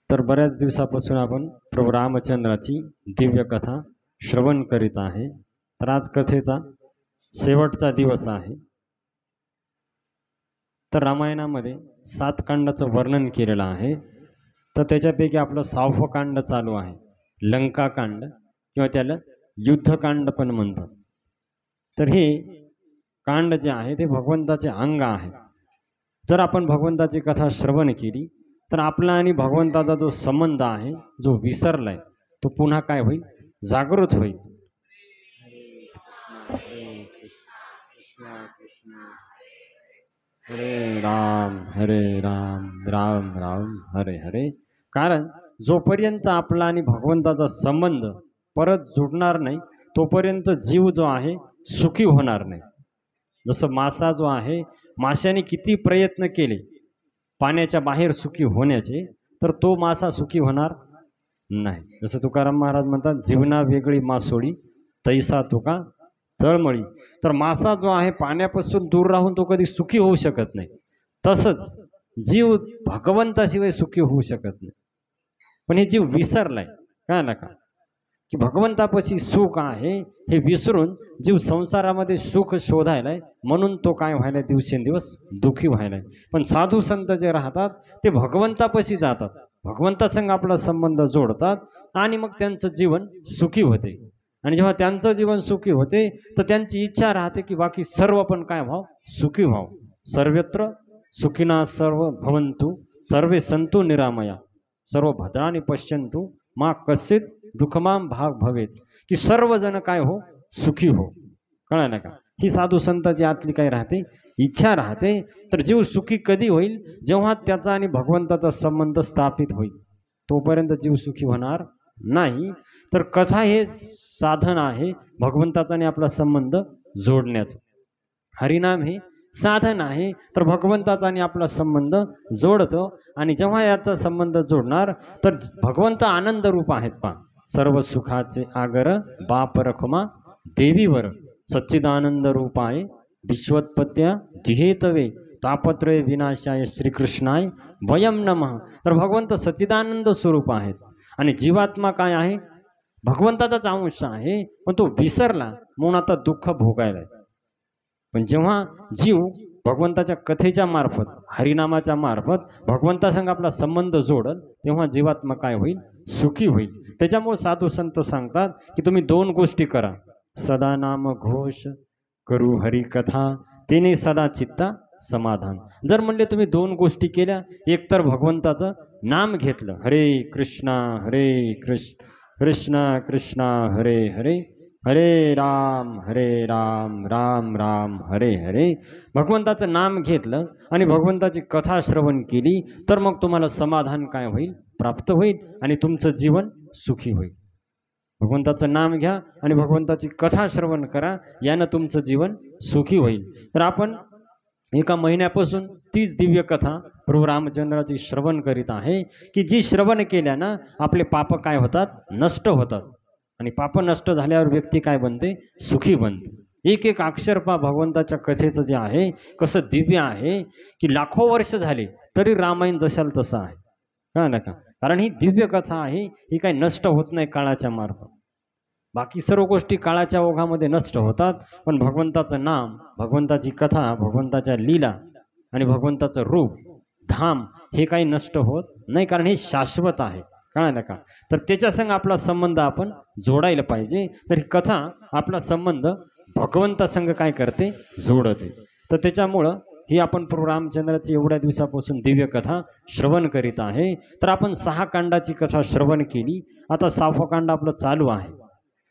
तर बऱ्याच दिवसापासून आपण प्रभू रामचंद्राची दिव्य कथा श्रवण करीत आहे। तर आज कथेचा शेवटचा दिवस आहे। तर रामायणामध्ये 7 कांडाचं वर्णन केलेलं आहे। तर त्याच्यापैकी आपलं 6वं कांड चालू आहे, लंकाकांड, किंवा त्याला युद्धकांड पण म्हणतात। तर हे कांड जे आहे ते भगवंताचे अंग आहे। जर आपण भगवंताची कथा श्रवण केली तर आपला आणि भगवंताचा जो संबंध आहे, जो विसरलाय, तो पुन्हा काय होईल, जागृत होईल। हरे राम राम राम हरे हरे। कारण जोपर्यंत आपला आणि भगवंताचा संबंध परत जुडणार नाही तोपर्यंत जीव जो आहे सुखी होणार नाही। जसं मासा जो आहे, माशाने किती प्रयत्न केले पाण्याच्या बाहेर सुखी होण्याचे, तर तो मासा सुखी होणार नाही। जसं तुकाराम महाराज म्हणतात, जीवना वेगळी मासोळी तैसा तुका तळमळी। तर मासा जो आहे पाण्यापासून दूर राहून तो कधी सुखी होऊ शकत नाही, तसंच जीव भगवंताशिवाय सुखी होऊ शकत नाही। पण हे जीव विसरलाय, काय ना का, की भगवंतापाशी सुख आहे हे विसरून जीव संसारामध्ये सुख शोधायलाय, म्हणून तो काय व्हायलाय, दिवसेंदिवस दुःखी व्हायलाय। पण साधू संत जे राहतात ते भगवंतापाशी जातात, भगवंतासंग आपला संबंध जोडतात आणि मग त्यांचं जीवन सुखी होते। आणि जेव्हा त्यांचं जीवन सुखी होते तर त्यांची इच्छा राहते की बाकी सर्व पण काय व्हाव, सुखी व्हाव। सर्वत्र सुखिना सर्व भवन्तु सर्वे संतु निरामया सर्व भद्राणी पश्यन्तु मा कश्चित दुःखमाम भाग भवेत, की सर्वजण काय हो, सुखी हो। कळलं का, ही साधू संतांची आतली काय राहते, इच्छा राहते। तर जीव सुखी कधी होईल, जेव्हा त्याचा आणि भगवंताचा संबंध स्थापित होईल, तोपर्यंत जीव सुखी होणार नाही। तर कथा हे साधन आहे भगवंताचा आणि आपला संबंध जोडण्याचं। हरिनाम हे साधन आहे, तर भगवंताचा आणि आपला संबंध जोडतो। आणि जेव्हा याचा संबंध जोडणार तर भगवंत आनंद रूप आहेत। पा सर्व सुखाचे आगर बाप रखमा देवीवर सच्चिदानंद रूपाय विश्वोत्पत्त्या धिहेतवे तापत्रय विनाशाय श्रीकृष्णाय वयम नमः। तर भगवंत सच्चिदानंद स्वरूप आहेत आणि जीवात्मा काय आहे, भगवंताचाच अंश आहे, पण तो विसरला म्हणून आता दुःख भोगायलाय। पण जेव्हा जीव भगवंताच्या कथेच्या मार्फत, हरिनामाच्या मार्फत भगवंतासंग आपला संबंध जोडल, तेव्हा जीवात्मा काय होईल, सुखी होईल। त्याच्यामुळे साधू संत सांगतात की तुम्ही 2 गोष्टी करा, सदा नाम घोष करू हरी कथा तेने सदा चित्ता समाधान। जर म्हणले तुम्ही 2 गोष्टी केल्या, एक तर भगवंताचं नाम घेतलं, हरे कृष्णा कृष्ण कृष्ण हरे हरे हरे राम राम राम हरे हरे, भगवंताचं नाम घेतलं आणि भगवंताची कथा श्रवण केली, तर मग तुम्हाला समाधान काय होईल, प्राप्त होईल आणि तुमचं जीवन सुखी होईल। भगवंताचं नाम घ्या आणि भगवंताची कथा श्रवण करा, यानं तुमचं जीवन सुखी होईल। तर आपण एका महिन्यापासून 30 दिव्य कथा प्रभू रामचंद्राची श्रवण करीत आहे, की जी श्रवण केल्यानं आपले पाप काय होतात, नष्ट होतात। आणि पाप नष्ट झाल्यावर व्यक्ती काय बनते, सुखी बनते। एक एक अक्षर पा भगवंताच्या कथेचं जे आहे कसं दिव्य आहे, की लाखो वर्ष झाले तरी रामायण जशाल तसं आहे, कळलं का। कारण ही दिव्य कथा आहे, ही काही नष्ट होत नाही काळाच्या मार्फत। बाकी सर्व गोष्टी काळाच्या ओघामध्ये नष्ट होतात, पण भगवंताचं नाम, भगवंताची कथा, भगवंताच्या लीला आणि भगवंताचं रूप, धाम हे काही नष्ट होत नाही, कारण हे शाश्वत आहे, कळलं का। तर त्याच्या संग आपला संबंध आपण जोडायला पाहिजे। तर ही कथा आपला संबंध भगवंतासंग काय करते, जोडते। तर त्याच्यामुळं ही आपण प्रभू रामचंद्राची एवढ्या दिवसापासून दिव्य कथा श्रवण करीत आहे। तर आपण 6 कांडाची कथा श्रवण केली, आता 6वं कांड आपलं चालू आहे।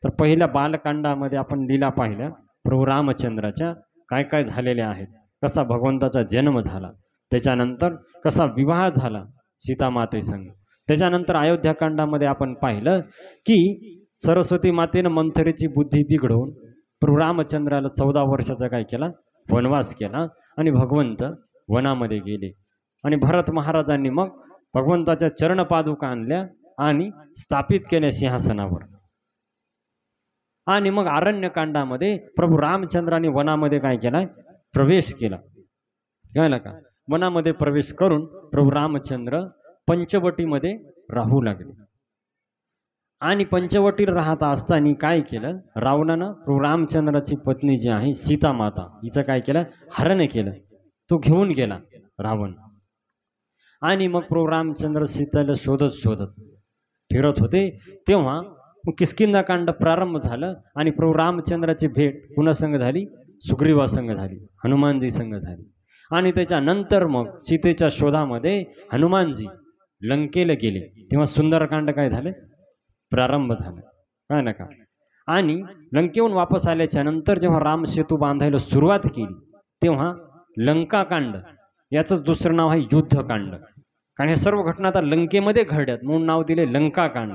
तर पहिल्या बालकांडामध्ये आपण लीला पाहिल्या प्रभू रामचंद्राच्या, काय काय झालेल्या आहेत, कसा भगवंताचा जन्म झाला, त्याच्यानंतर कसा विवाह झाला सीतामातेसंग। त्याच्यानंतर अयोध्याकांडामध्ये आपण पाहिलं की सरस्वती मातेनं मंथरेची बुद्धी बिघडवून प्रभू रामचंद्राला 14 वर्षाचा काय केला, वनवास केला आणि भगवंत वनामध्ये गेले। आणि भरत महाराजांनी मग भगवंताच्या चरणपादुका आणल्या आणि स्थापित केल्या सिंहासनावर। आणि मग अरण्यकांडामध्ये प्रभू रामचंद्राने वनामध्ये काय केलाय, प्रवेश केला, कळलं का। वनामध्ये प्रवेश करून प्रभू रामचंद्र पंचवटीमध्ये राहू लागले. आणि पंचवटीत राहत असताना काय केलं, रावणानं प्रभू रामचंद्राची पत्नी जी आहे सीता माता हिचं काय केलं, हरण केलं. तो घेऊन गेला रावण. आणि मग प्रभू रामचंद्र सीताला शोधत शोधत फिरत होते, तेव्हा किष्किंधाकांड प्रारंभ झालं. आणि प्रभू रामचंद्राची भेट कुणासंग झाली, सुग्रीवासंग झाली, हनुमानजी संग झाली. आणि त्याच्यानंतर मग सीतेच्या शोधामध्ये हनुमानजी लंकेला गेले, तेव्हा सुंदरकांड काय झाले, प्रारंभ झाला, काय ना का. आणि लंकेहून वापस आल्याच्या नंतर जेव्हा राम सेतू बांधायला सुरुवात केली, तेव्हा लंकाकांड याचंच दुसरं नाव आहे युद्धकांड. कारण हे सर्व घटना आता लंकेमध्ये घडल्यात म्हणून नाव दिले लंकाकांड.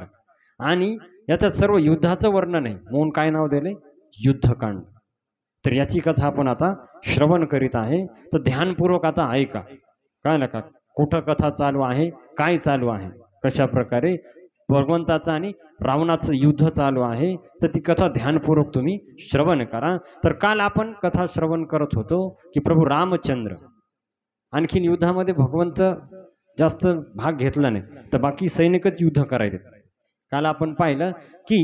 आणि याच्यात सर्व युद्धाचं वर्णन आहे म्हणून काय नाव दिले, युद्धकांड. तर याची कथा आपण आता श्रवण करीत आहे, तर ध्यानपूर्वक आता ऐका, काय ना का. कुठं कथा चालू आहे, काय चालू आहे, कशा प्रकारे भगवंताचं आणि रावणाचं युद्ध चालू आहे, तर ती कथा ध्यानपूर्वक तुम्ही श्रवण करा. तर काल आपण कथा श्रवण करत होतो की प्रभू रामचंद्र, आणखीन युद्धामध्ये भगवंत जास्त भाग घेतला नाही, तर बाकी सैनिकच युद्ध करायचे. काल आपण पाहिलं की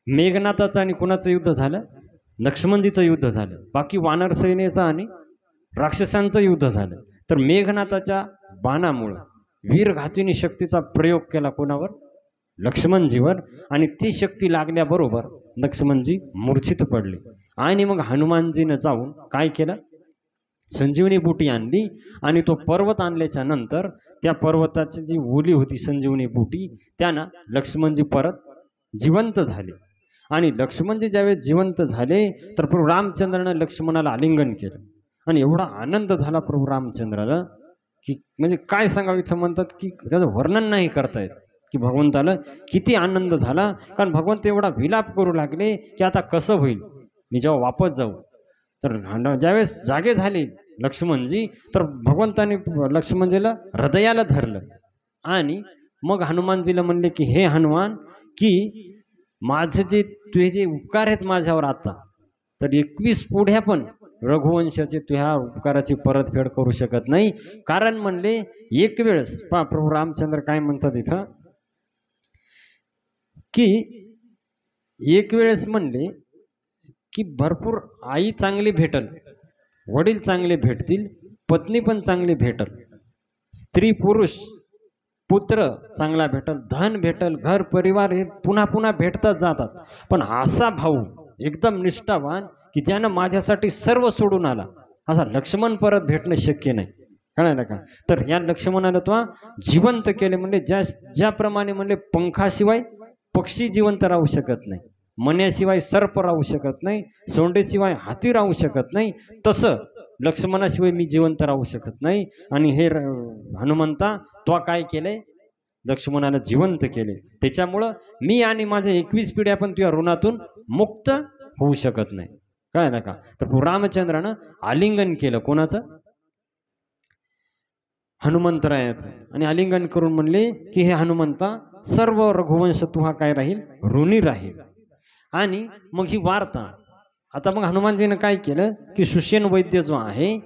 मेघनाथाचं आणि कुणाचं युद्ध झालं, लक्ष्मणजीचं युद्ध झालं. बाकी वानर सेनेचं आणि राक्षसांचं युद्ध झालं. तर मेघनाथाच्या बाणामुळं वीरघातिनी शक्तीचा प्रयोग केला कोणावर, लक्ष्मणजीवर. आणि ती शक्ती लागल्याबरोबर लक्ष्मणजी मूर्छित पडले. आणि मग हनुमानजीनं जाऊन काय केलं, संजीवनी बुटी आणली. आणि तो पर्वत आणल्याच्या नंतर त्या पर्वताची जी ओली होती संजीवनी बुटी, त्यानं लक्ष्मणजी परत जिवंत झाले. आणि लक्ष्मणजी ज्यावेळेस जिवंत झाले तर प्रभू रामचंद्रानं लक्ष्मणाला आलिंगन केलं. आणि एवढा आनंद झाला प्रभू रामचंद्राला की म्हणजे काय सांगावं, इथं म्हणतात की त्याचं वर्णन नाही करता येत की भगवंताला किती आनंद झाला. कारण भगवंत एवढा विलाप करू लागले की आता कसं होईल, मी जेव्हा वापस जाऊ. तर ज्यावेळेस जागे झाले लक्ष्मणजी, तर भगवंताने लक्ष्मणजीला हृदयाला धरलं. आणि मग हनुमानजीला म्हणले की हे हनुमान, की माझे जे तुझे जे उपकार आहेत माझ्यावर आता, तर 21 पुढ्या पण रघुवंशाचे तुझ्या उपकाराची परतफेड करू शकत नाही. कारण म्हणले एक वेळेस प्रभू रामचंद्र काय म्हणतात इथं की एक वेळेस म्हणले की भरपूर आई चांगली भेटल, वडील चांगले भेटतील, पत्नी पण चांगली भेटल, स्त्री पुरुष पुत्र चांगला भेटल, धन भेटल, घर परिवार हे पुन्हा पुन्हा भेटतात जातात. पण असा भाऊ एकदम निष्ठावान की ज्यानं माझ्यासाठी सर्व सोडून आला, असा लक्ष्मण परत भेटणं शक्य नाही, कळलं का. तर या लक्ष्मणाला तो जिवंत केले. म्हणजे ज्याप्रमाणे म्हणले पंखाशिवाय पक्षी जिवंत राहू शकत नाही, मण्याशिवाय सर्प राहू शकत नाही, सोंडेशिवाय हाती राहू शकत नाही, तसं लक्ष्मणाशिवाय मी जिवंत राहू शकत नाही. आणि हे हनुमंता तो काय केलंय, लक्ष्मणाला जिवंत केले. त्याच्यामुळं मी आणि माझ्या 21 पिढ्या पण तुझ्या ऋणातून मुक्त होऊ शकत नाही, कळलं का. तर रामचंद्रानं आलिंगन केलं कोणाचं, हनुमंतरायाचं. आणि आलिंगन करून म्हणले की हे हनुमंता, सर्व रघुवंश तुहा काय राहील, ऋणी राहील. आणि मग ही वार्ता आता मग हनुमानजीनं काय केलं की सुषेण वैद्य जो आहे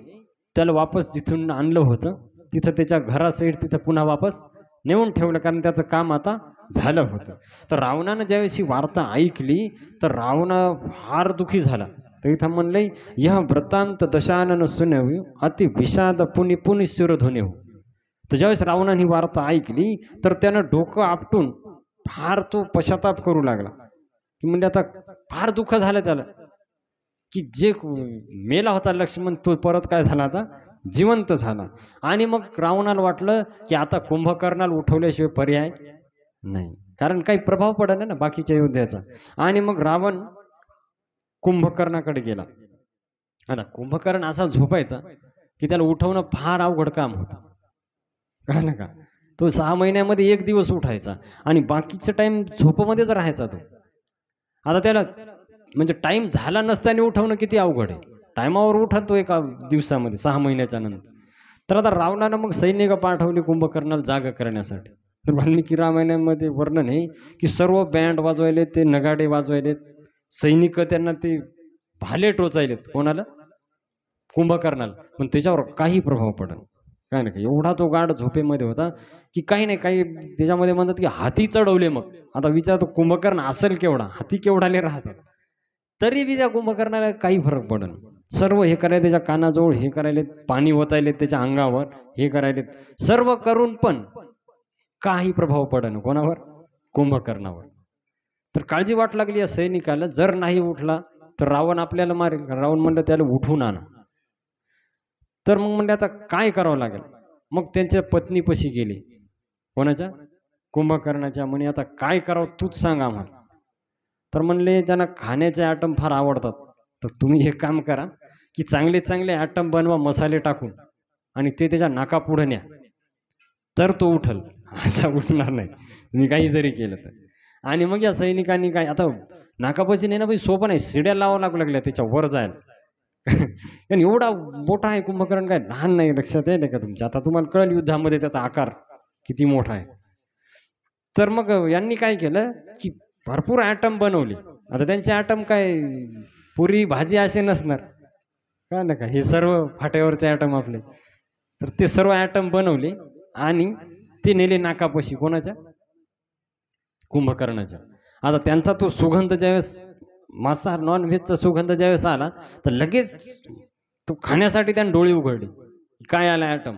त्याला वापस जिथून आणलं होतं तिथं त्याच्या घरासहित तिथं पुन्हा वापस नेऊन ठेवलं, कारण त्याचं काम आता झालं होतं. तर रावणानं ज्यावेळेस ही वार्ता ऐकली तर रावण फार दुखी झाला. तर इथं म्हणलंय यह वृत्तांत दशानन सुनव अति विषाद पुनि पुनि शिरधुनेव. तर ज्यावेळेस रावणानं ही वार्ता ऐकली तर त्यानं डोकं आपटून फार तो पश्चाताप करू लागला की म्हणजे आता फार दुःख झालं त्याला की जे मेला होता लक्ष्मण तो परत काय झाला, आता जिवंत झाला. आणि मग रावणाला वाटलं की आता कुंभकर्णाला उठवल्याशिवाय पर्याय नाही, कारण काही प्रभाव पडला ना बाकीच्या योद्ध्याचा. आणि मग रावण कुंभकर्णाकडे गेला. आता कुंभकर्ण असा झोपायचा की त्याला उठवणं फार अवघड काम होतं, कळलं का. तो 6 महिन्यामध्ये 1 दिवस उठायचा आणि बाकीचा टाइम झोपमध्येच राहायचा तो. आता त्याला म्हणजे टाइम झाला नसताना उठवणं किती अवघड आहे. टायमावर उठतो एका दिवसामध्ये 6 महिन्याच्या नंतर. तर आता रावणानं मग सैनिक पाठवली कुंभकर्णाला जाग करण्यासाठी. तर वाल्मिकी रामायणामध्ये वर्णन आहे की सर्व बँड वाजवायले, ते नगाडे वाजवायलेत, सैनिक त्यांना ते भाले टोचायलेत कोणाला, कुंभकर्णाला. पण त्याच्यावर काही प्रभाव पडला, काय नाही, एवढा तो गाढ झोपेमध्ये होता की काही नाही, काही त्याच्यामध्ये म्हणतात की हाती चढवले. मग आता विचार, तो कुंभकर्ण असेल केवढा, हाती केवढाले राहतात, तरी बी त्या कुंभकर्णाला काही फरक पडत नाही. सर्व हे करायले त्याच्या कानाजवळ, हे करायले पाणी ओतायले त्याच्या अंगावर, हे करायले सर्व करून पण काही प्रभाव पडन कोणावर, कुंभकर्णावर. तर काळजी वाट लागली या सैनिकाला, जर नाही उठला तर रावण आपल्याला मारेल. रावण म्हणलं त्याला उठून आणा. तर मग म्हणले आता काय करावं लागेल. मग त्यांच्या पत्नीपाशी गेले. कोणाच्या, कुंभकर्णाच्या. म्हणे आता काय करावं तूच सांग आम्हाला. तर म्हणले त्यांना खाण्याचे आयटम फार आवडतात, तर तुम्ही एक काम करा की चांगले चांगले आयटम बनवा मसाले टाकून, आणि ते त्याच्या नाकापुढे न्या, तर तो उठल. असा उठणार नाही तुम्ही काही जरी केलं तर. आणि मग या सैनिकांनी काय, आता नाकापाशी नेणं पण सोपं नाही, शिड्या लावावं लागू लागल्या त्याच्या वर जायला. आणि एवढा मोठा आहे कुंभकर्ण, काय लहान नाही. लक्षात येईल का तुमच्या, आता तुम्हाला कळेल युद्धामध्ये त्याचा आकार किती मोठा आहे. तर मग यांनी काय केलं की भरपूर आयटम बनवले. आता त्यांचे आयटम काय, पुरी भाजी असे नसणार का ना, का हे सर्व फाट्यावरचे आयटम आपले. तर ते सर्व आयटम बनवले आणि ते नेले नाकापाशी. कोणाच्या, कुंभकर्णाच्या. आता त्यांचा तो सुगंध ज्यावेळेस, मांसाहार नॉनव्हेजचा सुगंध ज्यावेळेस आला, तर लगेच तो खाण्यासाठी त्याने डोळे उघडले, काय आला आयटम.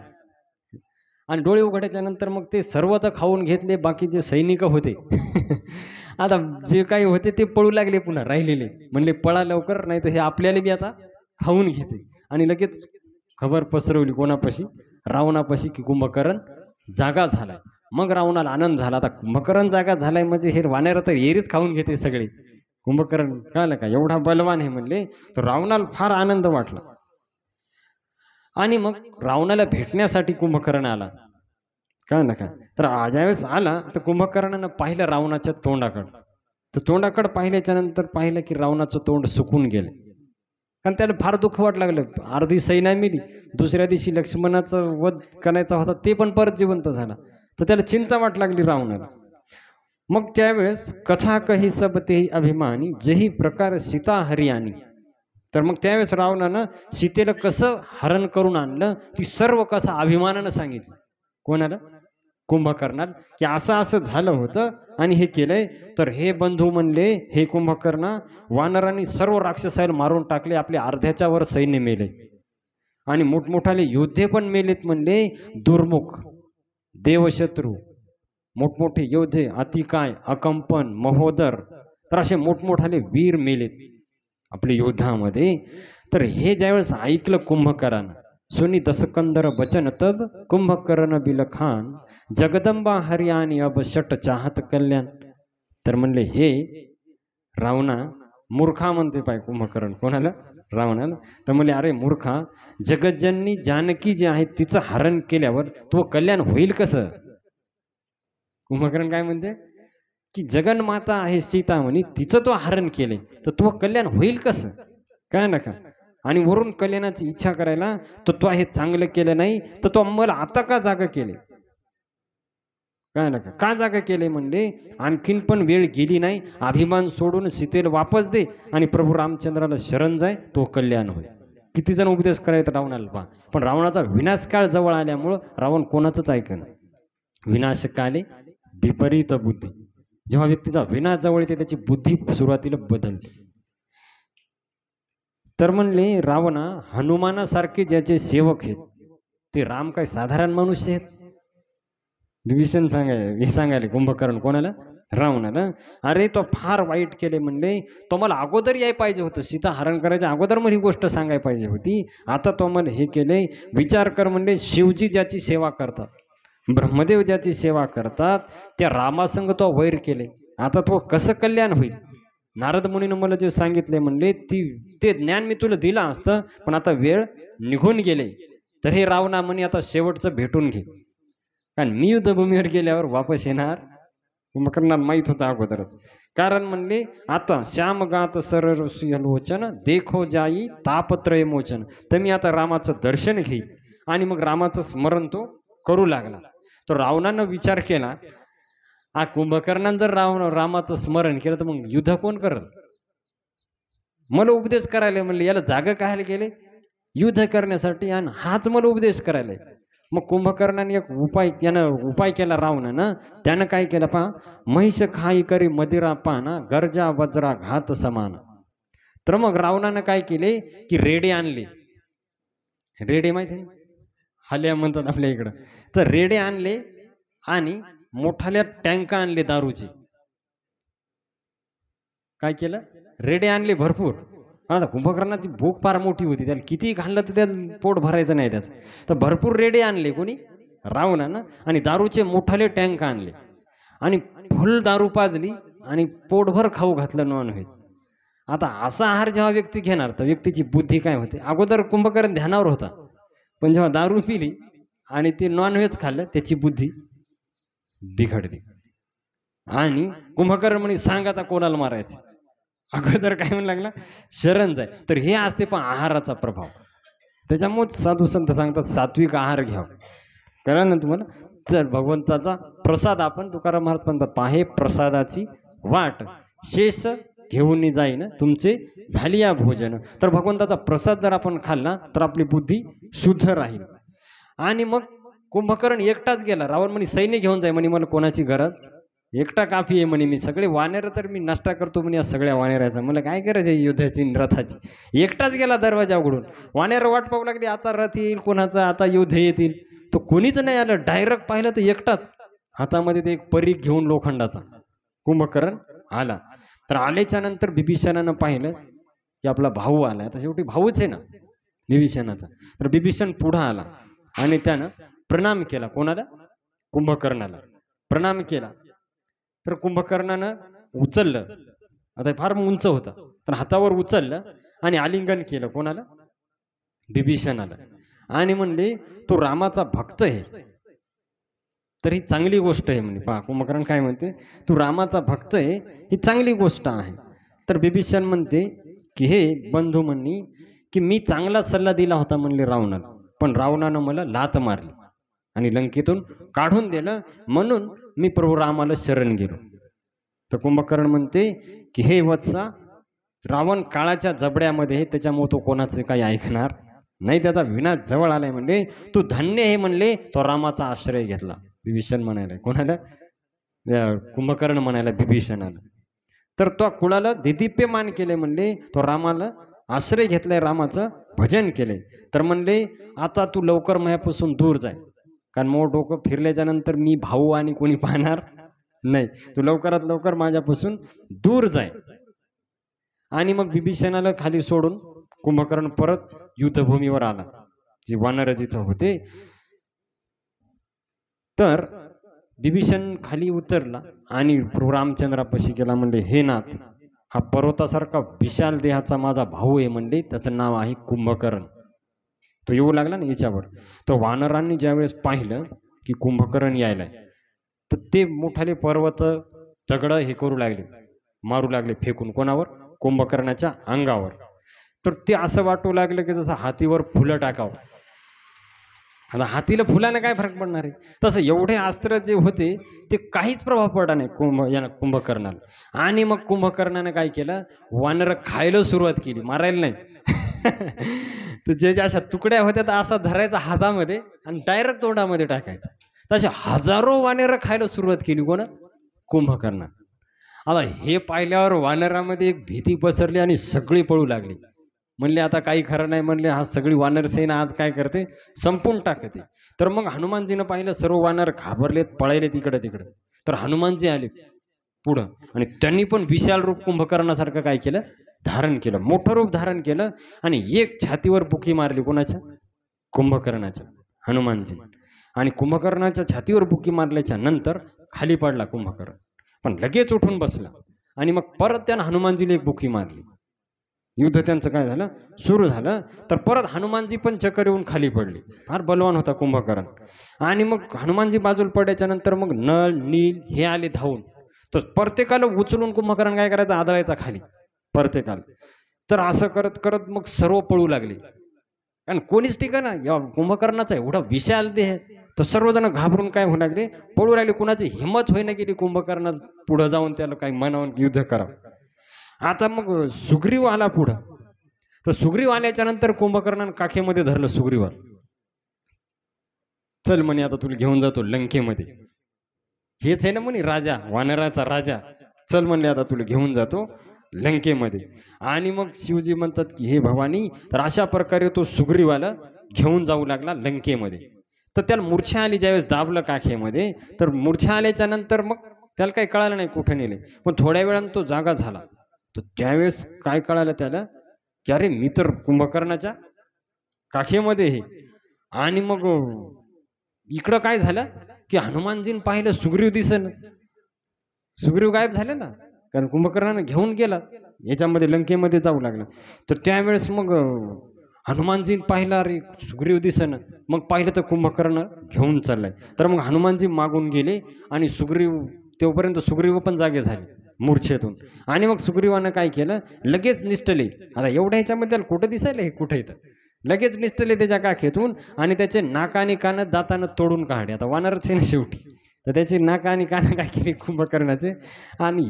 आणि डोळे उघडायच्या नंतर मग ते सर्व तर खाऊन घेतले. बाकी जे सैनिक होते आता जे काही होते ते पळू लागले पुन्हा राहिलेले. म्हणले पळा लवकर, नाही तर हे आपल्याला बी आता खाऊन घेते. आणि लगेच खबर पसरवली कोणापाशी, रावणापाशी, की कुंभकर्ण जागा झालाय. मग रावणाला आनंद झाला. आता कुंभकर्ण जागा झालाय म्हणजे हे वानर तर एरीच खाऊन घेते सगळे. कुंभकर्ण कळलं का, एवढा बलवान आहे म्हणले. तर रावणाला फार आनंद वाटला. आणि मग रावणाला भेटण्यासाठी कुंभकर्ण आला. कळलं का. तर ज्यावेळेस आला तर कुंभकर्णानं पाहिलं रावणाच्या तोंडाकडं. तर तोंडाकडं पाहिल्याच्या नंतर पाहिलं की रावणाचं तोंड सुकून गेलं. कारण त्याला फार दुःख वाट लागलं. अर्धी सैन्य मिली, दुसऱ्या दिवशी लक्ष्मणाचं वध करायचा होता, ते पण परत जिवंत झाला. तर त्याला चिंता वाट लागली रावणाला. मग त्यावेळेस कथा कही सब तेही अभिमानी, जेही प्रकार सीता हरियाणी. तर मग त्यावेळेस रावणानं सीतेला कसं हरण करून आणलं ही सर्व कथा अभिमानानं सांगितली. कोणाला, कुंभकर्णाला, की असं असं झालं होतं आणि हे केलंय. तर हे बंधू म्हणले, हे कुंभकर्णा, वानरांनी सर्व राक्षसाला मारून टाकले, आपले अर्ध्याच्या वर सैन्य मेले आणि मोठमोठाले योद्धे पण मेलेत. म्हणले दुर्मुख, देवशत्रू, मोठमोठे योद्धे, अतिकाय, अकंपन, महोदर, तर असे मोठमोठाले वीर मेलेत आपल्या युद्धामध्ये. तर हे ज्यावेळेस ऐकलं कुंभकर्णानं, सुनी दसकंदर बचन तब कुंभकर्ण बिलखान, जगदंबा हरियाणी अब शट चाहत कल्याण. तर म्हणले हे रावणा, मूर्खा म्हणते पाय कुंभकर्ण कोणाला, रावणाला. तर म्हणले अरे मूर्खा, जगज्जननी जानकी जी आहे तिचं हरण केल्यावर तो कल्याण होईल कसं. कुंभकर्ण काय म्हणते की जगन्माता आहे सीता म्हणे, तिचं तो हरण केले तर तो कल्याण होईल कसं, काय नका. आणि वरून कल्याणाची इच्छा करायला तर तो हे चांगलं केलं नाही, तर तो मला आता का जागा केले, काय नका का जागा केले. म्हणले आणखीन पण वेळ गेली नाही, अभिमान सोडून सीतेला वापस दे आणि प्रभू रामचंद्राला शरण जाय, तो कल्याण होईल. किती जण उपदेश करायचं रावणाला पहा. पण रावणाचा विनाशकाळ जवळ आल्यामुळं रावण कोणाचंच ऐकन. विनाशकाले विपरीत बुद्धी. जेव्हा व्यक्तीचा विनाश जवळ येते त्याची बुद्धी सुरुवातीला बदलते. तर म्हणले रावणा, हनुमानासारखे ज्याचे सेवक आहेत ते राम काय साधारण मनुष्य आहेत. विभीषण हे सांगायले कुंभकर्ण कोणाला, रावणाला. अरे तो फार वाईट केले. म्हणले तो मला अगोदर याय पाहिजे होतं, सीता हरण करायच्या अगोदर मला ही गोष्ट सांगाय पाहिजे होती. आता तो मला हे केले. विचार कर. म्हणले शिवजी ज्याची सेवा करतात, ब्रह्मदेव ज्याची सेवा करतात, त्या रामासंग तो वैर केले. आता तो कसं कल्याण होईल. नारद मुनीनं मला जे सांगितले म्हणले ते ज्ञान मी तुला दिलं असतं, पण आता वेळ निघून गेले. तर हे रावणा म्हणे आता शेवटचं भेटून घे, कारण मी युद्धभूमीवर गेल्यावर वापस येणार. कुंभकर्णाला माहीत होता अगोदरच. कारण म्हणले आता श्याम गात सरलोचन, देखो जाई तापत्रय मोचन. तर मी आता रामाचं दर्शन घेईल आणि मग रामाचं स्मरण तो करू लागला. तो रावणानं विचार केला, हा कुंभकर्णानं जर रामाचं स्मरण केलं तर मग युद्ध कोण करल. मला उपदेश करायला म्हणले, याला जागा कायला केले, युद्ध करण्यासाठी, आणि हाच मला उपदेश करायला. मग कुंभकर्णाने एक उपाय केला रावणानं. त्यानं काय केलं पहा, महिष खाई करी मदिरा पाना गरजा वज्रा घात समान. तर मग रावणानं काय केले की रेडे आणले. रेडे माहिती आहे, हल्या म्हणतात आपल्या इकडं. तर रेडे आणले आणि मोठाल्या टँका आणले दारूचे. काय केलं, रेडे आणले भरपूर. आता कुंभकर्णाची भूक फार मोठी होती, त्याला किती खाल्लं तर त्याला पोट भरायचं नाही त्याचं. तर भरपूर रेडे आणले कोणी, रावणानं, आणि दारूचे मोठाले टँक आणले आणि फुल दारू पाजली आणि पोटभर खाऊ घातलं नॉनव्हेज. आता असा आहार जेव्हा व्यक्ती घेणार तर व्यक्तीची बुद्धी काय होते. अगोदर कुंभकर्ण ध्यानावर होता, पण जेव्हा दारू पिली आणि ते नॉनव्हेज खाल्लं त्याची बुद्धी बिघडली. आणि कुंभकर्ण म्हणे सांग आता कोणाला मारायचं. अगोदर काय म्हणू लागला, शरण जाय. तर हे असते पण आहाराचा प्रभाव. त्याच्यामुळे साधू संत सांगतात सात्विक आहार घ्यावा. कळलं ना तुम्हाला. तर भगवंताचा प्रसाद आपण तुकाराम महाराज म्हणतात, पाहे प्रसादाची वाट शेष घेऊन जाईन तुमचे झाली या भोजन. तर भगवंताचा प्रसाद जर आपण खाल्ला तर आपली बुद्धी शुद्ध राहील. आणि मग कुंभकर्ण एकटाच गेला. रावण म्हणे सैन्य घेऊन जाय म्हणे, मला कोणाची गरज, एकटा काफी आहे म्हणे. मी सगळे वानेर तर मी नष्ट करतो म्हणे, या सगळ्या वानेराचा मला काय गरज आहे युद्धाची रथाची. एकटाच गेला दरवाजा उघडून. वानेर वाट पाहू लागली, आता रथ येईल कोणाचं, आता युद्ध येतील. तो कोणीच नाही आलं. डायरेक्ट पाहिलं तर एकटाच हातामध्ये ते एक परीघ घेऊन लोखंडाचा कुंभकर्ण आला. तर आल्याच्या नंतर बिभीषणानं पाहिलं की आपला भाऊ आला. आता शेवटी भाऊच आहे ना बिभीषणाचा. तर बिभीषण पुढं आला आणि त्यानं प्रणाम केला. कोणाला, कुंभकर्णाला प्रणाम केला. तर कुंभकर्णानं उचललं, आता फार उंच होता, तर हातावर उचललं आणि आलिंगन केलं. कोणाला, बिभीषणाला. आणि म्हणले तो रामाचा भक्त आहे, तर ही चांगली गोष्ट आहे म्हणे. पहा कुंभकर्ण काय म्हणते, तू रामाचा भक्त आहे ही चांगली गोष्ट आहे. तर बिभीषण म्हणते की हे बंधू म्हणणी की मी चांगला सल्ला दिला होता म्हणले रावणाला, पण रावणानं मला लात मारली आणि लंकेतून काढून दिलं, म्हणून मी प्रभू रामाला शरण गेलो. तर कुंभकर्ण म्हणते की हे वत्सा, रावण काळाच्या जबड्यामध्ये आहे, त्याच्यामुळे तो कोणाचं काही ऐकणार नाही, त्याचा विनाश जवळ आलाय. म्हणले तू धन्य हे म्हणले, तो रामाचा आश्रय घेतला. बिभीषण म्हणायला, कोणाला, कुंभकर्ण म्हणायला बिभीषणाला. तर तो कुळाला दिदिप्यमान केले म्हणले, तो रामाला आश्रय घेतलाय, रामाचं भजन केले. तर म्हणले आता तू लवकर माझ्यापासून दूर जाय, कारण मग डोकं फिरल्याच्या नंतर मी भाऊ आणि कोणी पाहणार नाही. तू लवकरात लवकर माझ्यापासून दूर जाय. आणि मग बिभीषणाला खाली सोडून कुंभकर्ण परत युद्धभूमीवर आला, जी वानर जिथं होते. तर बिभीषण खाली उतरला आणि रामचंद्रापाशी गेला. म्हणले हे नाथ, हा पर्वतासारखा विशाल देहाचा माझा भाऊ आहे म्हणले, त्याचं नाव आहे कुंभकर्ण. तो येऊ लागला ना याच्यावर. तो वानरांनी ज्यावेळेस पाहिलं की कुंभकर्ण यायलाय, तर ते मोठाले पर्वत दगड हे करू लागले, मारू लागले फेकून. कोणावर, कुंभकर्णाच्या अंगावर. तर ते असं वाटू लागलं की जसं हातीवर फुलं टाकावं. आता हातीला फुलाने काय फरक पडणार आहे, तसं एवढे अस्त्र जे होते ते काहीच प्रभाव पडला नाही कुंभकर्णाला. आणि मग कुंभकर्णाने काय केलं, वानर खायला सुरुवात केली, मारायला नाही. तर जे अशा तुकड्या होत्या तर असा धरायचा हातामध्ये आणि डायरेक्ट तोंडामध्ये टाकायचा. तशा हजारो वानरं खायला सुरुवात केली. कोण, कुंभकर्ण. आता हे पाहिल्यावर वानरामध्ये एक भीती पसरली आणि सगळी पळू लागली. म्हणले आता काही खरं नाही, म्हणले हा सगळी वानर सेना आज काय करते, संपून टाकते. तर मग हनुमानजीनं पाहिलं, सर्व वानर घाबरलेत, पळायले तिकडं तिकडं. तर हनुमानजी आले पुढं आणि त्यांनी पण विशाल रूप कुंभकर्णासारखं काय केलं, धारण केलं, मोठं रूप धारण केलं. आणि एक छातीवर बुकी मारली. कोणाच्या, कुंभकर्णाच्या, हनुमानजी. आणि कुंभकर्णाच्या छातीवर बुकी मारल्याच्या नंतर खाली पडला कुंभकर्ण, पण लगेच उठून बसला. आणि मग परत त्यानं हनुमानजीला एक बुकी मारली. युद्ध त्यांचं काय झालं, सुरू झालं. तर परत हनुमानजी पण चक्कर येऊन खाली पडली. फार बलवान होता कुंभकर्ण. आणि मग हनुमानजी बाजूला पडायच्या नंतर मग नळ नील हे आले धावून. तर प्रत्येकाला उचलून कुंभकर्ण काय करायचा, आदळायचा खाली प्रत्येकाला. तर असं करत करत मग सर्व पळू लागले, कारण कोणीच टिका ना, या कुंभकर्णाचा एवढा विशाल देह. तर सर्वजण घाबरून काय होऊ लागले, पळू लागले. कुणाची हिंमत होईना गेली कुंभकर्ण पुढे जाऊन त्याला काही म्हणावून युद्ध करावं. आता मग सुग्रीव आला पुढं. तर सुग्रीव आल्याच्या नंतर कुंभकर्णानं काखेमध्ये धरलं सुग्रीवाला. चल म्हणे आता तुला घेऊन जातो लंकेमध्ये. हेच आहे ना म्हणे राजा, वानराचा राजा. चल म्हणले आता तुला घेऊन जातो लंकेमध्ये. आणि मग शिवजी म्हणतात की हे भवानी, तर अशा प्रकारे तो सुग्रीवाला घेऊन जाऊ लागला लंकेमध्ये. तर त्याला मूर्छा आली ज्यावेळेस दाबलं काखेमध्ये, तर मूर्छा आल्याच्या नंतर मग त्याला काही कळालं नाही कुठे नेले. पण थोड्या वेळानं तो जागा झाला. तर त्यावेळेस काय कळालं त्याला की अरे मी तर कुंभकर्णाच्या काखेमध्ये आहे. आणि मग इकडं काय झालं की हनुमानजीन पाहिलं सुग्रीव दिसेना. सुग्रीव गायब झाले ना, कारण कुंभकर्णानं घेऊन गेला याच्यामध्ये लंकेमध्ये जाऊ लागला. तर त्यावेळेस मग हनुमानजी पाहिला अरे सुग्रीव दिसेना. मग पाहिलं तर कुंभकर्ण घेऊन चाललाय. तर मग हनुमानजी मागून गेले आणि सुग्रीव तोपर्यंत सुग्रीव पण जागे झाले मूर्छेतून. आणि मग सुग्रीवानं काय केलं, लगेच निष्ठले. आता एवढ्या ह्याच्यामध्ये त्याला कुठं दिसायला हे कुठे येतं, लगेच निष्ठले त्याच्या काखेतून आणि त्याचे नाक आणि कान दातानं तोडून काढले. आता वानरच आहे ना शेवटी, तर त्याची नाक आणि कान काय केली कुंभकर्णाचे आणि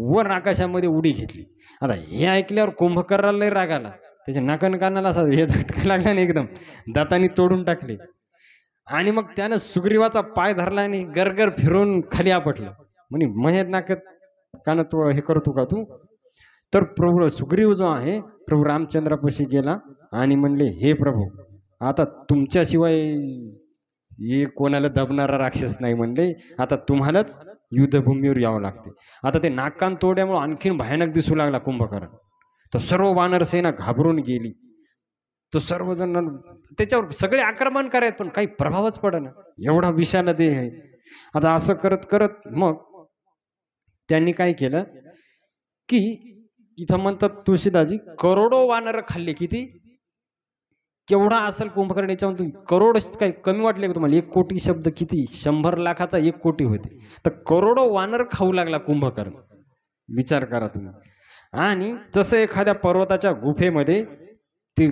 वर आकाशामध्ये उडी घेतली. आता हे ऐकल्यावर कुंभकर्णाला लय राग आला. त्याच्या नाकान कानाला असा हे झटका लागला नाही, एकदम दातांनी तोडून टाकले. आणि मग त्यानं सुग्रीवाचा पाय धरला आणि गरगर फिरून खाली आपटलं. म्हणे महेर नाकात कान तो हे करतो का तू. तर प्रभू सुग्रीव जो आहे प्रभू रामचंद्रापाशी गेला आणि म्हणले हे प्रभू, आता तुमच्याशिवाय हे कोणाला दबणारा राक्षस नाही म्हणले, आता तुम्हालाच युद्धभूमीवर यावं लागते. आता ते नाकान तोड्यामुळे आणखीन भयानक दिसू लागला कुंभकर्ण. तर सर्व वानर सेना घाबरून गेली. तर सर्वजण त्याच्यावर सगळे आक्रमण करायत पण काही प्रभावच पडेना, एवढा विषाला देह आहे. आता असं करत करत मग त्यांनी काय केलं की इथं म्हणतात तुळशीदाजी करोडो वानर खाल्ले. किती केवढा असेल कुंभकर्ण याच्यावर, करोड काही कमी वाटले का तुम्हाला. 1 कोटी शब्द किती, 100 लाखाचा 1 कोटी होते. तर करोडो वानर खाऊ लागला कुंभकर्ण, विचार करा तुम्ही. आणि जसं एखाद्या पर्वताच्या गुफेमध्ये ते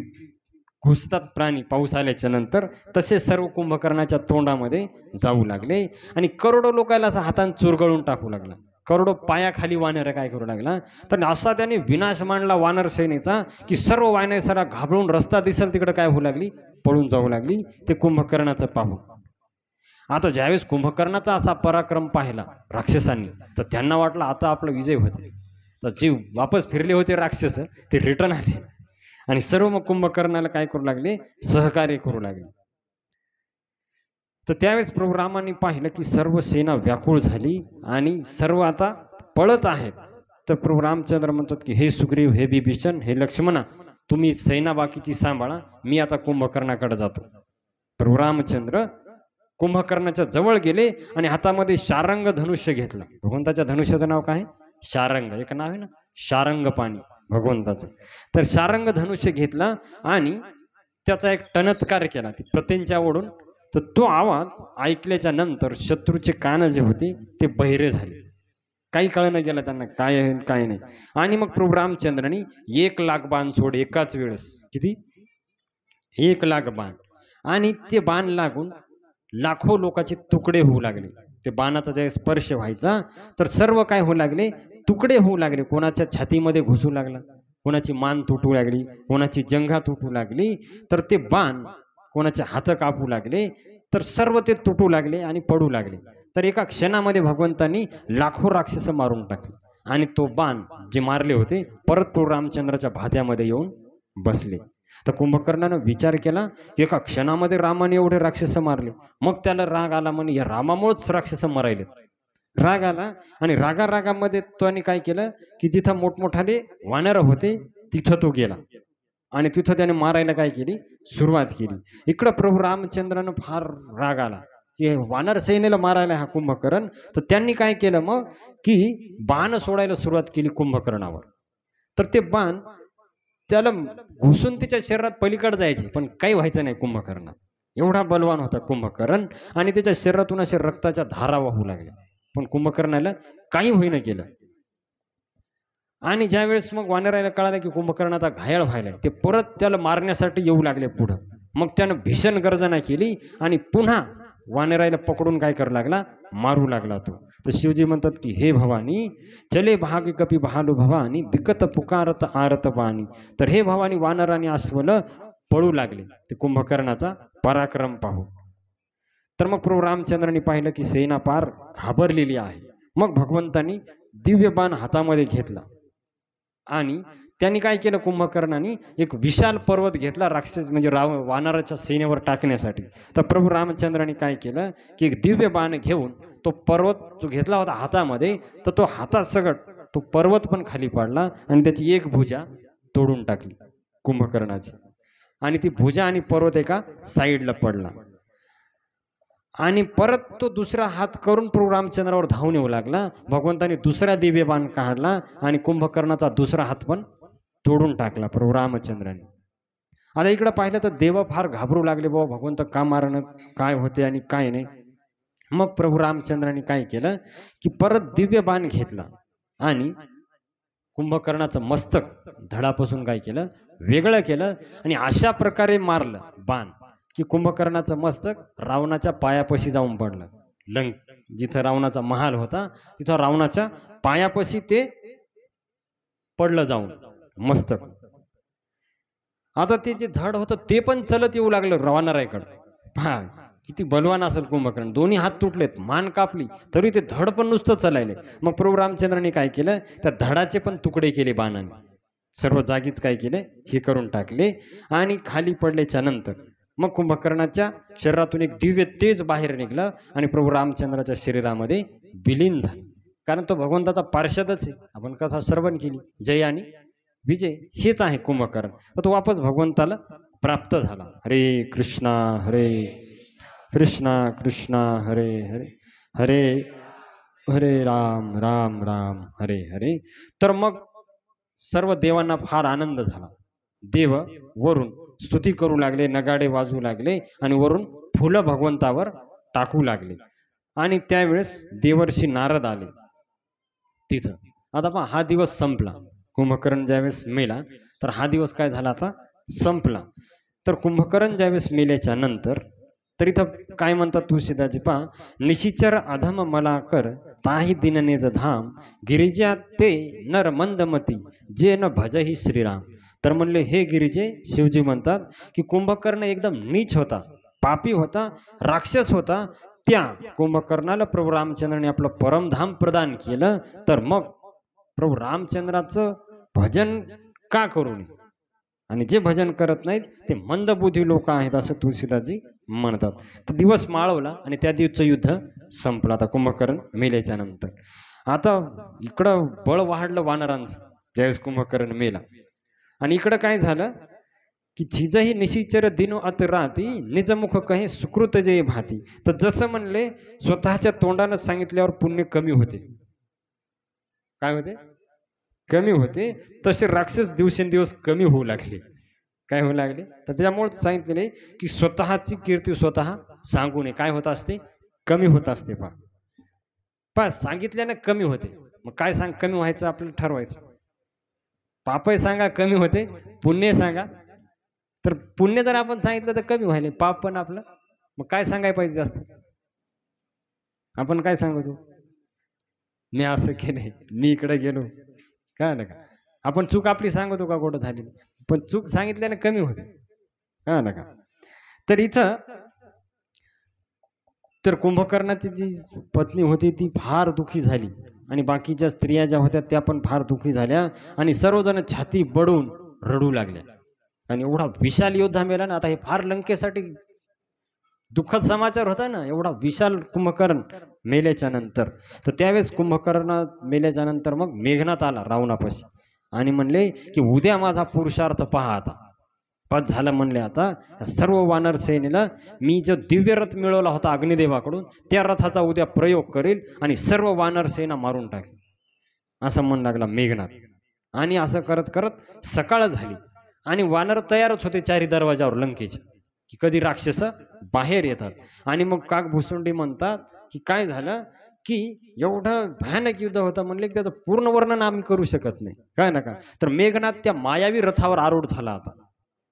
घुसतात प्राणी पाऊस आल्याच्या नंतर, तसे सर्व कुंभकर्णाच्या तोंडामध्ये जाऊ लागले आणि करोडो लोकांना असं हातान चुरगळून टाकू लागला. करोडो पायाखाली वानर काय करू लागला. तर असा त्याने विनाश मांडला वानर सेनेचा की सर्व वानर सारा घाबरून रस्ता दिसेल तिकडे काय होऊ लागली, पळून जाऊ लागली ते कुंभकर्णाचं पाहून. आता ज्यावेळेस कुंभकर्णाचा असा पराक्रम पाहिला राक्षसांनी, तर त्यांना वाटलं आता आपला विजय होते. तर जे वापस फिरले होते राक्षस ते रिटर्न आले आणि सर्व मग कुंभकर्णाला काय करू लागले, सहकार्य करू लागले. तर त्यावेळेस प्रभू रामांनी पाहिलं की सर्व सेना व्याकुळ झाली आणि सर्व आता पळत आहेत. तर प्रभू रामचंद्र म्हणतात की हे सुग्रीव, हे विभीषण, हे लक्ष्मणा, तुम्ही सेना बाकीची सांभाळा, मी आता कुंभकर्णाकडे जातो. प्रभू रामचंद्र कुंभकर्णाच्या जवळ गेले आणि हातामध्ये शारंग धनुष्य घेतलं. भगवंताच्या धनुष्याचं नाव काय, शारंग. एक नाव आहे ना शारंग पाणी भगवंताचं. तर शारंग धनुष्य घेतला आणि त्याचा एक टणत्कार केला ती प्रत्यंच्या ओढून. तर तो आवाज ऐकल्याच्या नंतर शत्रूचे कान जे होते ते बहिरे झाले, काही कळणं गेलं त्यांना काय आहे काय नाही. आणि मग प्रभू रामचंद्रांनी 1,00,000 बाण सोड एकाच वेळेस. किती, 1,00,000 बाण. आणि ते बाण लागून लाखो लोकांचे तुकडे होऊ लागले. ते बाणाचा ज्यावेळेस स्पर्श व्हायचा तर सर्व काय होऊ लागले, तुकडे होऊ लागले. कोणाच्या छातीमध्ये घुसू लागला, कोणाची मान तुटू लागली, कोणाची जंघा तुटू लागली. तर ते बाण कोणाचे हात कापू लागले, तर सर्व ते तुटू लागले आणि पडू लागले. तर एका क्षणामध्ये भगवंतांनी लाखो राक्षस मारून टाकले आणि तो बाण जे मारले होते परत प्रभू रामचंद्राच्या भात्यामध्ये येऊन बसले. तर कुंभकर्णानं विचार केला की एका क्षणामध्ये रामाने एवढे राक्षस मारले. मग त्याला राग आला, म्हणे या रामामुळेच राक्षस मरायले. राग आला आणि रागामध्ये त्याने काय केलं की जिथं मोठमोठाले वानर होते तिथं तो गेला आणि तिथं त्याने मारायला काय केली, सुरुवात केली. इकडं प्रभू रामचंद्रानं फार राग आला की वानर सेनेला मारायला हा कुंभकर्ण. तर त्यांनी काय केलं मग की बाण सोडायला सुरुवात केली कुंभकर्णावर. तर ते बाण त्याला घुसून त्याच्या शरीरात पलीकडे जायचे पण काही व्हायचं नाही कुंभकर्णात. एवढा बलवान होता कुंभकर्ण आणि त्याच्या शरीरातून अशा रक्ताच्या धारा वाहू लागल्या पण कुंभकर्णाला काही होईना केलं. आणि ज्यावेळेस मग वानराला कळालं की कुंभकर्णाचा घायल व्हायला, ते परत त्याला मारण्यासाठी येऊ लागले पुढं. मग त्यानं भीषण गर्जना केली आणि पुन्हा वानराला पकडून काय करू लागला, मारू लागला तो. तर शिवजी म्हणतात की हे भवानी, चले भाग कपी भालू भवानी, बिकत पुकारत आरत वाणी. तर हे भवानी वानर आणि अस्वल पळू लागले ते कुंभकर्णाचा पराक्रम पाहू. तर मग प्रभू रामचंद्रांनी पाहिलं की सेना पार घाबरलेली आहे. मग भगवंतांनी दिव्य बाण हातामध्ये घेतला आणि त्यांनी काय केलं, कुंभकर्णाने एक विशाल पर्वत घेतला राक्षस म्हणजे वानराच्या सेनेवर टाकण्यासाठी. तर प्रभू रामचंद्रांनी काय केलं की एक दिव्य बाण घेऊन तो पर्वत जो घेतला होता हातामध्ये, तर तो हातात सगट तो पर्वत पण खाली पडला आणि त्याची एक भुजा तोडून टाकली कुंभकर्णाची, आणि ती भुजा आणि पर्वत एका साईडला पडला. आणि परत तो दुसरा हात करून प्रभू रामचंद्रावर धावून येऊ लागला. भगवंताने दुसरा दिव्य बाण काढला आणि कुंभकर्णाचा दुसरा हात पण तोडून टाकला प्रभू रामचंद्राने. आता इकडं पाहिलं तर देव फार घाबरू लागले, बाबा भगवंत का मारणं, काय होते आणि काय नाही. मग प्रभू रामचंद्राने काय केलं की परत दिव्य बाण घेतला आणि कुंभकर्णाचं मस्तक धडापासून काय केलं, वेगळं केलं आणि अशा प्रकारे मारलं बाण की कुंभकर्णाचं मस्तक रावणाच्या पायापाशी जाऊन पडलं. जिथं रावणाचा महाल होता तिथं रावणाच्या पायापाशी ते पडलं जाऊन मस्तक. आता ते जे धड होतं ते पण चलत येऊ लागलं वानराकडे. पहा किती बलवान असेल कुंभकर्ण, दोन्ही हात तुटलेत, मान कापली तरी ते धड पण नुसतं चलायले. मग प्रभू रामचंद्रांनी काय केलं, त्या धडाचे पण तुकडे केले बाणाने, सर्व जागीच काय केले हे करून टाकले. आणि खाली पडल्याच्या नंतर मग कुंभकर्णाच्या शरीरातून एक दिव्य तेज बाहेर निघलं आणि प्रभू रामचंद्राच्या शरीरामध्ये विलीन झालं. कारण तो भगवंताचा पार्षदच आहे. आपण कथा श्रवण केली, जय आणि विजय हेच आहे कुंभकर्ण. तर तो वापस भगवंताला प्राप्त झाला. हरे कृष्णा कृष्णा हरे हरे, हरे हरे राम राम राम हरे हरे. तर मग सर्व देवांना फार आनंद झाला. देव वरून स्तुती करू लागले, नगाडे वाजवू लागले आणि वरून फुलं भगवंतावर टाकू लागले. आणि त्यावेळेस देवर्षी नारद आले तिथं. आता पहा हा दिवस संपला, कुंभकर्ण ज्यावेळेस मेला तर हा दिवस काय झाला आता संपला. तर कुंभकर्ण ज्यावेळेस मेल्याच्या नंतर तर इथं काय म्हणतात तुळशीदासजी पहा, निशिचर अधम मला कर ताही दिननेज धाम गिरिजा ते नर मंदमती जे न भजही श्रीराम. तर म्हणले हे गिरिजे, शिवजी म्हणतात की कुंभकर्ण एकदम नीच होता, पापी होता, राक्षस होता. त्या कुंभकर्णाला प्रभू रामचंद्राने आपलं परमधाम प्रदान केलं. तर मग प्रभू रामचंद्राचं भजन का करू नये, आणि जे भजन करत नाहीत ते मंदबुद्धी लोक आहेत असं तुळशीदासजी म्हणतात. तर दिवस माळवला आणि त्या दिवसचं युद्ध संपलं. आता कुंभकर्ण मेल्याच्या नंतर आता इकडं बळ वाढलं वानरांचं ज्यावेळेस कुंभकर्ण मेला. आणि इकडं काय झालं की झिजही निशिचर दिनो अत राती निजमुख कहे सुकृत जे भाती. तर जसं म्हणले स्वतःच्या तोंडानं सांगितल्यावर पुण्य कमी होते, काय होते कमी होते, तसे राक्षस दिवसेंदिवस कमी होऊ लागले. काय होऊ लागले, तर त्यामुळे सांगितलेले की स्वतःची कीर्ती स्वतः सांगू नये. काय होत असते, कमी होत असते. पा सांगितल्याने कमी होते. मग काय सांग कमी व्हायचं आपल्याला ठरवायचं. पापही सांगा कमी होते, पुण्य सांगा. तर पुण्य जर आपण सांगितलं तर कमी व्हायले, पाप पण आपलं. मग काय सांगायला पाहिजे जास्त, आपण काय सांगतो, मी असं केलंय, मी इकडे गेलो, काय ना का आपण चूक आपली सांगतो का कुठं झाली, पण चूक सांगितल्याने कमी होते, काय ना का. तर इथं तर कुंभकर्णाची जी पत्नी होती ती फार दुःखी झाली आणि बाकीच्या स्त्रिया ज्या होत्या त्या पण फार दुःखी झाल्या आणि सर्वजण छाती बडवून रडू लागल्या. आणि एवढा विशाल योद्धा मेला ना. आता हे फार लंकेसाठी दुःखद समाचार होता ना, एवढा विशाल कुंभकर्ण मेल्याच्या नंतर. तर त्यावेळेस कुंभकर्ण मेल्याच्या नंतर मग मेघनाथ आला रावणापाशी आणि म्हणले की उद्या माझा पुरुषार्थ पहा. आता पद झालं म्हणले. आता सर्व वानर सेनेला मी जो दिव्य रथ मिळवला होता अग्निदेवाकडून त्या रथाचा उद्या प्रयोग करेल आणि सर्व वानर सेना मारून टाकेल असं म्हणू लागला मेघनाथ. आणि असं करत करत सकाळ झाली आणि वानर तयारच होते चारी दरवाजावर लंकेचे की कधी राक्षस बाहेर येतात. आणि मग काकभुसुंडी म्हणतात की काय झालं की एवढं भयानक युद्ध होतं म्हणले की त्याचं पूर्ण वर्णन आम्ही करू शकत नाही, काय ना का. तर मेघनाथ त्या मायावी रथावर आरूढ झाला. आता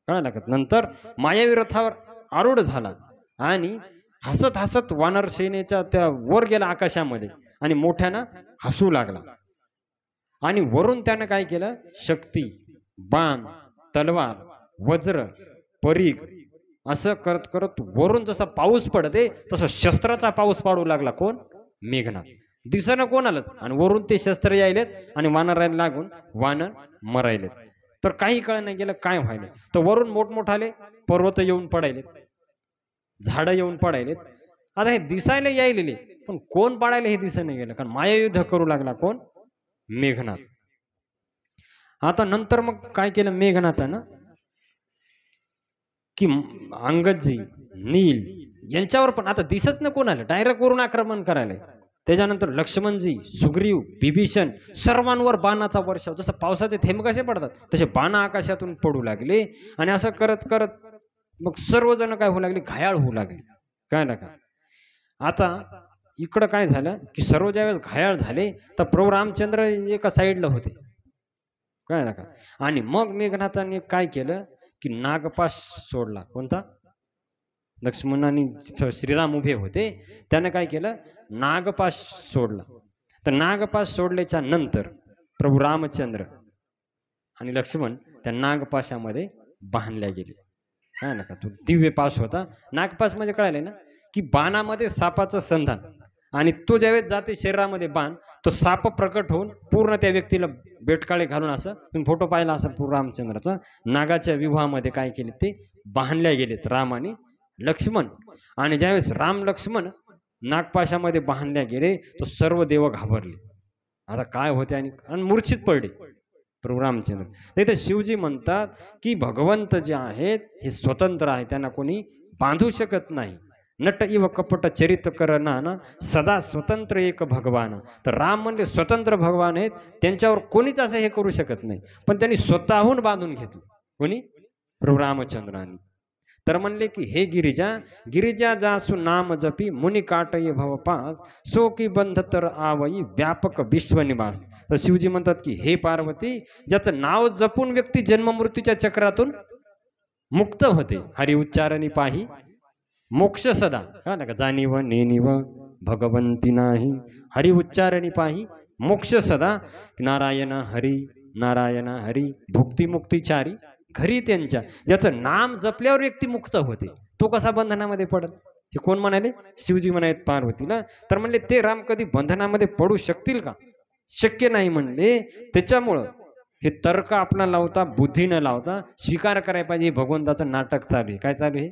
कळलं ना का. नंतर मायावी रथावर आरूढ झाला आणि हसत हसत वानर सेनेच्या त्या वर गेला आकाशामध्ये आणि मोठ्यानं हसू लागला. आणि वरून त्यानं काय केलं, शक्ती, बाण, तलवार, वज्र, परीघ असं करत करत वरून जसा पाऊस पडते तसं शस्त्राचा पाऊस पाडू लागला. कोण? मेघनाथ. दिसणं कोणालाच, आणि वरून ते शस्त्र यायलेत आणि वानरायला लागून वानर मरायलेत. तर काही कळ नाही गेलं काय व्हायले. तर वरून मोठमोठाले पर्वत येऊन पडायलेत, झाडं येऊन पडायलेत. आता हे दिसायला यायलेले, पण कोण पाडायला हे दिसत नाही गेलं, कारण मायायुद्ध करू लागला. कोण? मेघनाथ. आता नंतर मग काय केलं मेघनाथानं, की अंगदजी, नील यांच्यावर पण आता दिसच ना कोणाला, डायरेक्ट वरून आक्रमण करायला. त्याच्यानंतर लक्ष्मणजी, सुग्रीव, बिभीषण सर्वांवर बाणाचा वर्षाव, जसं पावसाचे थेंब कसे पडतात तसे बाण आकाशातून पडू लागले. आणि असं करत करत मग सर्वजण काय होऊ लागले, घायाळ होऊ लागले. काय ना काय. आता इकडं काय झालं की सर्व ज्यावेळेस घायाळ झाले तर प्रभू रामचंद्र एका साईडला होते. काय ना काय. आणि मग मेघनाथाने काय केलं की नागपाश सोडला. कोणता? लक्ष्मण आणि श्रीराम उभे होते, त्याने काय केलं, नागपाश सोडला. तर नागपाश सोडल्याच्या नंतर प्रभू रामचंद्र आणि लक्ष्मण त्या नागपाशामध्ये बांधल्या गेले. काय नका, तो दिव्य पाश होता. नागपाश म्हणजे कळाले ना की बाणामध्ये सापाचं संधान, आणि तो ज्यावेळेस जाते शरीरामध्ये बाण, तो साप प्रकट होऊन पूर्ण त्या व्यक्तीला बेटकाळे घालून, असं तुम्ही फोटो पाहिला असं प्रभू रामचंद्राचा, नागाच्या विवाहामध्ये काय केले ते बांधल्या गेलेत राम आणि लक्ष्मण. आणि ज्यावेळेस राम लक्ष्मण नागपाशामध्ये बांधल्या गेले तो सर्व देव घाबरले. आता काय होते, आणि मूर्छित पडले प्रभू रामचंद्र. नाही तर शिवजी म्हणतात की भगवंत जे आहेत हे स्वतंत्र आहे, त्यांना कोणी बांधू शकत नाही. नट इव कपट चरित करना ना सदा स्वतंत्र एक भगवान. तर राम म्हणले स्वतंत्र भगवान आहेत, त्यांच्यावर कोणीच असं हे करू शकत नाही, पण त्यांनी स्वतःहून बांधून घेतलं. कोणी? प्रभू रामचंद्रांनी. तर म्हणले की हे गिरिजा, गिरिजा जासु नाम जपी मुनी काटय भवपास, सो की बंध तर आवई व्यापक विश्वनिवास. तर शिवजी म्हणतात की हे पार्वती, ज्याचं नाव जपून व्यक्ती जन्म मृत्यूच्या चक्रातून मुक्त होते, हरि उच्चारणी पाही मोक्ष सदा. का ना, जाणीव नेनिव भगवंती नाही, हरि उच्चारणी पाही मोक्ष सदा. नारायण हरी, नारायण हरी भुक्ती मुक्तीचारी घरी त्यांच्या. ज्याचं नाम जपल्यावर व्यक्ती मुक्त होते, तो कसा बंधनामध्ये पडत? हे कोण म्हणाले? शिवजी म्हणाले पार्वतीला. तर म्हणले ते राम कधी बंधनामध्ये पडू शकतील का? शक्य नाही म्हणले. त्याच्यामुळं हे तर्क आपला लावता, बुद्धी न लावता स्वीकार करायला पाहिजे, भगवंताचं नाटक चालू आहे. काय चालू आहे?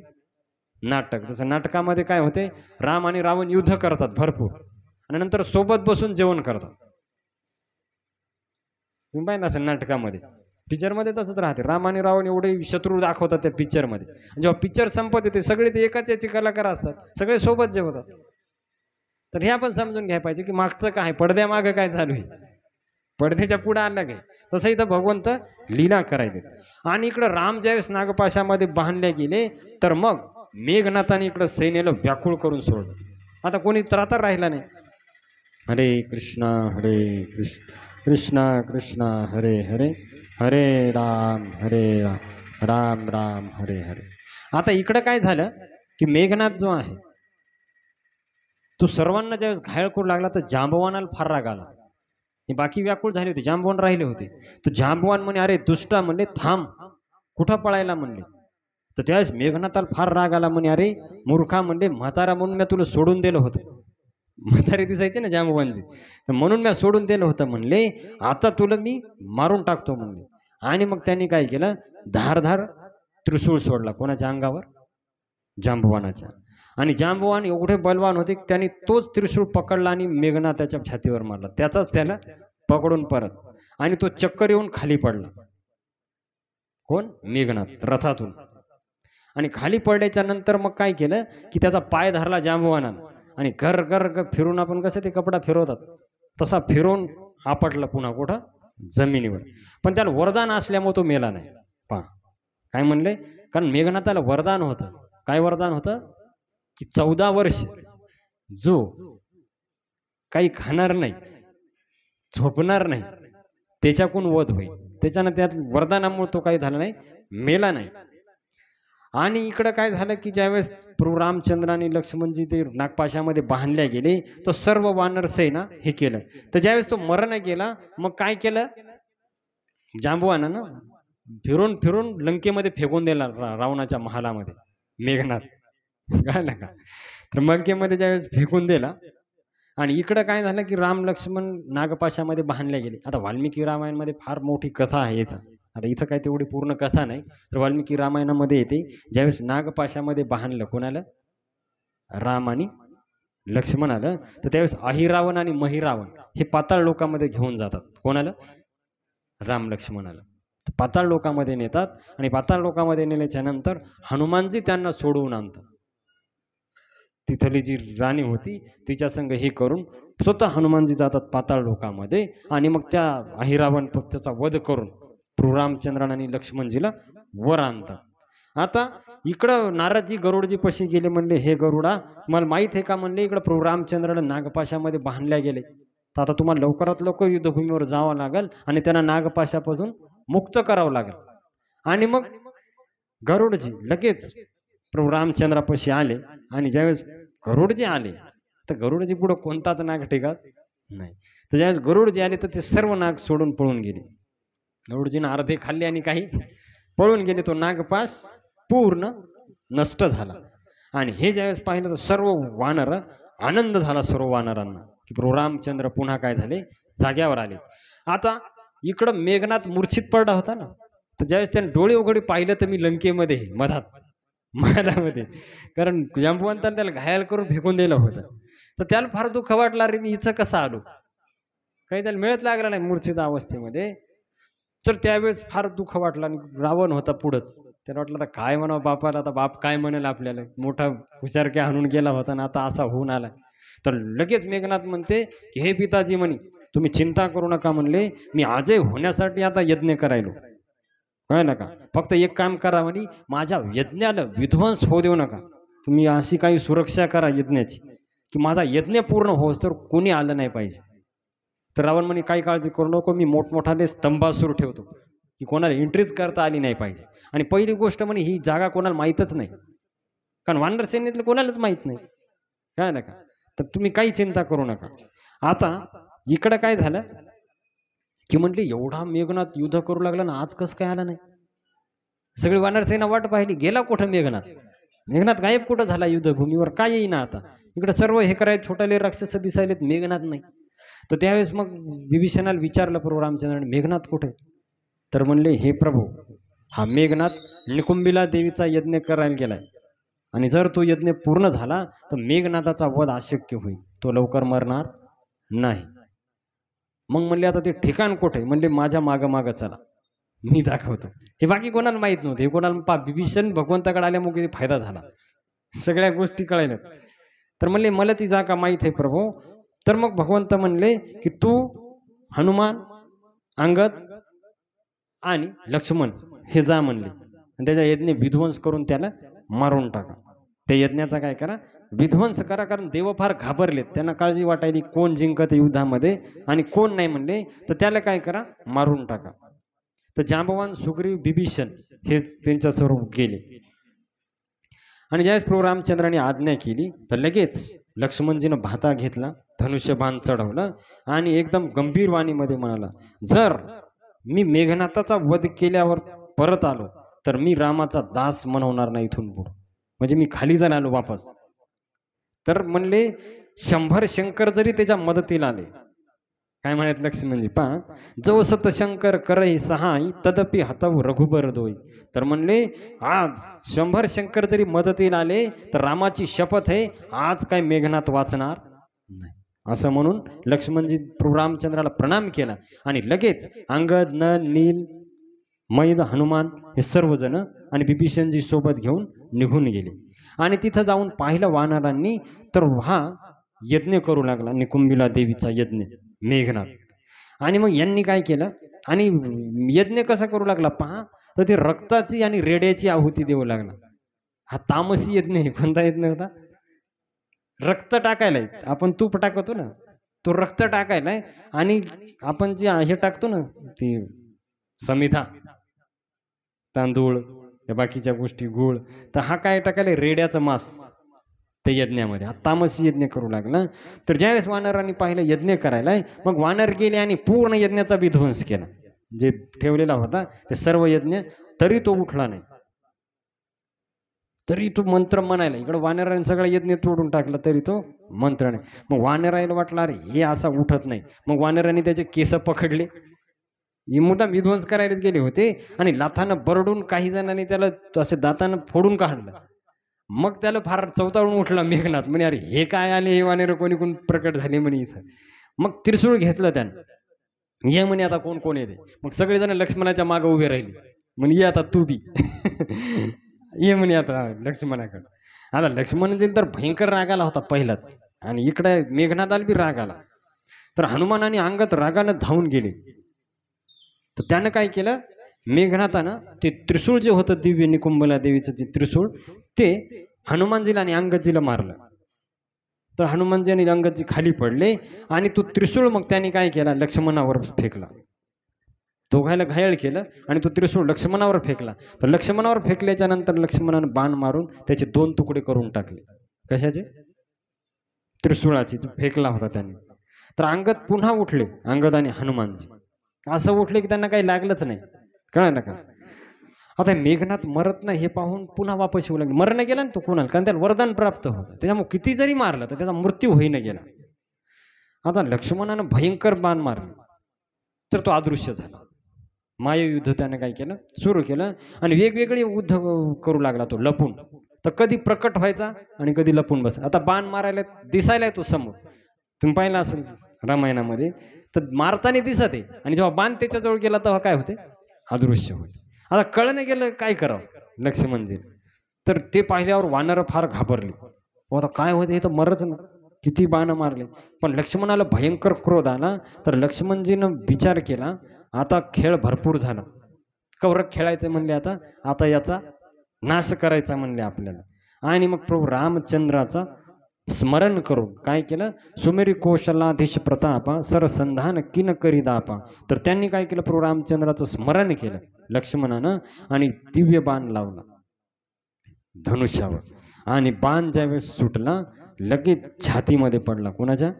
नाटक. जसं नाटकामध्ये काय होते, राम आणि रावण युद्ध करतात भरपूर, आणि नंतर सोबत बसून जेवण करतात. तुम्ही पाहिलं असेल नाटकामध्ये, पिक्चरमध्ये तसंच राहते. राम आणि रावण एवढे शत्रू दाखवतात त्या पिक्चरमध्ये. जेव्हा पिक्चर संपत येते सगळे ते एकाच याचे कलाकार असतात, सगळे सोबत जेवतात. तर हे आपण समजून घ्यायला पाहिजे की मागचं काय, पडद्यामागं काय चालू आहे, पडद्याच्या पुढे आलं काय. तसं इथं भगवंत लीला करायले. आणि इकडं राम ज्यावेळेस नागपाशामध्ये बांधले गेले, तर मग मेघनाथाने इकडं सैन्याला व्याकुळ करून सोडलं. आता कोणी त्राता राहिला नाही. हरे कृष्णा कृष्णा कृष्णा हरे हरे, हरे राम राम राम हरे हरे. आता इकडं काय झालं की मेघनाथ जो आहे तो सर्वांना ज्यावेळेस घायल करू लागला, तर जांबवानाला फार राग आला. हे बाकी व्याकुळ झाले होते, जांबवान राहिले होते. तर जांबवान म्हणे, अरे दुष्टा म्हणले थांब, कुठं पळायला म्हणले. तर त्यावेळेस मेघनाथाला फार राग आला. म्हणे अरे मूर्खा म्हणले, म्हातारा म्हणून मी तुला सोडून दिलं होतं. म्हातारे दिसायचे ना जांबवानचे, तर म्हणून मी सोडून दिलं होतं म्हणले, आता तुला मी मारून टाकतो म्हणले. आणि मग त्यांनी काय केलं, धारधार त्रिशूळ सोडला. कोणाच्या अंगावर? जांबवानाच्या. आणि जांबवान एवढे बलवान होते, त्यांनी तोच त्रिशूळ पकडला आणि मेघनाथाच्या छातीवर मारला. त्याचाच त्याला पकडून परत, आणि तो चक्कर येऊन खाली पडला. कोण? मेघनाथ रथातून. आणि खाली पडल्याच्या नंतर मग काय केलं की त्याचा पाय धरला जांबवानानं, आणि घर घर फिरून, आपण कसं ते कपडा फिरवतात तसा फिरवून आपटलं पुन्हा कुठं? जमिनीवर. पण त्याला वरदान असल्यामुळे तो मेला नाही. पहा काय म्हणले, कारण मेघनाथाला वरदान होतं. काय वरदान होतं की 14 वर्ष जो काही खाणार नाही, झोपणार नाही, त्याच्याकडून वध होईल. त्याच्यानं त्यात वरदानामुळे तो काही झाला नाही, मेला नाही. आणि इकडं काय झालं की ज्यावेळेस प्रभू रामचंद्र आणि लक्ष्मणजी ते नागपाशामध्ये बांधल्या गेले, तो सर्व वानर सेना हे केलं. तर ज्यावेळेस तो मरण गेला, मग काय केलं, जांबवानानं फिरून फिरून लंकेमध्ये फेकून दिला रावणाच्या महालामध्ये. मेघनाथ. कळलं का? तर लंकेमध्ये ज्यावेळेस फेकून दिला आणि इकडं काय झालं की राम लक्ष्मण नागपाशामध्ये बांधले गेले. आता वाल्मिकी रामायणामध्ये फार मोठी कथा आहे इथं. आता इथं काय तेवढी पूर्ण कथा नाही. तर वाल्मिकी रामायणामध्ये येते ज्यावेळेस नागपाशामध्ये बांधलं कोणाला? राम आणि लक्ष्मण आलं. तर त्यावेळेस अहिरावण आणि महिरावण हे पाताळ लोकामध्ये घेऊन जातात. कोणाला? राम लक्ष्मणाला. तर पाताळ लोकामध्ये नेतात आणि पाताळ लोकामध्ये नेल्याच्या नंतर हनुमानजी त्यांना सोडवून आणतात. तिथली जी राणी होती तिच्या संग हे करून स्वतः हनुमानजी जातात पाताळ लोकामध्ये आणि मग त्या अहिरावण पक्षाचा वध करून प्रभू रामचंद्रान आणि लक्ष्मणजीला वर आणतात. आता इकडं नारदजी गरुडजी पशी गेले, म्हणले हे गरुडा मला माहित आहे का, म्हणले इकडं प्रभू रामचंद्राला नागपाशामध्ये बांधल्या गेले, तर आता तुम्हाला लवकरात लवकर युद्धभूमीवर जावं लागेल आणि त्यांना नागपाशापासून मुक्त करावं लागेल. आणि मग गरुडजी लगेच प्रभू रामचंद्रापाशी आले आणि ज्यावेळेस गरुडजी आले तर गरुडजी पुढे कोणताच नाग टिकत नाही. तर ज्यावेळेस गरुडजी आले तर ते सर्व नाग सोडून पळून गेले. गरुडजीनं अर्धे खाल्ले आणि काही पळून गेले. तो नागपाश पूर्ण नष्ट झाला. आणि हे ज्यावेळेस पाहिलं तर सर्व वानर आनंद झाला सर्व वानरांना की प्रभू रामचंद्र पुन्हा काय झाले, जाग्यावर आले. आता इकडं मेघनाथ मूर्छित पडला होता ना, तर ज्यावेळेस त्याने डोळे उघडे पाहिलं तर मी लंकेमध्ये मधामध्ये, कारण जांबुवंताने त्याला घायल करून फेकून दिलं होतं. तर त्याला फार दुःख वाटलं, अरे मी इथं कसं आलो, काही त्याला मिळत लागला नाही मूर्छित अवस्थेमध्ये. तर त्यावेळेस फार दुःख वाटलं आणि रावण होता पुढंच. त्याला वाटलं आता काय म्हणावं बापाला, आता बाप काय म्हणेल आपल्याला, मोठा हुशारक्या हाणून गेला होता ना आता असा होऊन आला. तर लगेच मेघनाथ म्हणते की हे पिताजी म्हणे तुम्ही चिंता करू नका, म्हणले मी अजय होण्यासाठी आता यज्ञ करायलो, कळलं का, फक्त एक काम करा म्हणे माझ्या यज्ञाला विध्वंस होऊ देऊ नका, तुम्ही अशी काही सुरक्षा करा यज्ञाची की माझा यज्ञ पूर्ण होस तर कोणी आलं नाही पाहिजे. तर रावण म्हणे काही काळजी करू नको, मी मोठमोठाले स्तंभासूर ठेवतो की कोणाला एंट्रीच करता आली नाही पाहिजे. आणि पहिली गोष्ट म्हणे ही जागा कोणाला माहीतच नाही, कारण वानर सेनेतलं कोणालाच माहीत नाही, कळलं का. तर तुम्ही काही चिंता करू नका. आता इकडं काय झालं की म्हटले एवढा मेघनाथ युद्ध करू लागला ना, आज कसं काय आला नाही. सगळी वानरसेना वाट पाहिली, गेला कुठं मेघनाथ, मेघनाथ गायब कुठं झाला युद्धभूमीवर, काय येईना. आता इकडे सर्व हे करायला छोटाले राक्षस दिसायलेत, मेघनाथ नाही. तर त्यावेळेस मग विभीषणाला विचारलं प्रभू रामचंद्राने मेघनाथ कुठे. तर म्हणले हे प्रभू हा मेघनाथ निकुंबिला देवीचा यज्ञ करायला गेलाय आणि जर तो यज्ञ पूर्ण झाला तर मेघनाथाचा वध अशक्य होईल, तो लवकर मरणार नाही. मग म्हणले आता ते ठिकाण कुठे, म्हणले माझ्या मागं मागं चला मी दाखवतो. हे बाकी कोणाला माहित नव्हते, हे कोणाला विभीषण भगवंताकडे आल्यामुळे फायदा झाला, सगळ्या गोष्टी कळायला. तर म्हणले मला ती जागा माहीत आहे प्रभू. तर मग भगवंत म्हणले की तू हनुमान अंगद आणि लक्ष्मण हे जा म्हणले आणि त्याच्या यज्ञ विध्वंस करून त्याला मारून टाका. त्या यज्ञाचा काय करा, विध्वंस करा, कारण देव फार घाबरलेत, त्यांना काळजी वाटायली कोण जिंकत युद्धामध्ये आणि कोण नाही म्हणले, तर त्याला काय करा मारून टाका. तर जांबवान सुग्रीव विभीषण हे त्यांच्या स्वरूप गेले. आणि ज्यावेळेस प्रभू रामचंद्राने आज्ञा केली तर लगेच लक्ष्मणजीनं भाता घेतला, धनुष्यबाण चढवलं आणि एकदम गंभीर वाणीमध्ये म्हणाला जर मी मेघनाथाचा वध केल्यावर परत आलो तर मी रामाचा दास म्हणवणार नाही इथून पुढे, म्हणजे मी खाली जाणार आलो वापस. तर म्हणले 100 शंकर जरी त्याच्या मदतीला आले, काय म्हणत लक्ष्मणजी पहा, जो सत शंकर करही सहाय तदपि हतव रघुबर दोय. तर म्हणले आज 100 शंकर जरी मदतीला आले तर रामाची शपथ आहे आज काय मेघनाथ वाचणार नाही. असं म्हणून लक्ष्मणजी प्रभू रामचंद्राला प्रणाम केला आणि लगेच अंगद नल नील मैद हनुमान हे सर्वजण आणि विभीषणजी सोबत घेऊन निघून गेले. आणि तिथं जाऊन पाहिलं वानरांनी तर हा यज्ञ करू लागला निकुंबिला देवीचा यज्ञ मेघनाथ. आणि मग यांनी काय केलं आणि यज्ञ कसा करू लागला पहा, तर ते रक्ताची आणि रेड्याची आहुती देऊ लागला. हा तामसी यज्ञ आहे, कोणता यज्ञ होता, रक्त टाकायलाय. आपण तूप टाकतो ना, तो रक्त टाकायलाय आणि आपण जे हे टाकतो ना ती समिधा तांदूळ या बाकीच्या गोष्टी गुळ, तर हा काय टाकायला रेड्याचं मांस ते यज्ञामध्ये. हा तामसी यज्ञ करू लागला. तर ज्यावेळेस वानरांनी पाहिलं यज्ञ करायलाय, मग वानर गेले आणि पूर्ण यज्ञाचा विध्वंस केला, जे ठेवलेला होता ते सर्व यज्ञ, तरी तो उठला नाही. तरी तो मंत्र म्हणायला, इकडं वानराने सगळं यज्ञ तोडून टाकला तरी तो मंत्र नाही. मग वानरायला वाटलं अरे हे असा उठत नाही. मग वानराने त्याचे केस पकडले, ही मुद्दाम विध्वंस करायलाच गेले होते आणि लाथानं बरडून काही जणांनी त्याला असे दातानं फोडून काढलं. मग त्याला फार चवताळून उठला मेघनाथ, म्हणे अरे हे काय आले, हे वानेर कोणी कोण प्रकट झाले म्हणे इथं. मग त्रिशूळ घेतलं त्यानं, ये म्हणे आता कोण कोण येते. मग सगळेजण लक्ष्मणाच्या मागे उभे राहिले, म्हणे ये आता तू बी ये म्हणे आता लक्ष्मणाकडे. आता लक्ष्मणजी तर भयंकर राग आला होता पहिलाच, आणि इकडे मेघनाथाला बी राग आला. तर हनुमान आणि अंगद रागानं धावून गेले. तर त्यानं काय केलं, मेघनाथानं ते त्रिशूळ जे होतं दिव्य निकुंभला देवीचं ते त्रिशूळ, ते हनुमानजीला आणि अंगदजीला मारलं. तर हनुमानजी आणि अंगदजी खाली पडले आणि तो त्रिशूळ मग त्यांनी काय केला, लक्ष्मणावर फेकला. दोघायला घायल केलं आणि तो त्रिशूळ लक्ष्मणावर फेकला. तर लक्ष्मणावर फेकल्याच्या नंतर लक्ष्मणानं बाण मारून त्याचे 2 तुकडे करून टाकले. कशाचे? त्रिशूळाची फेकला होता त्यांनी. तर अंगद पुन्हा उठले, अंगद आणि हनुमानजी असं उठले की त्यांना काही लागलंच नाही. कळलं का? आता मेघनाथ मरत नाही हे पाहून पुन्हा वापस येऊ लागले. मरण गेला ना तो कोणाला, कारण त्याला वरदान प्राप्त होतं, त्याच्यामुळे किती जरी मारलं तर त्याचा मृत्यू होईन गेला. आता लक्ष्मणानं भयंकर बाण मारले तर तो अदृश्य झाला. मायायुद्ध त्याने काय केलं, सुरू केलं आणि वेगवेगळे युद्ध करू लागला तो लपून. तर कधी प्रकट व्हायचा आणि कधी लपून बस. आता बाण मारायला दिसायला तो समोर, तुम्ही पाहिला असेल रामायणामध्ये, तर मारताना दिसत आहे आणि जेव्हा बाण त्याच्याजवळ गेला तेव्हा काय होते, अदृश्य होते. आता कळणं गेलं काय करावं लक्ष्मणजी. तर ते पाहिल्यावर वानर फार घाबरले. आता काय होते, हे तर मरच ना, किती बाण मारले. पण लक्ष्मणाला भयंकर क्रोध आला. तर लक्ष्मणजीनं विचार केला, आता खेळ भरपूर झाला, कौरव खेळायचं म्हणले, आता आता याचा नाश करायचा म्हणले आपल्याला. आणि मग प्रभू रामचंद्राचा स्मरण करून काय केलं, सुमेरी कौशलाधीश प्रतापा सरसंधान किन करी दापा. तर त्यांनी काय केलं, प्रभू रामचंद्राचं स्मरण केलं लक्ष्मणानं आणि दिव्य बाण लावला धनुष्यावर. आणि बाण ज्यावेळेस सुटला लगेच छातीमध्ये पडला. कोणाच्या?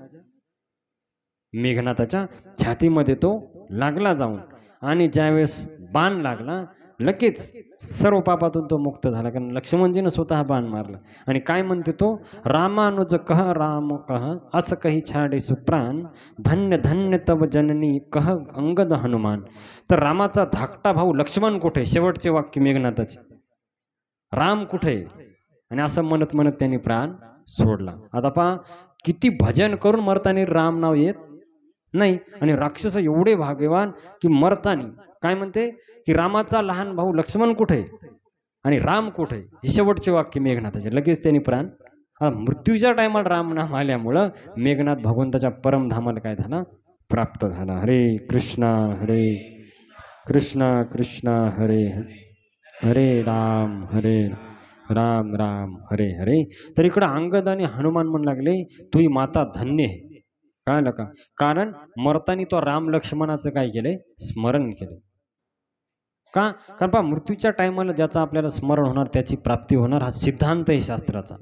मेघनाथाच्या छातीमध्ये तो लागला जाऊन. आणि ज्यावेळेस बाण लागला लगेच सर्व पापातून तो मुक्त झाला, कारण लक्ष्मणजीनं स्वतः बाण मारलं. आणि काय म्हणते तो, रामानुज कह राम कह अस कही छाडे सुप्राण, धन्य धन्य तव जननी कह अंगद हनुमान. तर रामाचा धाकटा भाऊ लक्ष्मण कुठे, शेवटचे वाक्य मेघनाथाचे, राम कुठे, आणि असं म्हणत म्हणत त्यांनी प्राण सोडला. आता पहा किती भजन करून मरताना राम नाव येत नाही. आणि राक्षस एवढे भाग्यवान की मरतानी काय म्हणते की रामाचा लहान भाऊ लक्ष्मण कुठे आणि राम कुठे, हे शेवटचे वाक्य मेघनाथाचे. लगेच त्यांनी प्राण, मृत्यूच्या टायमाला राम नाम आल्यामुळं मेघनाथ भगवंताच्या परमधामाला काय झाला, प्राप्त झाला. हरे कृष्णा कृष्ण हरे हरे राम राम राम हरे हरे. तर इकडं अंगद आणि हनुमान म्हणू लागले, तुही माता धन्य आहे. कळलं का? कारण मरतानी तो राम लक्ष्मणाचं काय केलंय, स्मरण केलं. का? कारण पहा मृत्यूच्या टायमाला ज्याचं आपल्याला स्मरण होणार त्याची प्राप्ती होणार, हा सिद्धांत आहे शास्त्राचा.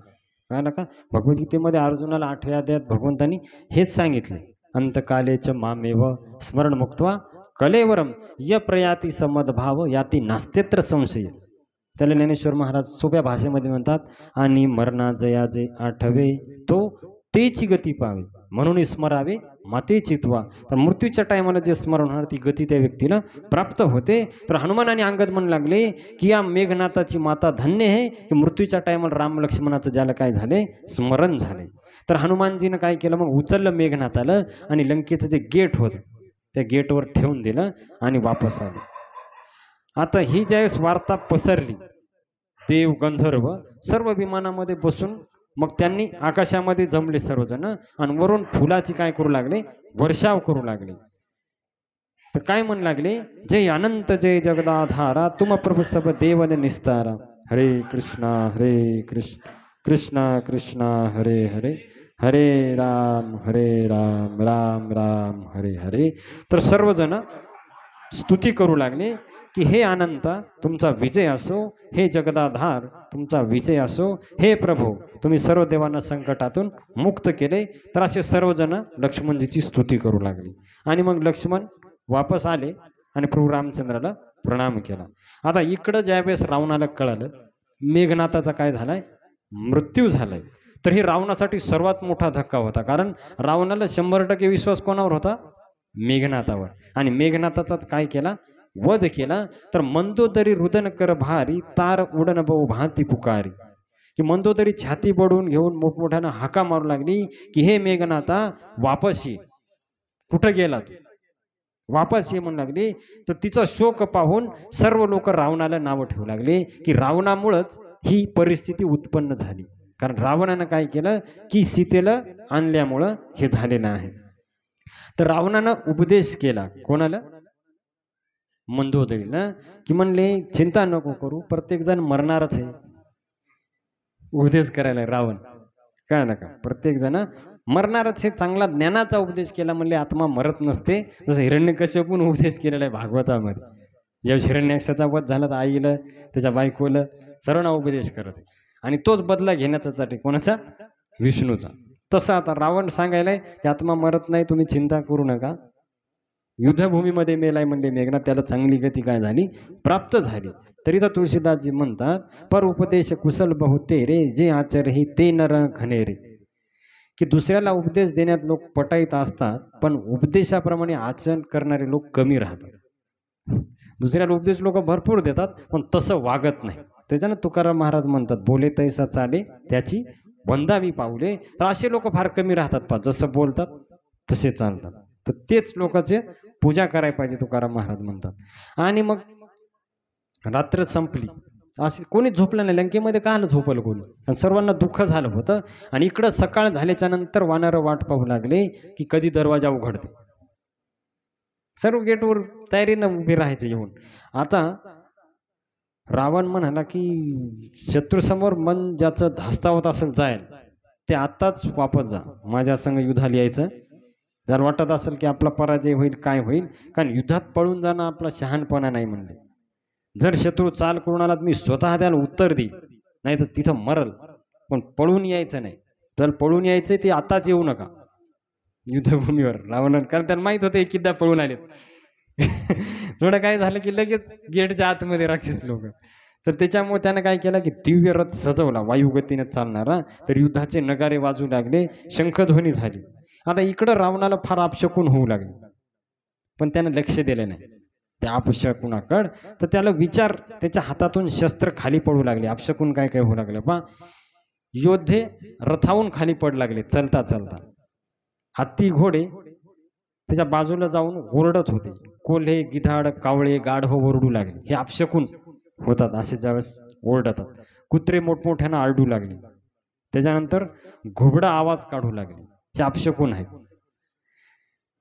कळलं का? भगवद्गीतेमध्ये अर्जुनाला 8व्या अध्यायात भगवंतांनी हेच सांगितले, अंतकालेच मामेव स्मरण मुक्त्वा कलेवरम य प्रयाती समदभाव याती नास्त्यत्र संशय. त्याला ज्ञानेश्वर महाराज सोप्या भाषेमध्ये म्हणतात, आणि मरणा जया जे आठवे तो तेची गती पावे, म्हणून स्मरावे माते चित्वा. तर मृत्यूच्या टायमाला जे स्मरण होणार ती गती त्या व्यक्तीला प्राप्त होते. तर हनुमान आणि अंगद म्हणू लागले की या मेघनाथाची माता धन्य आहे की मृत्यूच्या टायमाला राम लक्ष्मणाचं ज्याला काय झाले, स्मरण झाले. तर हनुमानजीनं काय केलं, मग उचललं मेघनाथाला आणि लंकेचं जे गेट होतं त्या गेटवर ठेवून दिलं आणि वापस आले. आता ही ज्यावेळेस वार्ता पसरली, देव गंधर्व सर्व विमानामध्ये बसून मग त्यांनी आकाशामध्ये जमले सर्वजण आणि वरून फुलाची काय करू लागले, वर्षाव करू लागले. तर काय म्हणू लागले, जय अनंत जय जगदाधारा तुम प्रभू सब देवन निस्तारा. हरे कृष्णा कृष्णा कृष्णा हरे हरे हरे राम राम राम हरे हरे. तर सर्वजण स्तुती करू लागले की हे अनंता तुमचा विजय असो, हे जगदाधार तुमचा विजय असो, हे प्रभू तुम्ही सर्व देवांना संकटातून मुक्त केले. तर असे सर्वजण लक्ष्मणजीची स्तुती करू लागली. आणि मग लक्ष्मण वापस आले आणि प्रभू रामचंद्राला प्रणाम केला. आता इकडं ज्यावेळेस रावणाला कळालं मेघनाथाचा काय झालाय, मृत्यू झालाय. तर हे रावणासाठी सर्वात मोठा धक्का होता, कारण रावणाला 100% विश्वास कोणावर होता, मेघनाथावर. आणि मेघनाथाचाच काय केला, वध केला. तर मंदोदरी रुदन कर भारी तार उडन बहु भांती पुकारी, की मंदोदरी छाती बडवून घेऊन मोठमोठ्यानं हाका मारू लागली की हे मेघनाथा वापस ये, कुठं गेला तू, वापस ये म्हणू लागली. तर तिचा शोक पाहून सर्व लोक रावणाला नावं ठेवू लागले की रावणामुळंच ही परिस्थिती उत्पन्न झाली. कारण रावणानं काय केलं की सीतेला आणल्यामुळं हे झालेलं आहे. तर रावणानं उपदेश केला कोणाला, मंदोदरीला, की म्हणले चिंता नको करू, प्रत्येक जण मरणारच आहे. उपदेश करायला रावण काय नका, प्रत्येक जण मरणारच. हे चांगला ज्ञानाचा उपदेश केला. म्हणले आत्मा मरत नसते, जसं हिरण्यकश्यपून उपदेश केलेला आहे भागवतामध्ये. जेव्हा हिरण्याक्षाचा वध झाला तर आईला त्याच्या बायकोला सर्वांना उपदेश करत, आणि तोच बदला घेण्याचा कोणाचा, विष्णूचा. तसं आता रावण सांगायलाय की आत्मा मरत नाही, तुम्ही चिंता करू नका. युद्धभूमीमध्ये मेलाय म्हणले मेघनाथ, त्याला चांगली गती काय झाली, प्राप्त झाली. तरी तर तुळशीदासजी म्हणतात, पर उपदेश कुशल बहुते रे, जे आचरही ते नर घनेरे, की दुसऱ्याला उपदेश देण्यात लोक पटाईत असतात, पण उपदेशाप्रमाणे आचरण करणारे लोक कमी राहतात. दुसऱ्याला उपदेश लोक भरपूर देतात, पण तसं वागत नाही. त्याच्यानं तुकाराम महाराज म्हणतात, बोले तैसा चाले त्याची वंदावी पाऊले. तर असे लोक फार कमी राहतात, पा जसं बोलतात तसे चालतात. तर तेच लोकांचे पूजा करायला पाहिजे, तुकाराम महाराज म्हणतात. आणि मग रात्र संपली, असे कोणी झोपलं नाही. लंकेमध्ये का आलं झोपलं कोणी, आणि सर्वांना दुःख झालं होतं. आणि इकडं सकाळ झाल्याच्या नंतर वानर वाट पाहू लागले की कधी दरवाजा उघडते. सर्व गेटवर तयारीनं उभे राहायचे येऊन. आता रावण म्हणाला की शत्रूसमोर मन ज्याचं धास्तावत असेल जाईल, ते आत्ताच वापस जा, माझ्या संग युद्धाला यायचं. जर वाटत असेल की आपला पराजय होईल काय होईल, कारण युद्धात पळून जाणं आपला शहाणपणा नाही म्हणले. जर शत्रू चाल करून आला मी स्वतः त्याला उत्तर देईल, नाही तर तिथं मरल, पण पळून यायचं नाही. तर पळून यायचंय ते आताच येऊ नका युद्धभूमीवर. रावण, कारण त्याला माहित होतं किद्दा पळून आले. थोडं काय झालं की लगेच गेटच्या आतमध्ये राक्षस लोक. तर त्याच्यामुळे त्यानं काय केलं की दिव्य रथ सजवला वायुगतीने चालणारा. तर युद्धाचे नगारे वाजू लागले, शंखध्वनी झाली. आता इकडं रावणाला फार अपशकून होऊ लागले, पण त्यानं लक्ष दिले नाही त्या अपशकुनाकड. तर त्याला विचार, त्याच्या हातातून शस्त्र खाली पडू लागले. अपशकून काय काय होऊ लागलं पा, योद्धे रथावून खाली पडू लागले चलता चलता. हत्ती घोडे त्याच्या बाजूला जाऊन ओरडत होते. कोल्हे गिधाड कावळे गाढव ओरडू लागले. हे अपशकून होतात, असे ज्यावेळेस ओरडतात. कुत्रे मोठमोठ्यानं आरडू लागले. त्याच्यानंतर घुबडा आवाज काढू लागले. हे अपशकून आहेत.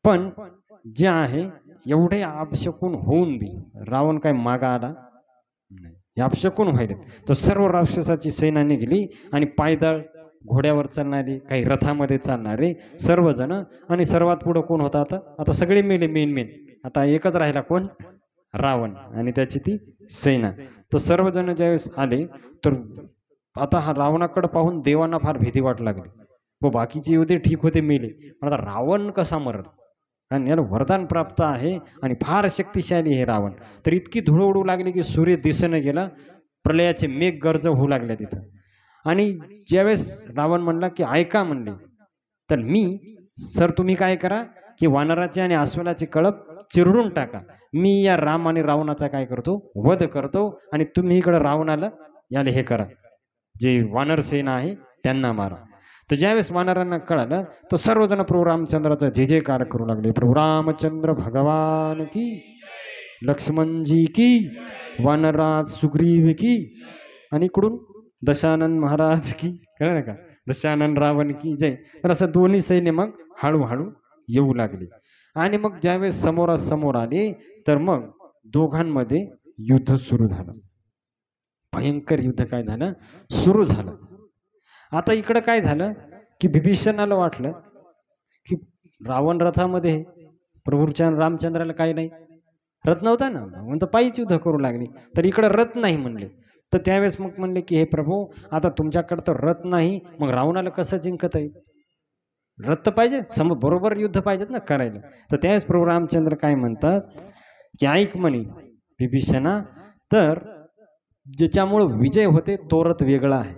पण जे आहे एवढे अपशकून होऊन बी रावण काय मागा आला नाही, हे अपशकून व्हायले. तर सर्व राक्षसाची सेना निघली, आणि पायदळ घोड्यावर चालणारे, काही रथामध्ये चालणारे सर्वजण. आणि सर्वात पुढे कोण होता, आता सगळे मेले मेन. आता एकच राहिला कोण, रावण आणि त्याची ती सेना. तर सर्वजण ज्यावेळेस आले, तर आता हा रावणाकडे पाहून देवांना फार भीती वाटू लागली. व बाकीचे युद्धे ठीक होते मेले, पण आता रावण कसा मरल, कारण याला वरदान प्राप्त आहे आणि फार शक्तिशाली हे रावण. तर इतकी धूळ उडू लागली की सूर्य दिसेना गेला, प्रलयाचे मेघ गर्ज होऊ लागले तिथं. आणि ज्यावेळेस रावण म्हणला की ऐका म्हणले, तर मी सर तुम्ही काय करा की वानराचे आणि अस्वलाचे कळप चिरडून टाका. मी या राम आणि रावणाचा काय करतो, वध करतो, आणि तुम्ही इकडं रावणाला याला हे करा, जे वानर सेना आहे त्यांना मारा. तर ज्यावेळेस वानरांना कळालं, तर सर्वजण प्रभू रामचंद्राचा जे जयकार करू लागले. प्रभू रामचंद्र भगवान की, लक्ष्मणजी की, वानराज सुग्रीव की, आणि इकडून दशानन महाराज की, कळलं का, दशानन रावण की जय. तर असं दोन्ही सैन्य मग हळूहळू येऊ लागले. आणि मग ज्यावेळेस समोरासमोर आले, तर मग दोघांमध्ये युद्ध सुरू झालं. भयंकर युद्ध काय झालं, सुरू झालं. आता इकडं काय झालं की बिभीषणाला वाटलं की रावण रथामध्ये, प्रभूच्या रामचंद्राला काही नाही, रथ नव्हता ना, म्हणून पायीच युद्ध करू लागले. तर इकडं रथ नाही म्हणले. तर त्यावेळेस मग म्हणले की हे प्रभू, आता तुमच्याकडं तर रथ नाही, मग रावणाला कसं जिंकता येईल, रथ पाहिजे, बरोबर युद्ध पाहिजेत ना करायला. तर त्यावेळेस प्रभू रामचंद्र काय म्हणतात की ऐक म्हणे बिभीषणा, तर ज्याच्यामुळं विजय होते तो रथ वेगळा आहे.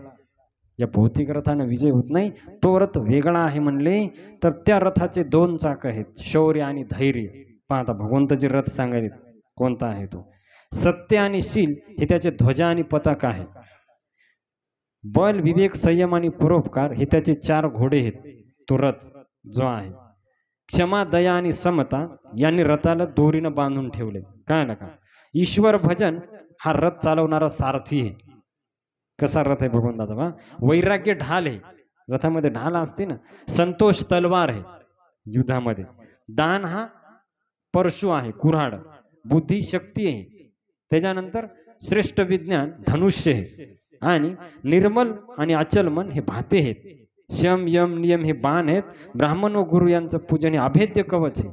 या भौतिक रथानं विजय होत नाही, तो रथ वेगळा आहे म्हणले. तर त्या रथाचे दोन चाक आहेत, शौर्य आणि धैर्य. पहा आता भगवंताचे रथ सांगायले कोणता आहे तो. सत्य आणि शील हे त्याचे ध्वजा आणि पताका आहे. बल, विवेक, संयम आणि परोपकार हे त्याचे चार घोडे आहेत. तो रथ जो आहे, क्षमा, दया आणि समता यांनी रथाला दोरीनं बांधून ठेवले. काय नका, ईश्वर भजन हा रथ चालवणारा सारथी आहे. कसा रथ आहे भगवंताचा बा. वैराग्य ढाल आहे, रथामध्ये ढाल असते ना. संतोष तलवार आहे युद्धामध्ये. दान हा परशु आहे, कुऱ्हाड. बुद्धी शक्ती आहे. त्याच्यानंतर श्रेष्ठ विज्ञान धनुष्य आहे. आणि निर्मल आणि अचल मन हे भाते आहेत. शम यम नियम हे बाण आहेत. ब्राह्मण व गुरु यांचं पूजन हे अभेद्य कवच आहे.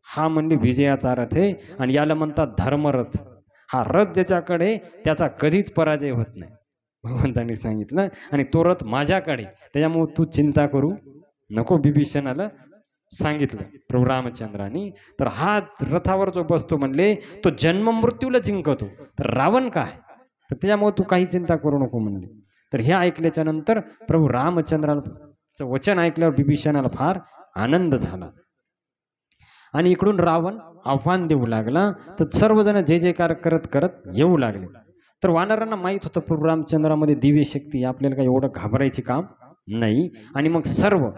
हा म्हणजे विजयाचा रथ आहे. आणि याला म्हणतात धर्मरथ. हा रथ ज्याच्याकडे त्याचा कधीच पराजय होत नाही, भगवंतांनी सांगितलं. आणि तो रथ माझ्याकडे, त्याच्यामुळे तू चिंता करू नको, बिभीषणाला सांगितलं प्रभू रामचंद्रांनी. तर हा रथावर जो बसतो म्हणले तो जन्म मृत्यूला जिंकतो. तर रावण काय, तर त्याच्यामुळे तू काही चिंता करू नको म्हणले. तर हे ऐकल्याच्या नंतर प्रभू रामचंद्राचं वचन ऐकल्यावर बिभीषणाला फार आनंद झाला. आणि इकडून रावण आव्हान देऊ लागला. तर सर्वजण जय जयकार करत करत येऊ लागले. तर वानरांना माहीत होतं प्रभू रामचंद्रामध्ये दिव्य शक्ती, आपल्याला काही एवढं घाबरायचे काम नाही. आणि मग सर्व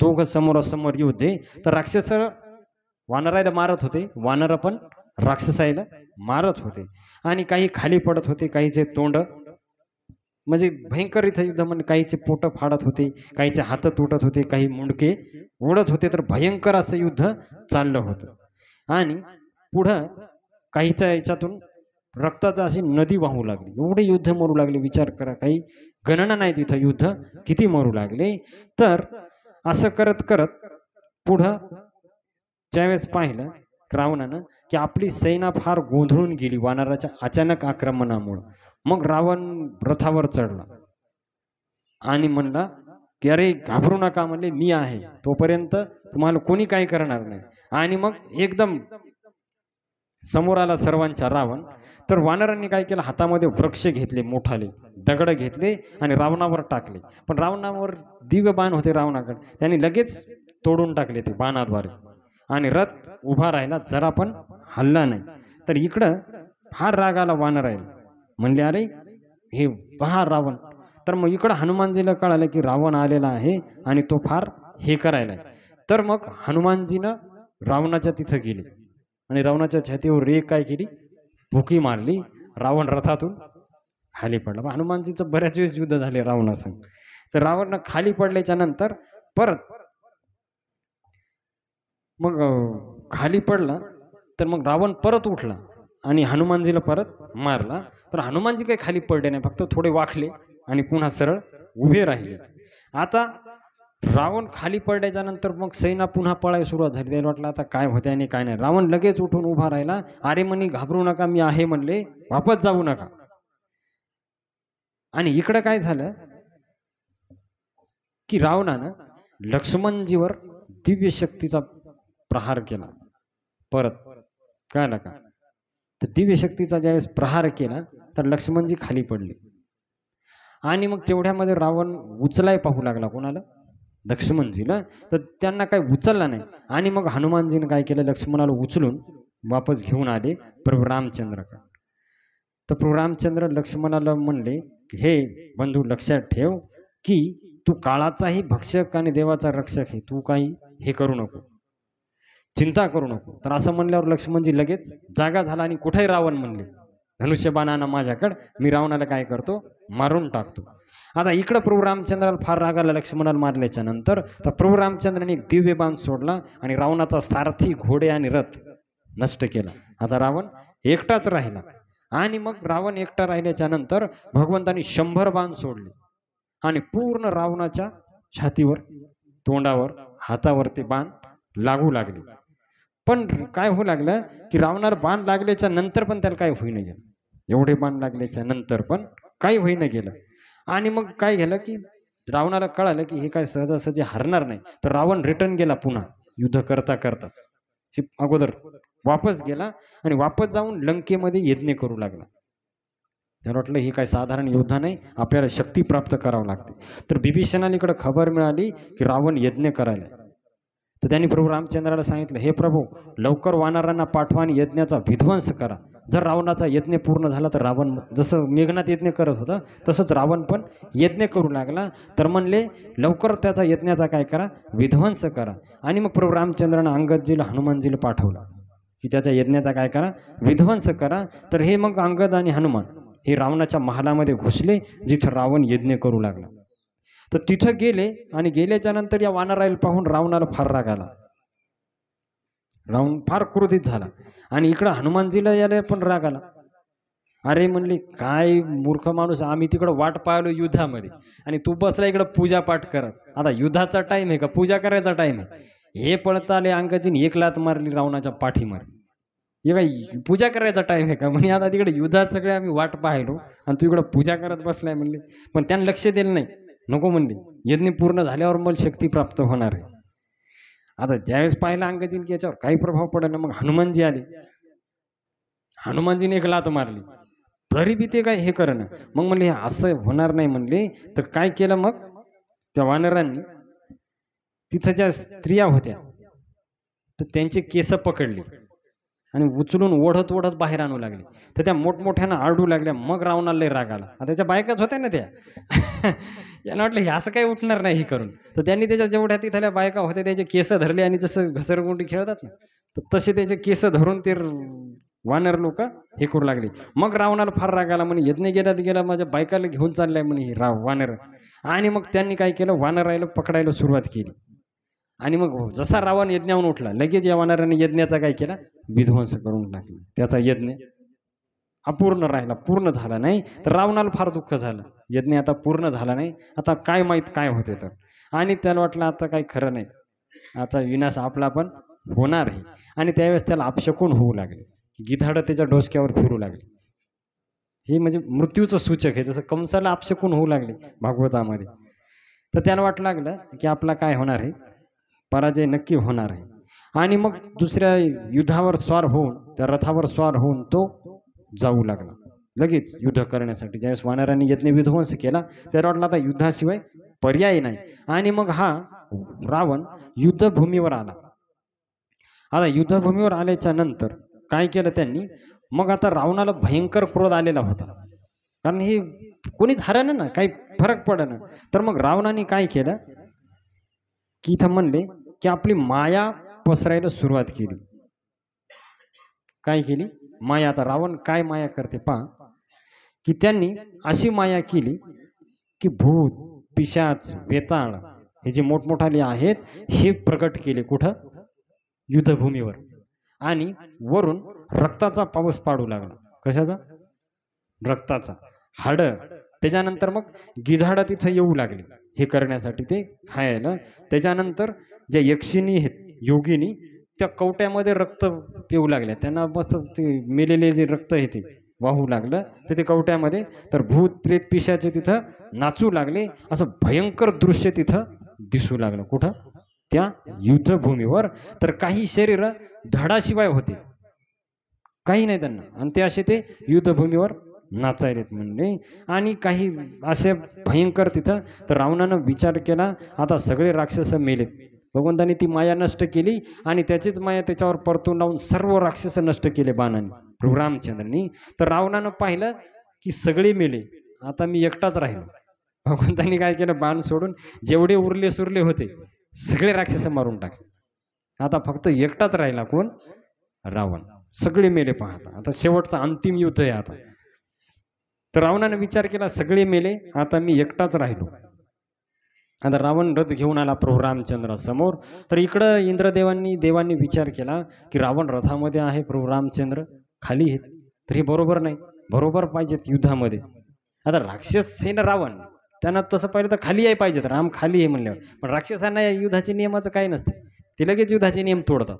दोघं समोरासमोर युद्ध आहे. तर राक्षस वानरायला मारत होते, वानर पण राक्षसायला मारत होते. आणि काही खाली पडत होते, काहीचे तोंड म्हणजे भयंकर इथं युद्ध, म्हणजे काहीचे पोट फाडत होते, काहीचे हात तुटत होते, काही मुंडके उडत होते. तर भयंकर असं युद्ध चाललं होतं. आणि पुढं काहीच्या याच्यातून रक्ताचा अशी नदी वाहू लागली. एवढे युद्ध मरू लागले, विचार करा, काही गणना नाही तिथं युद्ध किती मरू लागले. तर असं करत करत पुढं ज्यावेळेस पाहिलं रावणानं की आपली सेना फार गोंधळून गेली वानराच्या अचानक आक्रमणामुळं, मग रावण रथावर चढला आणि म्हणला की अरे घाबरू नका, म्हणले मी आहे, तोपर्यंत तुम्हाला कोणी काही करणार नाही. आणि मग एकदम समोर आला सर्वांच्या रावण. तर वानरांनी काय केलं, हातामध्ये वृक्ष घेतले, मोठाले दगड घेतले आणि रावणावर टाकले. पण रावणावर दिव्य बाण होते रावणाकडे, त्यांनी लगेच तोडून टाकले ते बाणाद्वारे. आणि रथ उभा राहिला, जरा पण हल्ला नाही. तर इकडं फार राग आला वानरायला, म्हणले अरे हे पहा रावण. तर मग इकडं हनुमानजीला कळालं की रावण आलेला आहे आणि तो फार हे करायला. तर मग हनुमानजीनं रावणाच्या तिथं गेले आणि रावणाच्या छातीवर रेग काय केली, भुकी मारली. रावण रथातून खाली पडला. हनुमानजीचं बऱ्याच वेळेस युद्ध झाले रावणासंग. तर रावण खाली पडल्याच्या नंतर परत मग खाली पडला. तर मग रावण परत उठला आणि हनुमानजीला परत मारला. तर हनुमानजी काही खाली पडले नाही, फक्त थोडे वाकले आणि पुन्हा सरळ उभे राहिले. आता रावण खाली पडल्याच्या नंतर मग सेना पुन्हा पळायला सुरुवात झाली. त्याला वाटलं आता काय होते आणि काय नाही. रावण लगेच उठून उभा राहिला. अरे म्हणे घाबरू नका, मी आहे म्हणले, वापस जाऊ नका. आणि इकडं काय झालं की रावणानं लक्ष्मणजीवर दिव्य शक्तीचा प्रहार केला परत, कळलं का. तर दिव्य शक्तीचा ज्यावेळेस प्रहार केला तर लक्ष्मणजी खाली पडले. आणि मग तेवढ्यामध्ये रावण उचलाय पाहू लागला, कोणाला, लक्ष्मणजीला. तर त्यांना काही उचलला नाही. आणि मग हनुमानजीने काय केलं, लक्ष्मणाला उचलून वापस घेऊन आले प्रभू रामचंद्राकडे. तर प्रभू रामचंद्र लक्ष्मणाला म्हणले हे बंधू, लक्षात ठेव की तू काळाचाही भक्षक आणि देवाचा रक्षक आहे, तू काही हे करू नको, चिंता करू नको. तर असं म्हणल्यावर लक्ष्मणजी लगेच जागा झाला आणि कुठेही रावण म्हणले, धनुष्यबाणानं माझ्याकडे, मी रावणाला काय करतो, मारून टाकतो. आता इकडं प्रभू रामचंद्राला फार रागाला लक्ष्मणाला मारल्याच्या नंतर तर प्रभू रामचंद्राने एक दिव्य बाण सोडला आणि रावणाचा सारथी, घोडे आणि रथ नष्ट केला. आता रावण एकटाच राहिला. आणि मग रावण एकटा राहिल्याच्या नंतर भगवंतांनी 100 बाण सोडले आणि पूर्ण रावणाच्या छातीवर, तोंडावर, हातावर ते बाण लागू लागले. पण काय होऊ लागलं की रावणाला बाण लागल्याच्या नंतर पण त्याला काय होईना गेलं. एवढे बाण लागल्याच्या नंतर पण काही होईना गेलं. आणि मग काय झालं की रावणाला कळालं की हे काय सहजासहजी हरणार नाही. तर रावण रिटर्न गेला, पुन्हा युद्ध करता करताच अगोदर वापस गेला आणि वापस जाऊन लंकेमध्ये यज्ञ करू लागला. त्याला वाटलं ही काय साधारण योद्धा नाही, आपल्याला शक्ती प्राप्त करावं लागते. तर बिभीषणाला इकडं खबर मिळाली की रावण यज्ञ करायला. तर त्यांनी प्रभू रामचंद्राला सांगितलं, हे प्रभू लवकर वानरांना पाठवा आणि यज्ञाचा विध्वंस करा. जर रावणाचा यज्ञ पूर्ण झाला तर रावण जसं मेघनाथ यज्ञ करत होता तसंच रावण पण यज्ञ करू लागला. तर म्हणले लवकर त्याचा यज्ञाचा काय करा, विध्वंस करा. आणि मग प्रभू रामचंद्रानं अंगदजीला हनुमानजीला पाठवलं की त्याच्या यज्ञाचा काय करा, विध्वंस करा. तर हे मग अंगद आणि हनुमान हे रावणाच्या महालामध्ये घुसले जिथं रावण यज्ञ करू लागला. तर तिथं गेले आणि गेल्याच्या नंतर या वानराला पाहून रावणाला फार राग आला. रावण फार क्रोधित झाला आणि इकडं हनुमानजीला याला पण राग आला. अरे म्हणले काय मूर्ख माणूस, आम्ही तिकडं वाट पाहिलो युद्धामध्ये आणि तू बसला इकडं पूजा पाठ करत. आता युद्धाचा टाइम आहे का पूजा करायचा टाइम आहे? हे पळता आले अंगाजीने एक लात मारली रावणाच्या पाठीमध्ये. हे काय पूजा करायचा टाइम आहे का? म्हणजे आता तिकडे युद्धात सगळे आम्ही वाट पाहिलो आणि तू इकडं पूजा करत बसलाय म्हणले. पण त्यांनी लक्ष दिलं नाही, नको म्हणले यज्ञ पूर्ण झाल्यावर मला शक्ती प्राप्त होणार आहे. आता ज्यावेळेस पाहिलं अंगजीन की याच्यावर काही प्रभाव पडेल ना, मग हनुमानजी आले. हनुमानजीने एक लात मारली तरी बी ते काय हे करणं. मग म्हणले हे असं होणार नाही म्हणले. तर काय केलं मग त्या वानरांनी, तिथं ज्या स्त्रिया होत्या तर त्यांचे केस पकडले आणि उचलून ओढत ओढत बाहेर आणू लागले. तर त्या मोठमोठ्यानं आरडू लागल्या. मग रावणाला लय राग आला. आता त्याच्या बायकाच होत्या ना त्या यांना वाटलं हे असं काही उठणार नाही हे करून. तर त्यांनी त्याच्या जेवढ्या तिथल्या बायका होत्या त्याचे केस धरले आणि जसं घसरगुंडी खेळतात ना तर तसे त्याचे केस धरून ते वानर लोक हे करू लागले. मग रावणाला फार राग आला. म्हणे यज्ञ गेला माझ्या बायकाला घेऊन चाललाय म्हणे हे वानर. आणि मग त्यांनी काय केलं, वानरायला पकडायला सुरुवात केली. आणि मग जसा रावण यज्ञाहून उठला लगेच या वानराने यज्ञाचा काय केला, विध्वंस करून टाकला. त्याचा यज्ञ अपूर्ण राहिला, पूर्ण झाला नाही. तर रावणाला फार दुःख झालं, यज्ञ आता पूर्ण झाला नाही, आता काय माहीत काय होते तर. आणि त्याला वाटलं आता काही खरं नाही, आता विनाश आपला पण होणार आहे. आणि त्यावेळेस त्याला अपशकून होऊ लागले, गिधाडं त्याच्या डोसक्यावर फिरू लागले. हे म्हणजे मृत्यूचं सूचक आहे. जसं कंसाला अपशकून होऊ लागले भागवतामध्ये. तर त्याला वाटलं लागलं की आपला काय होणार आहे, पराजय नक्की होणार आहे. आणि मग दुसऱ्या युद्धावर स्वार होऊन, त्या रथावर स्वार होऊन तो जाऊ लागला लगेच युद्ध करण्यासाठी. ज्यावेळेस वानरांनी यज्ञ विध्वंस केला त्याला वाटलं आता युद्धाशिवाय पर्याय नाही. आणि मग हा रावण युद्धभूमीवर आला. आता युद्धभूमीवर आल्याच्या नंतर काय केलं त्यांनी, मग आता रावणाला भयंकर क्रोध आलेला होता, कारण हे कोणीच हरलं ना, काही फरक पडना. तर मग रावणाने काय केलं की इथं म्हणले की आपली माया पसरायला सुरुवात केली. काय केली माया? आता रावण काय माया करते पहा, की त्यांनी अशी माया केली की भूत पिशाच वेताळ हे जे मोठमोठाले आहेत हे प्रकट केले कुठं, युद्धभूमीवर. आणि वरून रक्ताचा पाऊस पाडू लागला. कशाचा? रक्ताचा. हाडं. त्याच्यानंतर मग गिधाडं तिथं येऊ लागले हे करण्यासाठी ते खायला. त्याच्यानंतर ज्या यक्षिणी आहेत योगिनी त्या कवट्यामध्ये रक्त पिऊ लागल्या. त्यांना मस्त ते मेलेले जे रक्त आहे ते वाहू लागलं तर ते कवट्यामध्ये. तर भूत प्रेत पिशाचे तिथं नाचू लागले. असं भयंकर दृश्य तिथं दिसू लागलं. कुठं? त्या युद्धभूमीवर. तर काही शरीर धडाशिवाय होते, काही नाही त्यांना, आणि ते असे ते युद्धभूमीवर नाचायलेत म्हणले. आणि काही असे भयंकर तिथं. तर रावणानं विचार केला आता सगळे राक्षस मेलेत. भगवंतानी ती माया नष्ट केली आणि त्याचीच माया त्याच्यावर परतून लावून सर्व राक्षस नष्ट केले बाणाने, प्रभू रामचंद्रांनी. तर रावणानं पाहिलं की सगळे मेले, आता मी एकटाच राहिलो. भगवंतांनी काय केलं, बाण सोडून जेवढे उरले सुरले होते सगळे राक्षस मारून टाकले. आता फक्त एकटाच राहिला, कोण? रावण. सगळे मेले. पाहता आता शेवटचा अंतिम युद्ध आहे आता. तर रावणाने विचार केला सगळे मेले, आता मी एकटाच राहिलो. आता रावण रथ घेऊन आला प्रभू रामचंद्रासमोर. तर इकडं देवांनी विचार केला की रावण रथामध्ये आहे, प्रभू रामचंद्र खाली आहेत. तर हे बरोबर नाही, बरोबर पाहिजेत युद्धामध्ये. आता राक्षस आहे ना रावण, त्यांना तसं पाहिलं तर खाली आहे पाहिजेत, राम खाली आहे म्हणल्यावर. पण राक्षसांना या युद्धाचे नियमाचं काही नसते, ते लगेच युद्धाचे नियम तोडतात.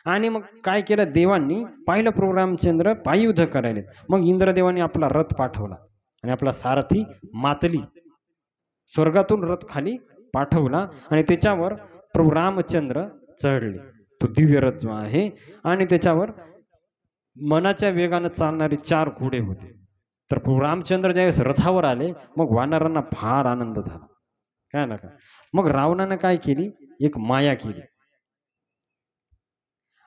आणि मग काय केलं, देवांनी पाहिलं प्रभू रामचंद्र पायी युद्ध करायलेत. मग इंद्रदेवांनी आपला रथ पाठवला आणि आपला सारथी मातली स्वर्गातून रथ खाली पाठवला आणि त्याच्यावर प्रभू रामचंद्र चढले. तो दिव्य रथ जो आहे आणि त्याच्यावर मनाच्या वेगानं चालणारे 4 घोडे होते. तर प्रभू रामचंद्र ज्यावेळेस रथावर आले मग वानरांना फार आनंद झाला. काय ना काय. मग रावणानं काय केली, एक माया केली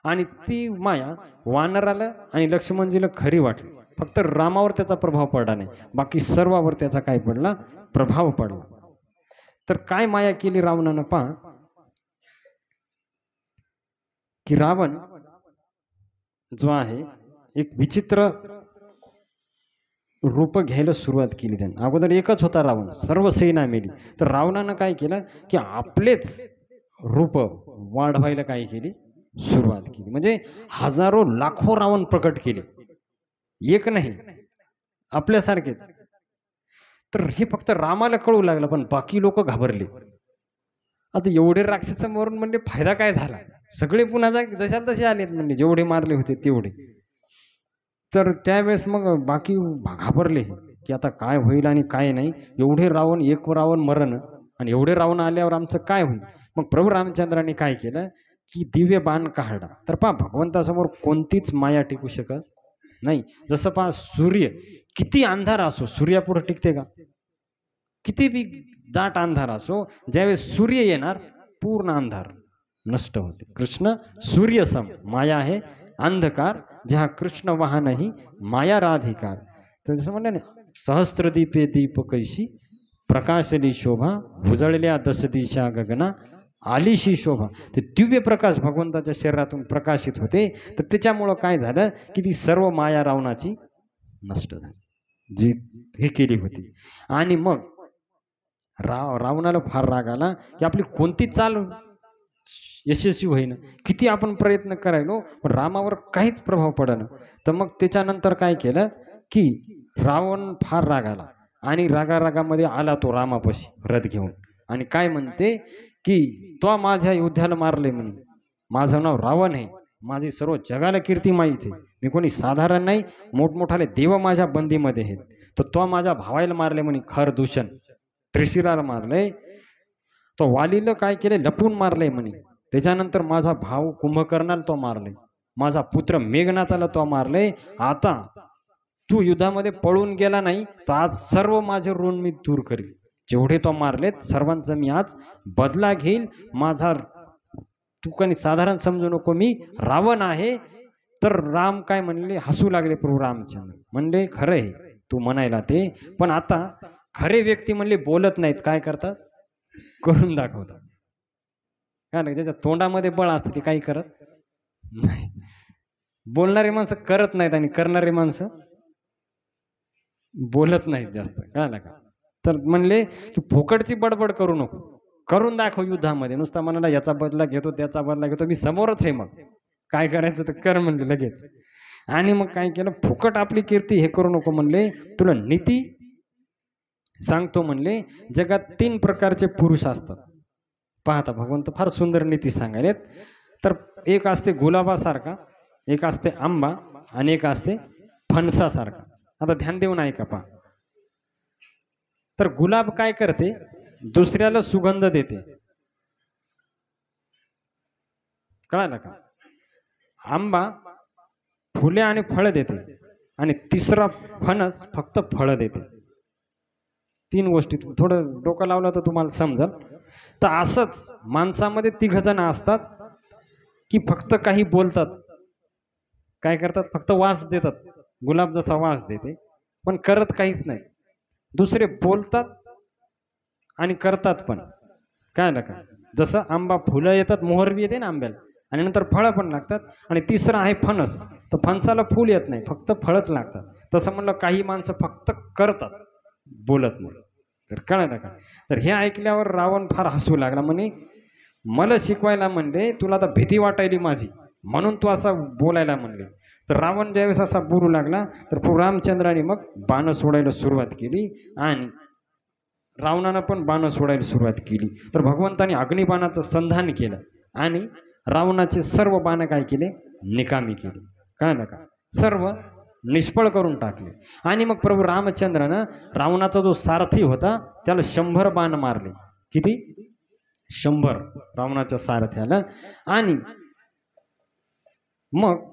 आणि ती माया वानराला आणि लक्ष्मणजीला खरी वाटली. फक्त रामावर त्याचा प्रभाव पडला नाही, बाकी सर्वावर त्याचा काय पडला, प्रभाव पडला. तर काय माया केली रावणानं पहा, की रावण जो आहे एक विचित्र रूप घ्यायला सुरुवात केली. त्याने अगोदर एकच होता रावण, सर्व सेना मेली. तर रावणानं काय केलं की आपलेच रूप वाढवायला काय केली, सुरुवात केली. म्हणजे हजारो लाखो रावण प्रकट केले, एक नाही, आपल्यासारखेच. तर हे फक्त रामाला कळू लागलं, पण बाकी लोक घाबरले. आता एवढे राक्षस मारून म्हणजे फायदा काय झाला, सगळे पुन्हा जशा तसे आलेत, म्हणजे जेवढे मारले होते तेवढे. तर त्यावेळेस मग बाकी घाबरले की आता काय होईल आणि काय नाही. एवढे रावण, एक रावण मरण आणि एवढे रावण आल्यावर आमचं काय होईल. मग प्रभू रामचंद्रांनी काय केलं की दिव्य बाण काढला. तर पहा भगवंतासमोर कोणतीच माया टिकू शकत नाही. जसं पहा सूर्य किती अंधार असो, सूर्यापुढे टिकते का, किती बी दाट अंधार असो, ज्यावेळेस सूर्य येणार पूर्ण अंधार नष्ट होते. कृष्ण सूर्य सम माया आहे अंधकार, जहा कृष्ण वाहनही माया राधिकार. तर जसं म्हणलं ना, सहस्त्रदीपे दीप कैशी प्रकाशली शोभा, उजळल्या दस दिशा गगना आलीशी शोभा. ते दिव्य प्रकाश भगवंताच्या शरीरातून प्रकाशित होते. तर त्याच्यामुळं काय झालं की ती सर्व माया रावणाची नष्ट झाली, जी हे केली होती. आणि मग रावणाला फार राग आला की आपली कोणती चाल यशस्वी होईना, किती आपण प्रयत्न करायलो पण रामावर काहीच प्रभाव पडना. तर मग त्याच्यानंतर काय केलं की रावण फार राग आला आणि रागारागामध्ये आला तो रामापाशी रथ घेऊन आणि काय म्हणते की तो माझ्या युद्धाला मारले म्हणे, माझं नाव रावण आहे, माझी सर्व जगाला कीर्ती माहीत आहे, मी कोणी साधारण नाही, मोठमोठाले देव माझ्या बंदीमध्ये आहेत. तर तो माझ्या भावाला मारले म्हणे, खर दूषण त्रिशिराला मारले. तो वालीला काय केले, लपून मारले म्हणे. त्याच्यानंतर माझा भाऊ कुंभकर्णाला तो मारले, माझा पुत्र मेघनाथाला तो मारले. आता तू युद्धामध्ये पळून गेला नाही तर आज सर्व माझे ऋण मी दूर करील, जेवढे तो मारलेत सर्वांचा मी आज बदला घेईल. माझा तू काही साधारण समजू नको, मी रावण आहे. तर राम काय म्हणले, हसू लागले प्रभू रामचंद्र. म्हणले खरं आहे तू म्हणायला ते, पण आता खरे व्यक्ती म्हणले बोलत नाहीत, काय करतात, करून दाखवतात. काय नाही, ज्याच्या तोंडामध्ये बळ असतं ते काही करत नाही. बोलणारे माणसं करत नाहीत आणि करणारे माणसं बोलत नाहीत जास्त. कळलं का. तर म्हणले की फुकटची बडबड करू नको, करून दाखव युद्धामध्ये. नुसता म्हणाला याचा बदला घेतो त्याचा बदला घेतो, मी समोरच आहे, मग काय करायचं तर कर म्हणले लगेच. आणि मग काय केलं, फुकट आपली कीर्ती हे करू नको म्हणले, तुला नीती सांगतो म्हणले. जगात 3 प्रकारचे पुरुष असतात. पाहता भगवंत फार सुंदर नीती सांगायलेत. तर एक असते गुलाबासारखा, एक असते आंबा आणि एक असते फणसासारखा. आता ध्यान देऊन ऐका पहा. तर गुलाब काय करते, दुसऱ्याला सुगंध देते, कळालं का. आंबा फुले आणि फळं देते आणि तिसरा फणस फक्त फळं देते. 3 गोष्टी थोडं डोकं लावलं तर तुम्हाला समजल. तर असंच माणसामध्ये 3 जण असतात की फक्त काही बोलतात, काय करतात, फक्त वास देतात. गुलाब जसा वास देते पण करत काहीच नाही. दुसरे बोलतात आणि करतात पण, काय ना का. जसं आंबा फुलं येतात, मोहर बी येते ना आंब्याला, आणि नंतर फळं पण लागतात. आणि तिसरं आहे फणस, तर फणसाला फूल येत नाही, फक्त फळच लागतात. तसं म्हणलं काही माणसं फक्त करतात, बोलत नाही. तर कळलं का. तर हे ऐकल्यावर रावण फार हसू लागला, म्हणे मला शिकवायला म्हणले, तुला आता भीती वाटायली माझी म्हणून तू असा बोलायला म्हणले. तर रावण ज्यावेळेस असा बोलू लागला तर प्रभू रामचंद्राने मग बाण सोडायला सुरुवात केली आणि रावणानं पण बाण सोडायला सुरुवात केली. तर भगवंताने अग्निबाणाचं संधान केलं आणि रावणाचे सर्व बाण काय केले, निकामी केले. कळलं का, सर्व निष्फळ करून टाकले. आणि मग प्रभू रामचंद्रानं रावणाचा जो सारथी होता त्याला 100 बाण मारले. किती, 100 रावणाच्या सारथ्याला. आणि मग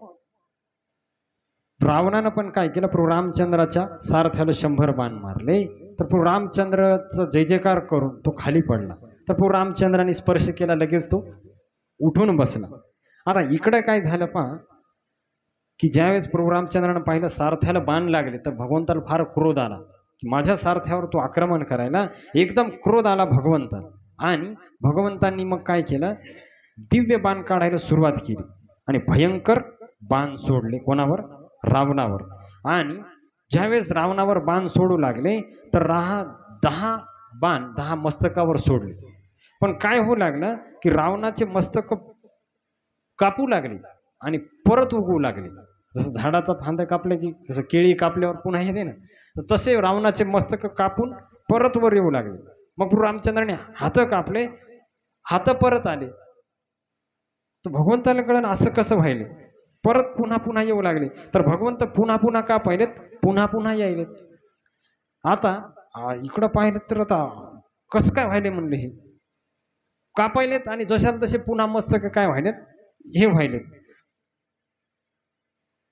रावणानं पण काय केलं, प्रभू रामचंद्राच्या सारथ्याला 100 बाण मारले. तर प्रभू रामचंद्राचा जय जयकार करून तो खाली पडला. तर प्रभू रामचंद्राने स्पर्श केला, लगेच तो उठून बसला. आता इकडं काय झालं पहा, की ज्यावेळेस प्रभू रामचंद्रानं पाहिलं सारथ्याला बाण लागले, तर भगवंताला फार क्रोध आला की माझ्या सारथ्यावर तो आक्रमण करायला. एकदम क्रोध आला भगवंताला. आणि भगवंतांनी मग काय केलं, दिव्य बाण काढायला सुरुवात केली आणि भयंकर बाण सोडले. कोणावर? रावणावर. आणि ज्यावेळेस रावणावर बाण सोडू लागले तर 10 बाण 10 मस्तकावर सोडले. पण काय होऊ लागलं की रावणाचे मस्तक कापू लागले आणि परत उगवू लागले. जसं झाडाचा फांदा कापलं की जसं केळी कापल्यावर पुन्हा येते ना, तर तसे रावणाचे मस्तक कापून परत वर येऊ लागले. मग प्रभू रामचंद्राने हात कापले, हात परत आले. तर भगवंताला कळलं असं कसं व्हायले, परत पुन्हा पुन्हा येऊ लागले. तर भगवंत पुन्हा पुन्हा का पाहिलेत, पुन्हा पुन्हा यायलेत. आता इकडं पाहिलं तर आता कसं काय व्हायले म्हणले, हे का पाहिलेत आणि जशाल तसे पुन्हा मस्तक काय व्हायलेत, हे व्हायलेत.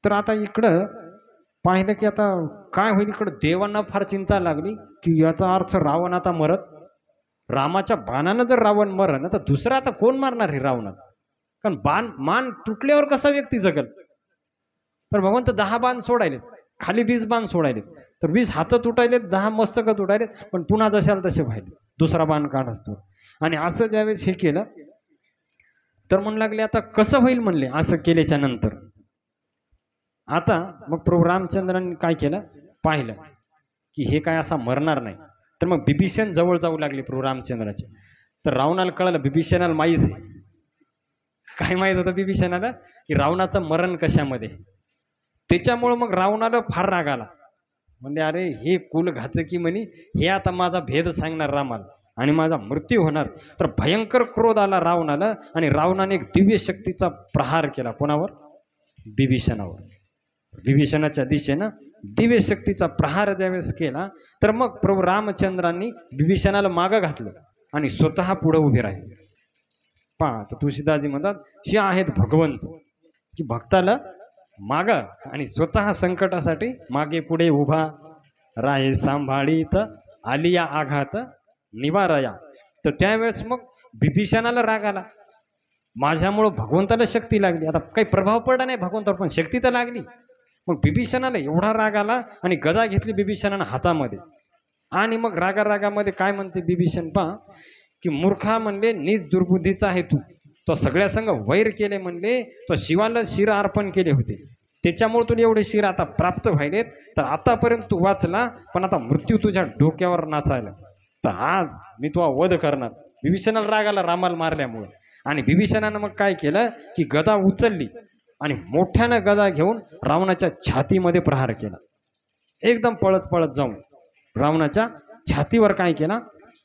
तर आता इकडं पाहिलं की आता काय होईल, इकडं देवांना फार चिंता लागली की याचा अर्थ रावण आता मरत, रामाच्या बाणानं जर रावण मरण तर दुसरा आता कोण मारणार हे रावणात, कारण मान तुटल्यावर कसा व्यक्ती जगल. तर भगवंत 10 बाण सोडायलेत, खाली 20 बाण सोडायलेत. तर 20 हात तुटायलेत, 10 मस्तक तुटायलेत, पण पुन्हा जशाल तसे व्हायले, दुसरा बाण काढ असतो. आणि असं ज्यावेळेस हे केलं तर म्हणू लागले आता कसं होईल म्हणले असं केल्याच्या नंतर. आता मग प्रभू रामचंद्रांनी काय केलं, पाहिलं की हे काय असा मरणार नाही. तर मग बिभीषण जवळ जाऊ लागले प्रभू रामचंद्राचे. तर रावणाला कळलं, बिभीषणाला माहीत आहे. काय माहित होतं बिभीषणाला की रावणाचं मरण कशामध्ये. त्याच्यामुळं मग रावणाला फार राग आला. म्हणजे अरे हे कुल घातकी म्हणे, हे आता माझा भेद सांगणार रामाला आणि माझा मृत्यू होणार. तर भयंकर क्रोध आला रावणाला आणि रावणाने एक दिव्य शक्तीचा प्रहार केला. कोणावर? बिभीषणावर. बिभीषणाच्या दिशेनं दिव्य शक्तीचा प्रहार ज्यावेळेस केला तर मग प्रभू रामचंद्रांनी बिभीषणाला मागं घातलं आणि स्वतः पुढे उभे राहिले. पहा, तर तुळशीदासजी म्हणतात हे आहेत भगवंत, की भक्ताला माग आणि स्वतः संकटासाठी मागे पुढे उभा राहे सांभाळीत आलिया आघात निवारया. तर त्यावेळेस मग बिभीषणाला राग आला, माझ्यामुळं भगवंताला शक्ती लागली. आता काही प्रभाव पडला नाही भगवंतावर, पण शक्ती तर लागली. मग बिभीषणाला एवढा राग आला आणि गदा घेतली बिभीषणानं हातामध्ये. आणि मग रागामध्ये काय म्हणते बिभीषण पहा, की मूर्खा म्हणले, नीच दुर्बुद्धीचा आहे तू. तो सगळ्या संग वैर केले म्हणले, तो शिवाला शिर अर्पण केले होते, त्याच्यामुळे तुला एवढे शिर आता प्राप्त व्हायलेत. तर आतापर्यंत तू वाचला, पण आता मृत्यू तुझ्या डोक्यावर नाचायला. तर आज मी तुला वध करणार. बिभीषणाला राग आला रामाला मारल्यामुळे. आणि बिभीषणानं मग काय केलं की गदा उचलली आणि मोठ्यानं गदा घेऊन रावणाच्या छातीमध्ये प्रहार केला. एकदम पळत पळत जाऊन रावणाच्या छातीवर काय केला,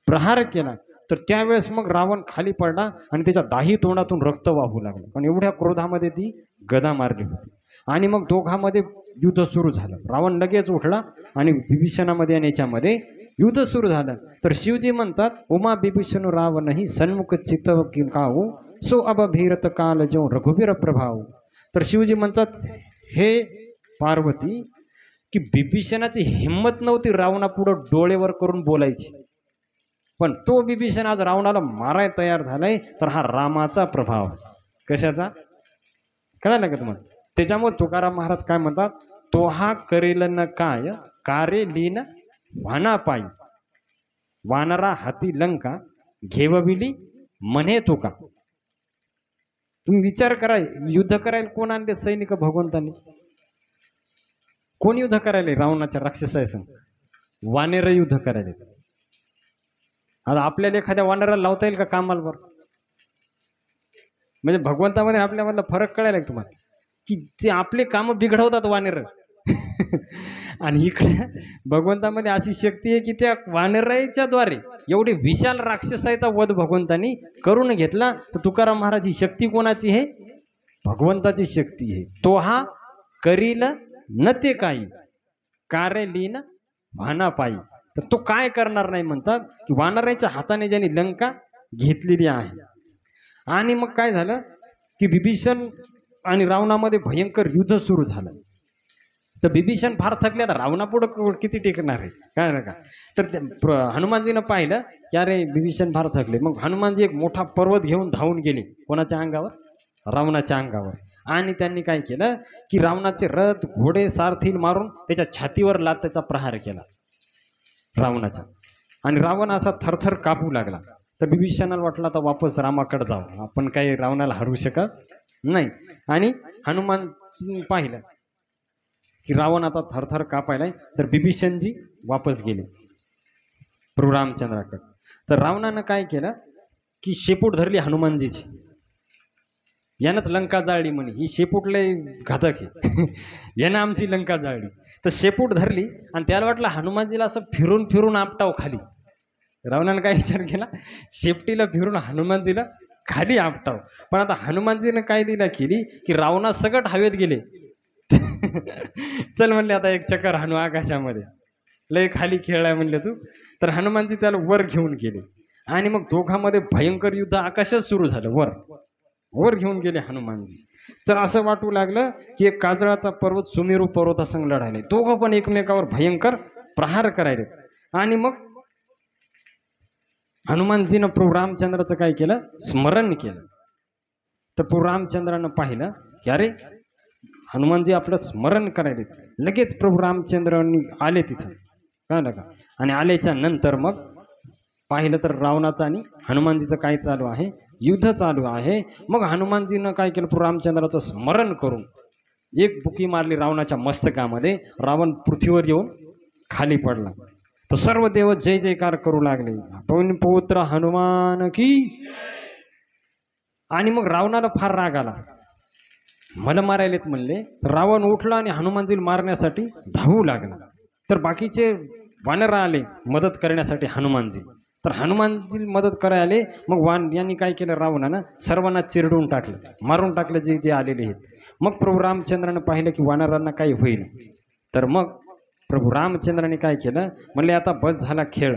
प्रहार केला. तर त्यावेळेस मग रावण खाली पडला आणि त्याच्या दाही तोंडातून रक्त वाहू लागलं, कारण एवढ्या क्रोधामध्ये ती गदा मारली होती. आणि मग दोघांमध्ये युद्ध सुरू झालं. रावण लगेच उठला आणि बिभीषणामध्ये आणि याच्यामध्ये युद्ध सुरू झालं. तर शिवजी म्हणतात, उमा बिभीषण रावणही सन्मुख चित्त काऊ, सो अबभीरत काल जो रघुवीर प्रभाव. तर शिवजी म्हणतात, हे पार्वती, की बिभीषणाची हिंमत नव्हती रावणापुढं डोळेवर करून बोलायची, पण तो बिभीषण आज रावणाला मारायला तयार झालाय. तर हा रामाचा प्रभाव. कशाचा कळालं का तुम्हाला? त्याच्यामुळे तुकाराम महाराज काय म्हणतात, तो हा करेल न काय कारे लीन वाना पायी, वानरा हाती लंका घेवविली म्हणे तुका. तुम्ही विचार करा, युद्ध करायला कोण आणले सैनिक भगवंतांनी? कोण युद्ध करायला? रावणाच्या राक्षसांसंग वानेर युद्ध करायला. आता आपल्याला एखाद्या वानराला लावता येईल का कामाला बरं? म्हणजे भगवंतामध्ये आपल्यामधला फरक कळायला तुम्हाला, की ते आपले काम बिघडवतात वानेर. आणि इकडे भगवंतामध्ये अशी शक्ती आहे की त्या वानराच्या द्वारे एवढे विशाल राक्षसाचा वध भगवंतांनी करून घेतला. तर तुकाराम महाराज ही शक्ती कोणाची आहे? भगवंताची शक्ती आहे. तो हा करील न ते काही कार्य लीन भाना पायी. तर तो काय करणार नाही म्हणतात, की वानराच्या हाताने ज्यांनी लंका घेतलेली आहे. आणि मग काय झालं की बिभीषण आणि रावणामध्ये भयंकर युद्ध सुरू झालं. तर बिभीषण फार थकले, आता रावणापुढं किती टिकणार आहे काय ना का. तर हनुमानजीनं पाहिलं की अरे बिभीषण फार थकले. मग हनुमानजी एक मोठा पर्वत घेऊन धावून गेले कोणाच्या अंगावर, रावणाच्या अंगावर. आणि त्यांनी काय केलं की रावणाचे रथ घोडे सारथी मारून त्याच्या छातीवर लाथेचा प्रहार केला रावणाच्या. आणि रावण असा थरथर कापू लागला. तर बिभीषणाला वाटलं आता वापस रामाकडे जाऊ, आपण काही रावणाला हरू शकत नाही. आणि हनुमान पाहिलं की रावण आता थरथर कापायलाय. तर बिभीषणजी वापस गेले प्रभू रामचंद्राकडे. तर रावणानं काय केलं की शेपूट धरली हनुमानजीची. यानंच लंका जाळली म्हणे, ही शेपूट लय घातक आहे यानं आमची लंका जाळली. तर शेपूट धरली आणि त्याला वाटलं हनुमानजीला असं फिरून फिरून आपटाव खाली. रावणानं काय विचार केला, शेपटीला फिरून हनुमानजीला खाली आपटाव. पण आता हनुमानजीनं काय दिला केली की रावणा सगट हवेत गेले चल म्हणले आता एक चक्कर हाणू आकाशामध्ये, लय खाली खेळलाय म्हणले तू. तर हनुमानजी त्याला वर घेऊन गेले आणि मग दोघांमध्ये भयंकर युद्ध आकाशात सुरू झालं. वर वर घेऊन गेले हनुमानजी. तर असं वाटू लागलं की एक काजळाचा पर्वत सुमेरू पर्वतासंग लढायले. दोघं पण एकमेकावर भयंकर प्रहार करायले. आणि मग हनुमानजीनं प्रभू रामचंद्राचं काय केलं, स्मरण केलं. तर प्रभू रामचंद्रानं पाहिलं की अरे हनुमानजी आपलं स्मरण करायले. लगेच प्रभू रामचंद्रांनी आले तिथं कळलं का. आणि आल्याच्या नंतर मग पाहिलं तर रावणाचं आणि हनुमानजीचं काय चालू आहे, युद्ध चालू आहे. मग हनुमानजीनं काय केलं, प्रभू रामचंद्राचं स्मरण करून एक बुकी मारली रावणाच्या मस्तकामध्ये. रावण पृथ्वीवर येऊन खाली पडला. तर सर्व देव जय जयकार करू लागले, पवन पुत्र हनुमान की. आणि मग रावणाला फार राग आला, मला मारायलेत म्हणले. रावण उठला आणि हनुमानजीला मारण्यासाठी धावू लागला. तर बाकीचे वानर आले मदत करण्यासाठी हनुमानजी. तर हनुमानजी मदत करायला आले. मग यांनी काय केलं, रावणानं सर्वांना चिरडून टाकलं, मारून टाकलं जे जे आलेले आहेत. मग प्रभू रामचंद्रानं पाहिलं की वानरांना काही होईल. तर मग प्रभू रामचंद्राने काय केलं, म्हणले आता बस झाला खेळ,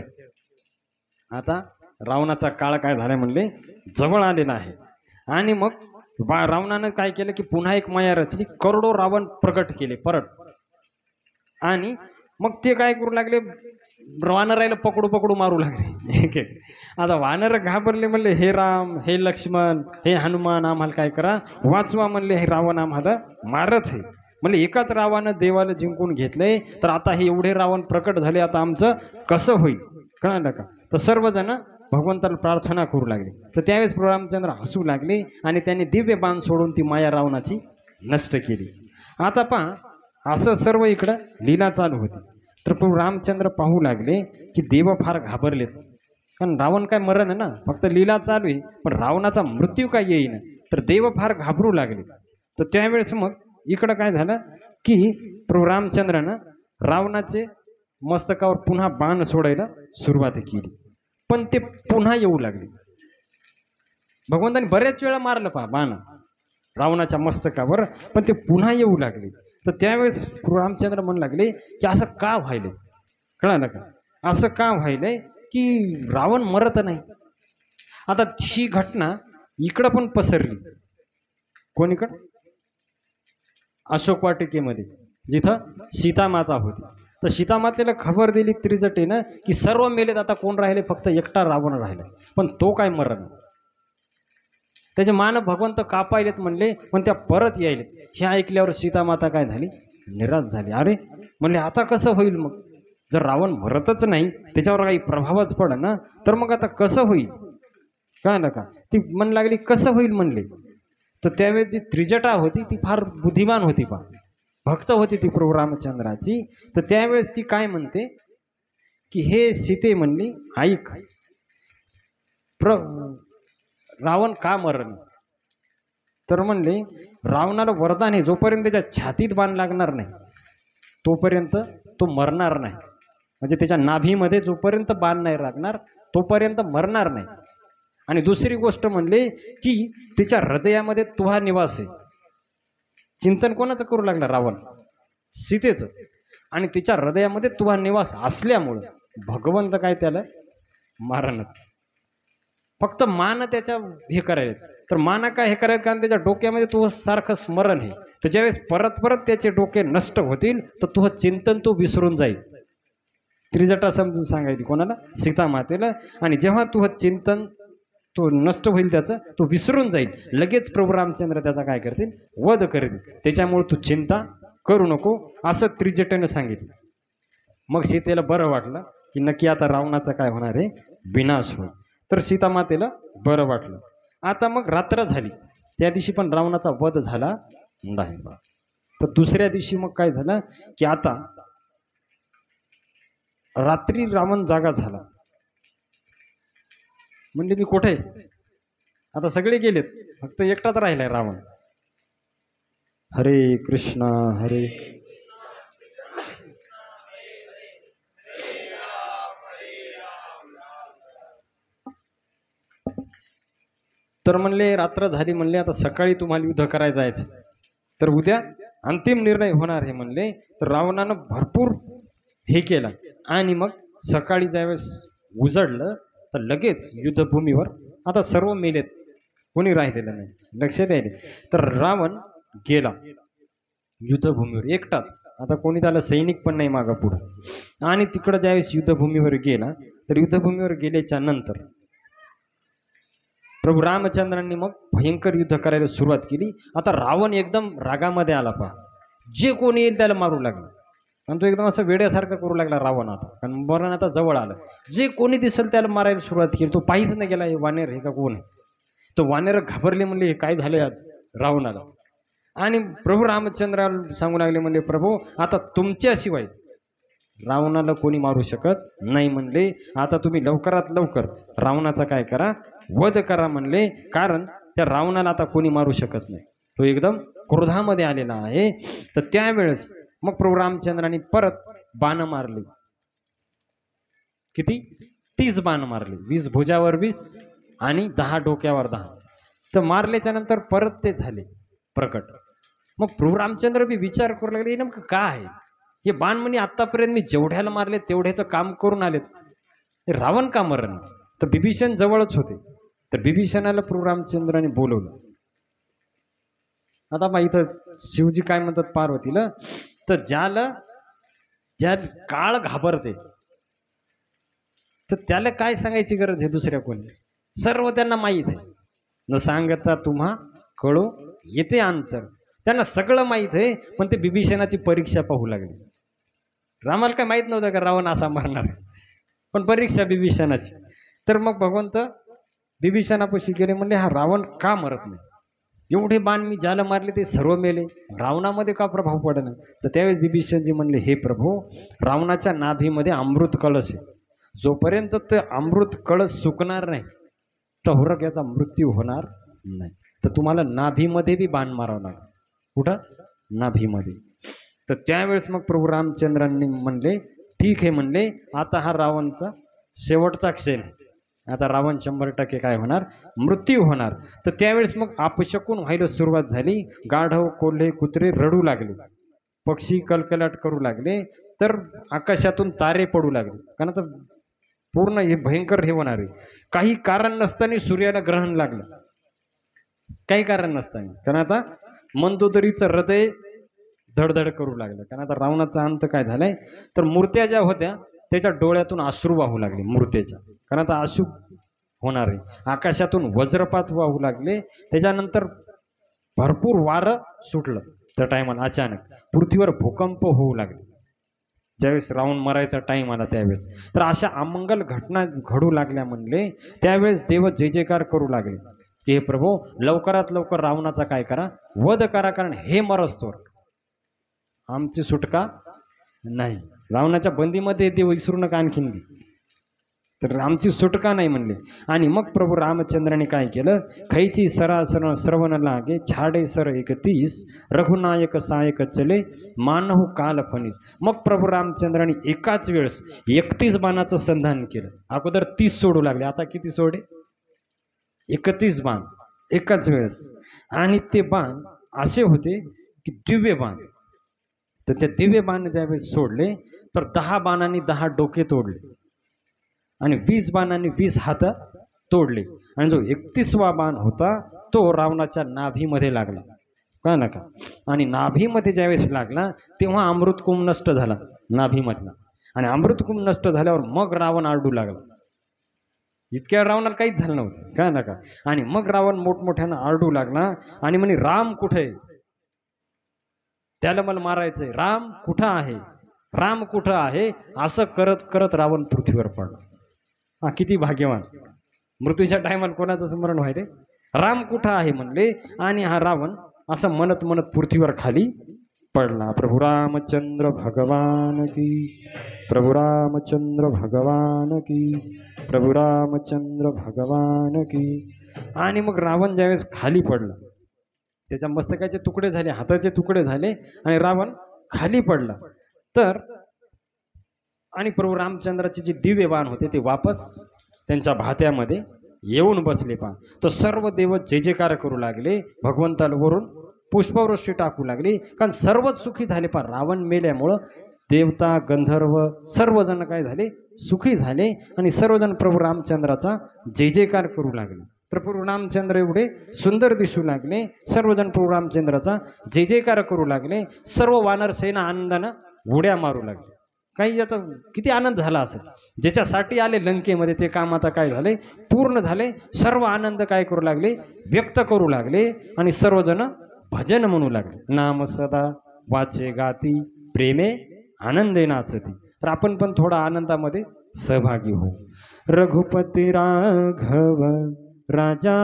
आता रावणाचा काळ काय झालाय म्हणले जवळ आलेला आहे. आणि मग रावणानं काय केलं की पुन्हा एक माया रचली, करोडो रावण प्रकट केले परत. आणि मग ते काय करू लागले, वानरायला पकडू पकडू मारू लागले एक एक. आता वानर घाबरले, म्हणले हे राम, हे लक्ष्मण, हे हनुमान, आम्हाला काय करा वाचवा म्हणले, हे रावण आम्हाला मारत आहे. म्हणले एकाच रावानं देवाला जिंकून घेतलंय, तर आता हे एवढे रावण प्रकट झाले, आता आमचं कसं होईल कळलं का. तर सर्वजण भगवंताला प्रार्थना करू लागले. तर त्यावेळेस प्रभू रामचंद्र हसू लागले आणि त्यांनी दिव्य बाण सोडून ती माया रावणाची नष्ट केली. आता पहा असं सर्व इकडं लीला चालू होती. तर प्रभू रामचंद्र पाहू लागले की देव फार घाबरलेत, कारण रावण काय मरण आहे ना, फक्त लीला चालू आहे, पण रावणाचा मृत्यू काय येईना. तर देव फार घाबरू लागले. तर त्यावेळेस मग इकडं काय झालं की प्रभू रामचंद्रानं रावणाचे मस्तकावर पुन्हा बाण सोडायला सुरुवात केली. पण ते पुन्हा येऊ लागले. भगवंताने बऱ्याच वेळा मारलं पहा बाण रावणाच्या मस्तकावर, पण ते पुन्हा येऊ लागले. तर त्यावेळेस रामचंद्र म्हणू लागले की असं का व्हायलंय कळलं का, असं का व्हायलंय की रावण मरत नाही. आता ही घटना इकडं पण पसरली. कोणीकडं, अशोक वाटिकेमध्ये जिथं सीतामाता होती. तर सीतामातेला खबर दिली त्रिजटेनं की सर्व मेलेत, आता कोण राहिले, फक्त एकटा रावण राहिला, पण तो काय मरण. त्याचे मान भगवंत कापायलेत म्हणले, पण त्या परत यायले. हे ऐकल्यावर सीतामाता काय झाली, निराश झाली. अरे म्हणले आता कसं होईल, मग जर रावण मरतच नाही, त्याच्यावर काही प्रभावच पड ना, तर मग आता कसं होईल कळलं का. ती म्हण लागली कसं होईल म्हणले. तर त्यावेळेस जी त्रिजटा होती ती फार बुद्धिमान होती, पा भक्त होती ती प्रभू रामचंद्राची. तर त्यावेळेस ती काय म्हणते की हे सीते म्हणली ऐक, रावण का मरण. तर म्हणले रावणाला वरदान आहे, जोपर्यंत त्याच्या छातीत बाण लागणार नाही तोपर्यंत तो मरणार नाही. म्हणजे त्याच्या नाभीमध्ये जोपर्यंत बाण नाही लागणार तोपर्यंत मरणार नाही. आणि दुसरी गोष्ट म्हणले की तिच्या हृदयामध्ये तुहा निवास आहे. चिंतन कोणाचं करू लागला, रावण, सीतेचं. आणि तिच्या हृदयामध्ये तुहा निवास असल्यामुळं भगवंत काय त्याला मारणत, फक्त मान त्याच्या हे करायला तर माना काय हे करायचं, कारण त्याच्या डोक्यामध्ये तुझं सारखं स्मरण आहे. तर ज्यावेळेस परत परत त्याचे डोके नष्ट होतील तर तुझं चिंतन तो विसरून जाईल. त्रिजटा समजून सांगायची कोणाला? सीता मातेला. आणि जेव्हा तुझं चिंतन तो नष्ट होईल, त्याचं तो विसरून जाईल, लगेच प्रभू रामचंद्र त्याचा काय करतील? वध करतील. त्याच्यामुळे तू चिंता करू नको असं त्रिजटेनं सांगितलं. मग सीतेला बरं वाटलं की नक्की आता रावणाचा काय होणार आहे? विनाश होईल. तर सीता मातेला बरं वाटलं. आता मग रात्र झाली. त्या दिवशी पण रावणाचा वध झाला नाही. तर दुसऱ्या दिवशी मग काय झालं की आता रात्री रावण जागा झाला. म्हणजे मी कुठे? आता सगळे गेलेत, फक्त एकटाच राहिलाय रावण. हरे कृष्ण हरे. तर म्हणले रात्र झाली, म्हणले आता सकाळी तुम्हाला युद्ध करायला जायचं, तर उद्या अंतिम निर्णय होणार आहे म्हणले. तर रावणानं भरपूर हे केलं आणि मग सकाळी ज्यावेळेस उजडलं तर लगेच युद्धभूमीवर आता सर्व मेलेत, कोणी राहिलेलं नाही. लक्ष द्यायले. तर रावण गेला युद्धभूमीवर एकटाच. आता कोणी त्याला सैनिक पण नाही मागं पुढं. आणि तिकडं ज्यावेळेस युद्धभूमीवर गेला तर युद्धभूमीवर गेल्याच्या नंतर प्रभू रामचंद्रांनी मग भयंकर युद्ध करायला सुरुवात केली. आता रावण एकदम रागामध्ये आला. पहा, जे कोणी येईल त्याला मारू लागला. आणि तो एकदम असं वेड्यासारखं करू लागला रावण. आता कारण मरण आता जवळ आलं. जे कोणी दिसेल त्याला मारायला सुरुवात केली. तो पाहिजे नाही गेला हे वानेर हे का कोण आहे. तो वानेर घाबरले, म्हणले हे काय झाले आज रावणाला. आणि प्रभू रामचंद्राला सांगू लागले, म्हणले प्रभू आता तुमच्याशिवाय रावणाला कोणी मारू शकत नाही. म्हणले आता तुम्ही लवकरात लवकर रावणाचा काय करा? वध करा म्हणले. कारण त्या रावणाला आता कोणी मारू शकत नाही. तो एकदम क्रोधामध्ये आलेला आहे. तर त्यावेळेस मग प्रभू रामचंद्रांनी परत बाण मारली. किती? 30 बाण मारले. 20 भुजावर 20 आणि 10 डोक्यावर 10. तर मारल्याच्या नंतर परत ते झाले प्रकट. मग प्रभू रामचंद्र बी विचार करू लागले, नेमकं काय आहे हे बाण? म्हणे आतापर्यंत मी जेवढ्याला मारले तेवढ्याचं काम करून आलेत, हे रावण का मरण? तर बिभीषण जवळच होते. तर बिभीषणाला प्रभू रामचंद्राने बोलवलं. आता बा इथं शिवजी काय म्हणतात पार्वतीला, तर ज्या काळ घाबरते तर त्याला काय सांगायची गरज आहे दुसऱ्या कोणी? सर्व त्यांना माहीत आहे. न सांगता तुम्हा कळो येते अंतर. त्यांना सगळं माहीत आहे. पण ते बिभीषणाची परीक्षा पाहू लागले. रामाला काय माहीत नव्हतं का रावण असा मारणार, पण परीक्षा बिभीषणाची. तर मग भगवंत बिभीषणापाशी गेले, म्हणले हा रावण का मरत नाही? एवढे बाण मी ज्याला मारले ते सर्व मेले, रावणामध्ये का प्रभाव पडला? तर त्यावेळेस बिभीषणजी म्हणले, हे प्रभू, रावणाच्या नाभीमध्ये अमृत कळस आहे. जोपर्यंत ते अमृत कळस सुकणार नाही तर याचा मृत्यू होणार नाही. तर तुम्हाला नाभीमध्ये बी बाण मारावं लागेल. कुठं? नाभीमध्ये. तर त्यावेळेस मग प्रभू रामचंद्रांनी म्हणले, ठीक आहे म्हणले, आता हा रावणचा शेवटचा क्षण. आता रावण 100% काय होणार? मृत्यू होणार. तर त्यावेळेस मग अपशकून व्हायला सुरुवात झाली. गाढव, कोल्हे, कुत्रे रडू लागले, पक्षी कलकलाट करू लागले, तर आकाशातून तारे पडू लागले. कारण आता पूर्ण हे भयंकर हे होणार आहे. काही कारण नसताना सूर्याला ग्रहण लागलं, काही कारण नसताना. कारण आता मंदोदरीचं हृदय धडधड करू लागलं. कारण आता रावणाचा अंत काय झालाय, तर मूर्त्या ज्या होत्या त्याच्या डोळ्यातून अश्रू वाहू लागले मूर्तीच्या. कारण आता अशुभ होणार आहे. आकाशातून वज्रपात वाहू लागले. त्याच्यानंतर भरपूर वारं सुटलं. त्या टायमाला अचानक पृथ्वीवर भूकंप होऊ लागले. ज्यावेळेस रावण मरायचा टाईम आला त्यावेळेस. तर अशा अमंगल घटना घडू लागल्या म्हणले. त्यावेळेस देव जय जयकार करू लागले की हे प्रभू, लवकरात लवकर रावणाचा काय करा? वध करा. कारण हे मरस्तोर आमची सुटका नाही. रावणाच्या बंदीमध्ये देव विसरू नका आणखीन, तर आमची सुटका नाही म्हणले. आणि मग प्रभू रामचंद्राने काय केलं? खैची सरासर श्रवण लागे, छाडे सर 31, रघुनायक सायक चले, मानहु काल फणीस. मग प्रभू रामचंद्राने एकाच वेळेस 31 बाणाचं संधान केलं. अगोदर 30 सोडू लागले, आता किती सोडे? 31 बाण एकाच वेळेस. आणि ते बाण असे होते की दिव्य बाण. तर त्या दिव्य बाण ज्यावेळेस सोडले तर 10 बाणांनी 10 डोके तोडले आणि 20 बाणांनी 20 हात तोडले. आणि जो 31वा बाण होता तो रावणाच्या नाभीमध्ये लागला, कळलं का? आणि नाभीमध्ये ज्यावेळेस लागला तेव्हा अमृतकुंभ नष्ट झाला नाभीमधला, आणि अमृतकुंभ नष्ट झाल्यावर मग रावण आरडू लागला. इतक्या रावणाला काहीच झालं नव्हतं, कळलं का? आणि मग रावण मोठमोठ्यानं आरडू लागला आणि म्हणे राम कुठे आहे, त्याला मला मारायचंय, राम कुठं आहे, राम कुठं आहे, असं करत करत रावण पृथ्वीवर पडला. हा किती भाग्यवान. मृत्यूच्या टायमाला कोणाचं स्मरण व्हायले, राम कुठं आहे म्हणले, आणि हा रावण असं म्हणत म्हणत पृथ्वीवर खाली पडला. प्रभु रामचंद्र भगवान की, प्रभु रामचंद्र भगवान की, प्रभु रामचंद्र भगवान की. आणि मग रावण ज्यावेळेस खाली पडला, त्याच्या मस्तकाचे तुकडे झाले, हाताचे तुकडे झाले आणि रावण खाली पडला. तर आणि प्रभू रामचंद्राचे जे दिव्य बाण होते ते वापस त्यांच्या भात्यामध्ये येऊन बसले. पहा, तो सर्व देव जय जयकार करू लागले, भगवंतावरून पुष्पवृष्टी टाकू लागली, कारण सर्वच सुखी झाले. पहा, रावण मेल्यामुळं देवता गंधर्व सर्वजण काय झाले, सुखी झाले, आणि सर्वजण प्रभू रामचंद्राचा जय जयकार करू लागले. तर प्रभू रामचंद्र एवढे सुंदर दिसू लागले, सर्वजण प्रभू रामचंद्राचा जय जयकार करू लागले. सर्व वानर सेना आनंदानं उड्या मारू लागले. काही याचा किती आनंद झाला असेल, ज्याच्यासाठी आले लंकेमध्ये ते काम आता काय झाले, पूर्ण झाले. सर्व आनंद काय करू लागले, व्यक्त करू लागले, आणि सर्वजण भजन म्हणू लागले. नाम सदा वाचे गाती, प्रेमे आनंदे नाचती. तर आपण पण थोडा आनंदामध्ये सहभागी हो. रघुपती राघव राजा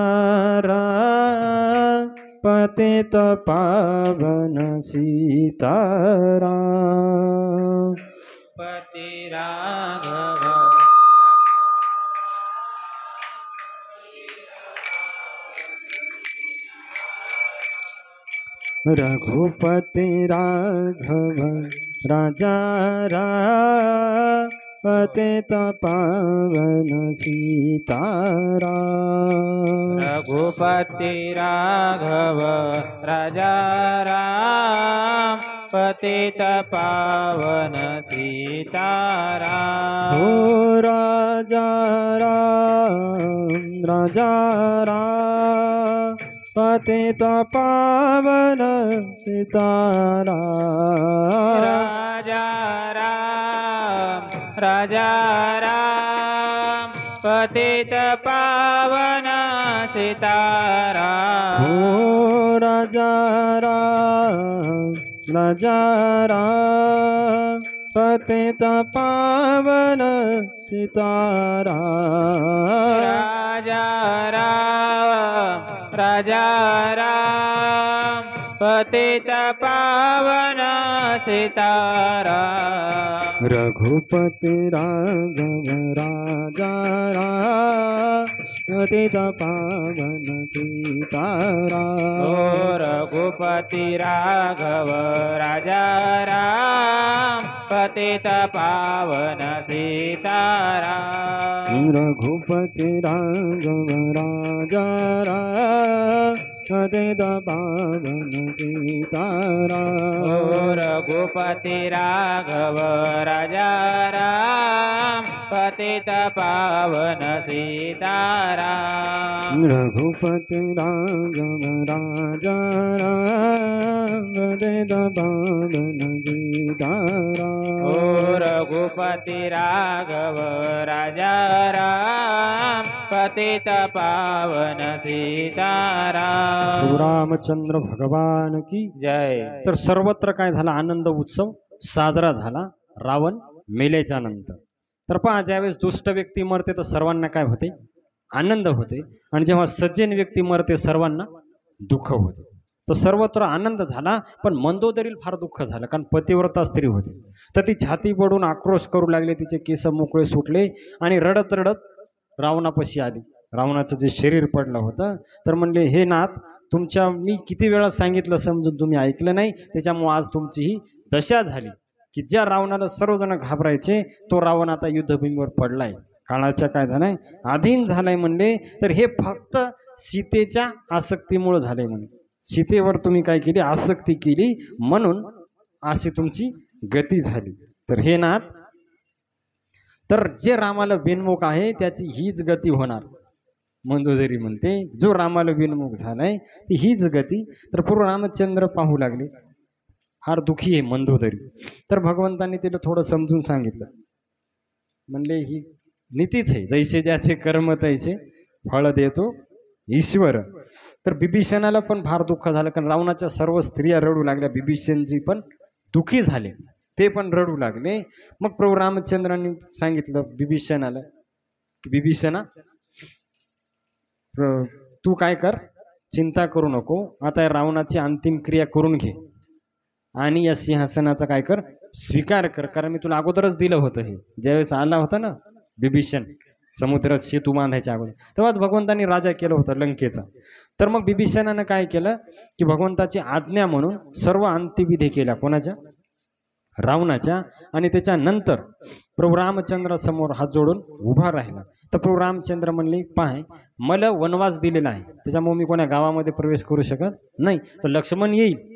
राम, पतित पावन सीताराम. पति राघव रघुपति राघव राजा राम, पतित पावन सीताराम. रघुपति राघव राजा राम, पतित पावन सीताराम. हो राजा राम, राजा राम, पतित पावन सीताराम. राजा राम, राजा राम, पतित पावन सीताराम. हो राजा राम, राजा राम, पतित पावन सीताराम. राजा राम, राजा राम, पतित पावन सीताराम. रघुपति राघव राजा राम, पतित पावन सीताराम. ओ रघुपति राघव राजा राम, पतित पावन सीताराम. रघुपति राघव राजा राम, पतित पावन सीताराम. ओ रघुपति राघव राजा राम, पतित पावन सीताराम. रघुपति राघव राजा राम, पतित पावन सीताराम. ओ रघुपति राघव राजा राम, पतित पावन सीताराम. रामचंद्र भगवान की जय. तर सर्वत्र काय झाला, आनंद उत्सव साजरा झाला रावण मेल्याच्या नंतर. तर पहा, ज्यावेळेस दुष्ट व्यक्ती मरते तर सर्वांना काय होते, आनंद होते, आणि जेव्हा सज्जन व्यक्ती मरते सर्वांना दुःख होते. तर सर्वत्र आनंद झाला, पण मंदोदरीला फार दुःख झालं, कारण पतिव्रता स्त्री होती. तर ती छाती पडून आक्रोश करू लागले, तिचे केस मोकळे सुटले, आणि रडत रडत रावणापाशी आली. रावणाचं जे शरीर पडलं होतं, तर म्हणले, हे नाथ, तुमच्या मी किती वेळा सांगितलं समजून तुम्ही ऐकलं नाही, त्याच्यामुळे आज तुमची ही दशा झाली की ज्या रावणाला सर्वजण घाबरायचे तो रावण आता युद्धभूमीवर पडलाय, काळाच्या काय झालाय, अधीन झालाय म्हणले. तर हे फक्त सीतेच्या आसक्तीमुळे झालंय म्हणे. सीतेवर तुम्ही काय केली, आसक्ती केली, म्हणून अशी तुमची गती झाली. तर हे नाथ, तर जे रामाला बेनमुख आहे त्याची हीच गती होणार. मंदोदरी म्हणते, जो रामाला विनमुख झालाय ती हीच गती. तर प्रभू रामचंद्र पाहू लागले, फार दुखी आहे मंदोदरी. तर भगवंतांनी तिला थोडं समजून सांगितलं. म्हणले ही नीतीच आहे, जैसे ज्याचे कर्म तैसे फळ देतो ईश्वर. तर बिभीषणाला पण फार दुःख झालं, कारण रावणाच्या सर्व स्त्रिया रडू लागल्या. बिभीषणजी पण दुःखी झाले, ते पण रडू लागले. मग प्रभू रामचंद्रांनी सांगितलं बिभीषणाला की बिभीषणा, तू काय कर, चिंता करू नको, आता या रावणाची अंतिम क्रिया करून घे आणि या सिंहासनाचा काय कर, स्वीकार कर. कारण मी तुला अगोदरच दिलं होतं. हे ज्यावेळेस आला होता ना बिभीषण समुद्रात सेतू बांधायच्या अगोदर, तेव्हाच भगवंतांनी राजा केलं होतं लंकेचा. तर मग बिभीषणानं काय केलं की भगवंताची आज्ञा म्हणून सर्व अंत्यविधी केल्या. कोणाच्या? रावणाच्या. आणि त्याच्यानंतर प्रभू रामचंद्रासमोर हात जोडून उभा राहिला. तर प्रभू रामचंद्र म्हणले, पाय मला वनवास दिलेला आहे, त्याच्यामुळे मी कोणा गावामध्ये प्रवेश करू शकत नाही. तर लक्ष्मण येईल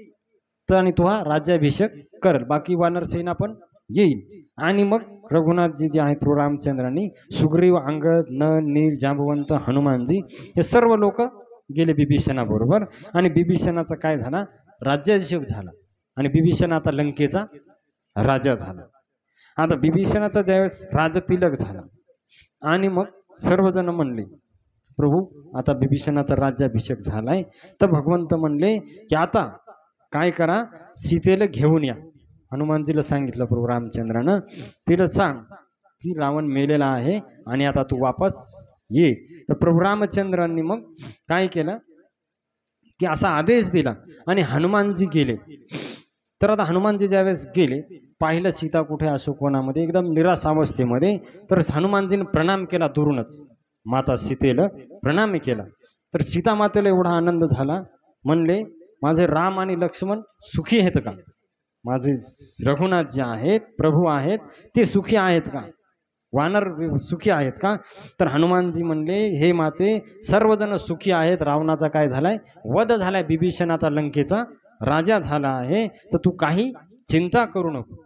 तर आणि तो हा राज्याभिषेक करेल, बाकी वानर सेना पण येईल. आणि मग रघुनाथजी जे आहेत प्रभू रामचंद्रांनी, सुग्रीव, अंगद, नल, नील, जांबवंत, हनुमानजी हे सर्व लोक गेले बिभीषणाबरोबर. आणि बिभीषणाचा काय झाला, राज्याभिषेक झाला आणि बिभीषण आता लंकेचा राजा झाला. आता बिभीषणाचा ज्यावेळेस राजतिलक झाला आणि मग सर्वजण म्हणले, प्रभू आता बिभीषणाचा राज्याभिषेक झालाय. तर भगवंत म्हणले की आता काय करा, सीतेला घेऊन या. हनुमानजीला सांगितलं प्रभू रामचंद्रानं, तिला सांग की रावण मेलेला आहे आणि आता तू वापस ये. तर प्रभू रामचंद्रांनी मग काय केलं की असा आदेश दिला आणि हनुमानजी गेले. तर आता हनुमानजी ज्यावेळेस गेले, पाहिलं सीता कुठे अशोकवनामध्ये एकदम निराश अवस्थेमध्ये. तर हनुमानजीने प्रणाम केला दुरूनच, माता सीतेला प्रणाम केला. तर सीता मातेला एवढा आनंद झाला, म्हणले माझे राम आणि लक्ष्मण सुखी आहेत का, माझे रघुनाथ जे आहेत प्रभू आहेत ते सुखी आहेत का, वानर सुखी आहेत का. तर हनुमानजी म्हणले, हे माते सर्वजण सुखी आहेत, रावणाचा काय झालाय, वध झालाय, बिभीषण आता लंकेचा राजा झाला आहे, तर तू काही चिंता करू नको.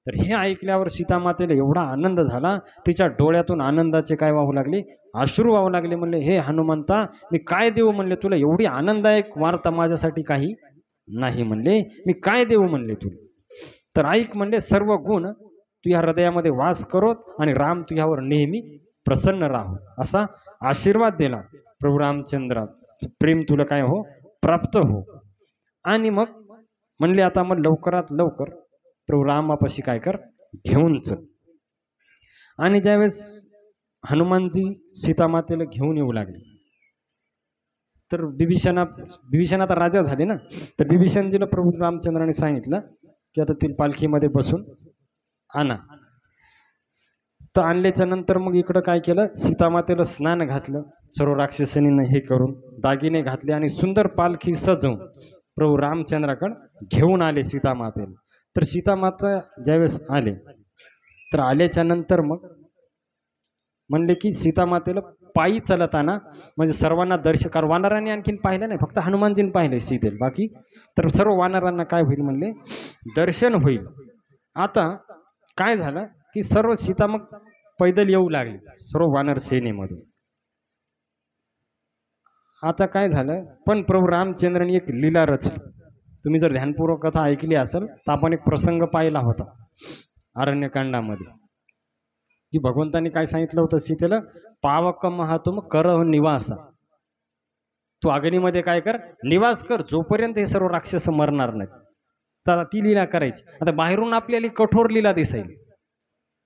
तर हे ऐकल्यावर सीतामातेला एवढा आनंद झाला, तिच्या डोळ्यातून आनंदाचे काय वाहू लागले, अश्रू वाहू लागले. म्हणले, हे हनुमंता मी काय देऊ, म्हणले तुला एवढी आनंददायक वार्ता माझ्यासाठी काही नाही, म्हणले मी काय देऊ म्हणले तुला. तर ऐक म्हणले, सर्व गुण तू या हृदयामध्ये वास करोत आणि राम तुझ्यावर नेहमी प्रसन्न राहो, असा आशीर्वाद दिला. प्रभू रामचंद्राचं प्रेम तुला काय हो, प्राप्त हो. आणि मग म्हणले आता मग लवकरात लवकर प्रभू रामापाशी काय कर, घेऊन चल. आणि ज्यावेळेस हनुमानजी सीतामातेला घेऊन येऊ लागले, तर बिभीषण आता राजा झाले ना. तर बिभीषणजीला प्रभू रामचंद्राने सांगितलं की आता ती पालखीमध्ये बसून आणा. तर आणल्याच्या नंतर मग इकडं काय केलं, सीतामातेला स्नान घातलं, सर्व राक्षसनीनं हे करून दागिने घातले आणि सुंदर पालखी सजवून प्रभू रामचंद्राकडे घेऊन आले सीतामातेला. तर सीतामाता ज्यावेळेस आले, तर आल्याच्या नंतर मग म्हणले की सीतामातेला पायी चालताना म्हणजे सर्वांना दर्शन, कारण वानरांनी आणखीन पाहिलं नाही, फक्त हनुमानजीने पाहिले सीतेला, बाकी तर सर्व वानरांना काय होईल म्हणले, दर्शन होईल. आता काय झालं की सर्व सीता मग पैदल येऊ लागली सर्व वानर सेनेमधून. आता काय झालं, पण प्रभू रामचंद्रांनी एक लीला रचली. तुम्ही जर ध्यानपूर्वक कथा ऐकली असेल तर आपण एक प्रसंग पाहिला होता अरण्यकांडामध्ये, की भगवंतांनी काय सांगितलं होतं सीतेला, पावक महातुम कर निवासा, तू अग्नीमध्ये काय कर, निवास कर, जोपर्यंत हे सर्व राक्षस मरणार नाहीत. तर ती लीला करायची. आता बाहेरून आपल्याला कठोर लीला दिसायली,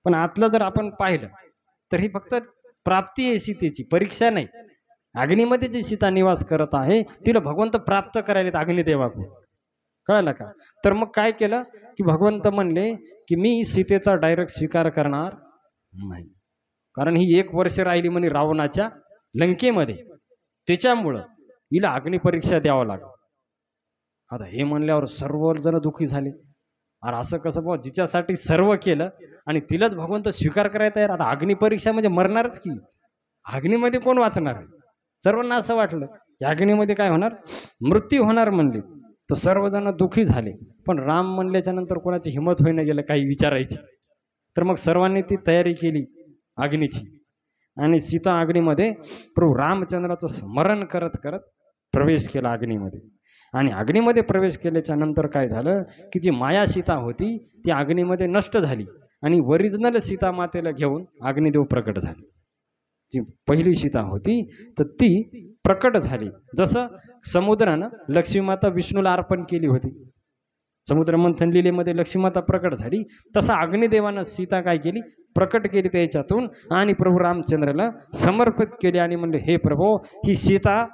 पण आतलं जर आपण पाहिलं तर ही फक्त प्राप्ती आहे सीतेची, परीक्षा नाही. अग्नीमध्ये जी सीता निवास करत आहे तिला भगवंत प्राप्त करायला अग्निदेवाकडून, कळलं का. तर मग काय केलं की भगवंत म्हणले की मी सीतेचा डायरेक्ट स्वीकार करणार नाही, कारण ही 1 वर्ष राहिली म्हणे रावणाच्या लंकेमध्ये, त्याच्यामुळं हिला अग्निपरीक्षा द्यावं लागलं. आता हे म्हणल्यावर सर्वजण दुःखी झाले. अरे असं कसं भाऊ, जिच्यासाठी सर्व केलं आणि तिलाच भगवंत स्वीकार करायला तयार. आता अग्निपरीक्षा म्हणजे मरणारच की, अग्नीमध्ये कोण वाचणार. सर्वांना असं वाटलं की अग्नीमध्ये काय होणार, मृत्यू होणार म्हणले. तर सर्वजण दुःखी झाले. पण राम म्हणल्याच्या नंतर कोणाची हिंमत होईना गेलं काही विचारायची. तर मग सर्वांनी ती तयारी केली अग्नीची. आणि सीता अग्नीमध्ये प्रभू रामचंद्राचं स्मरण करत करत प्रवेश केला अग्नीमध्ये. आणि अग्नीमध्ये प्रवेश केल्याच्या नंतर काय झालं की जी माया सीता होती ती अग्नीमध्ये नष्ट झाली आणि ओरिजिनल सीता मातेला घेऊन अग्निदेव प्रकट झाले. जी पहिली सीता होती तर ती प्रकट झाली. जसं समुद्रानं लक्ष्मीमाता विष्णूला अर्पण केली होती, समुद्र मंथन लीलेमध्ये लक्ष्मीमाता प्रकट झाली, तसं अग्निदेवानं सीता काय केली, प्रकट केली त्याच्यातून आणि प्रभू रामचंद्राला समर्पित केली आणि म्हणले हे प्रभू ही सीता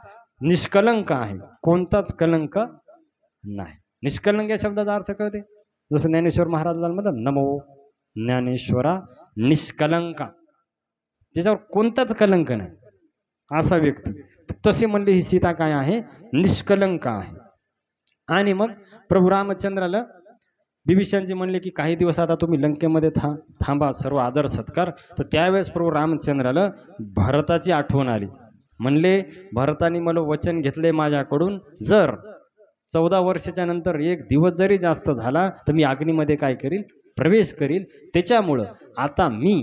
निष्कलंक आहे, कोणताच कलंक नाही. निष्कलंक या शब्दाचा अर्थ कळते, जसं ज्ञानेश्वर महाराजांना म्हणतात नमो ज्ञानेश्वरा निष्कलंका, ज्याच्यावर कोणताच कलंक नाही असा व्यक्ती. तसे म्हणले ही सीता काय आहे, निष्कलंक आहे. आणि मग प्रभू रामचंद्राला बिभीषणजी म्हणले की काही दिवस आता तुम्ही लंकेमध्ये थांबा, सर्व आदर सत्कार. तर त्यावेळेस प्रभू रामचंद्राला भरताची आठवण आली. म्हणले भरताने मला वचन घेतले माझ्याकडून, जर 14 वर्षाच्या नंतर एक दिवस जरी जास्त झाला तर मी अग्नीमध्ये काय करील, प्रवेश करील. त्याच्यामुळं आता मी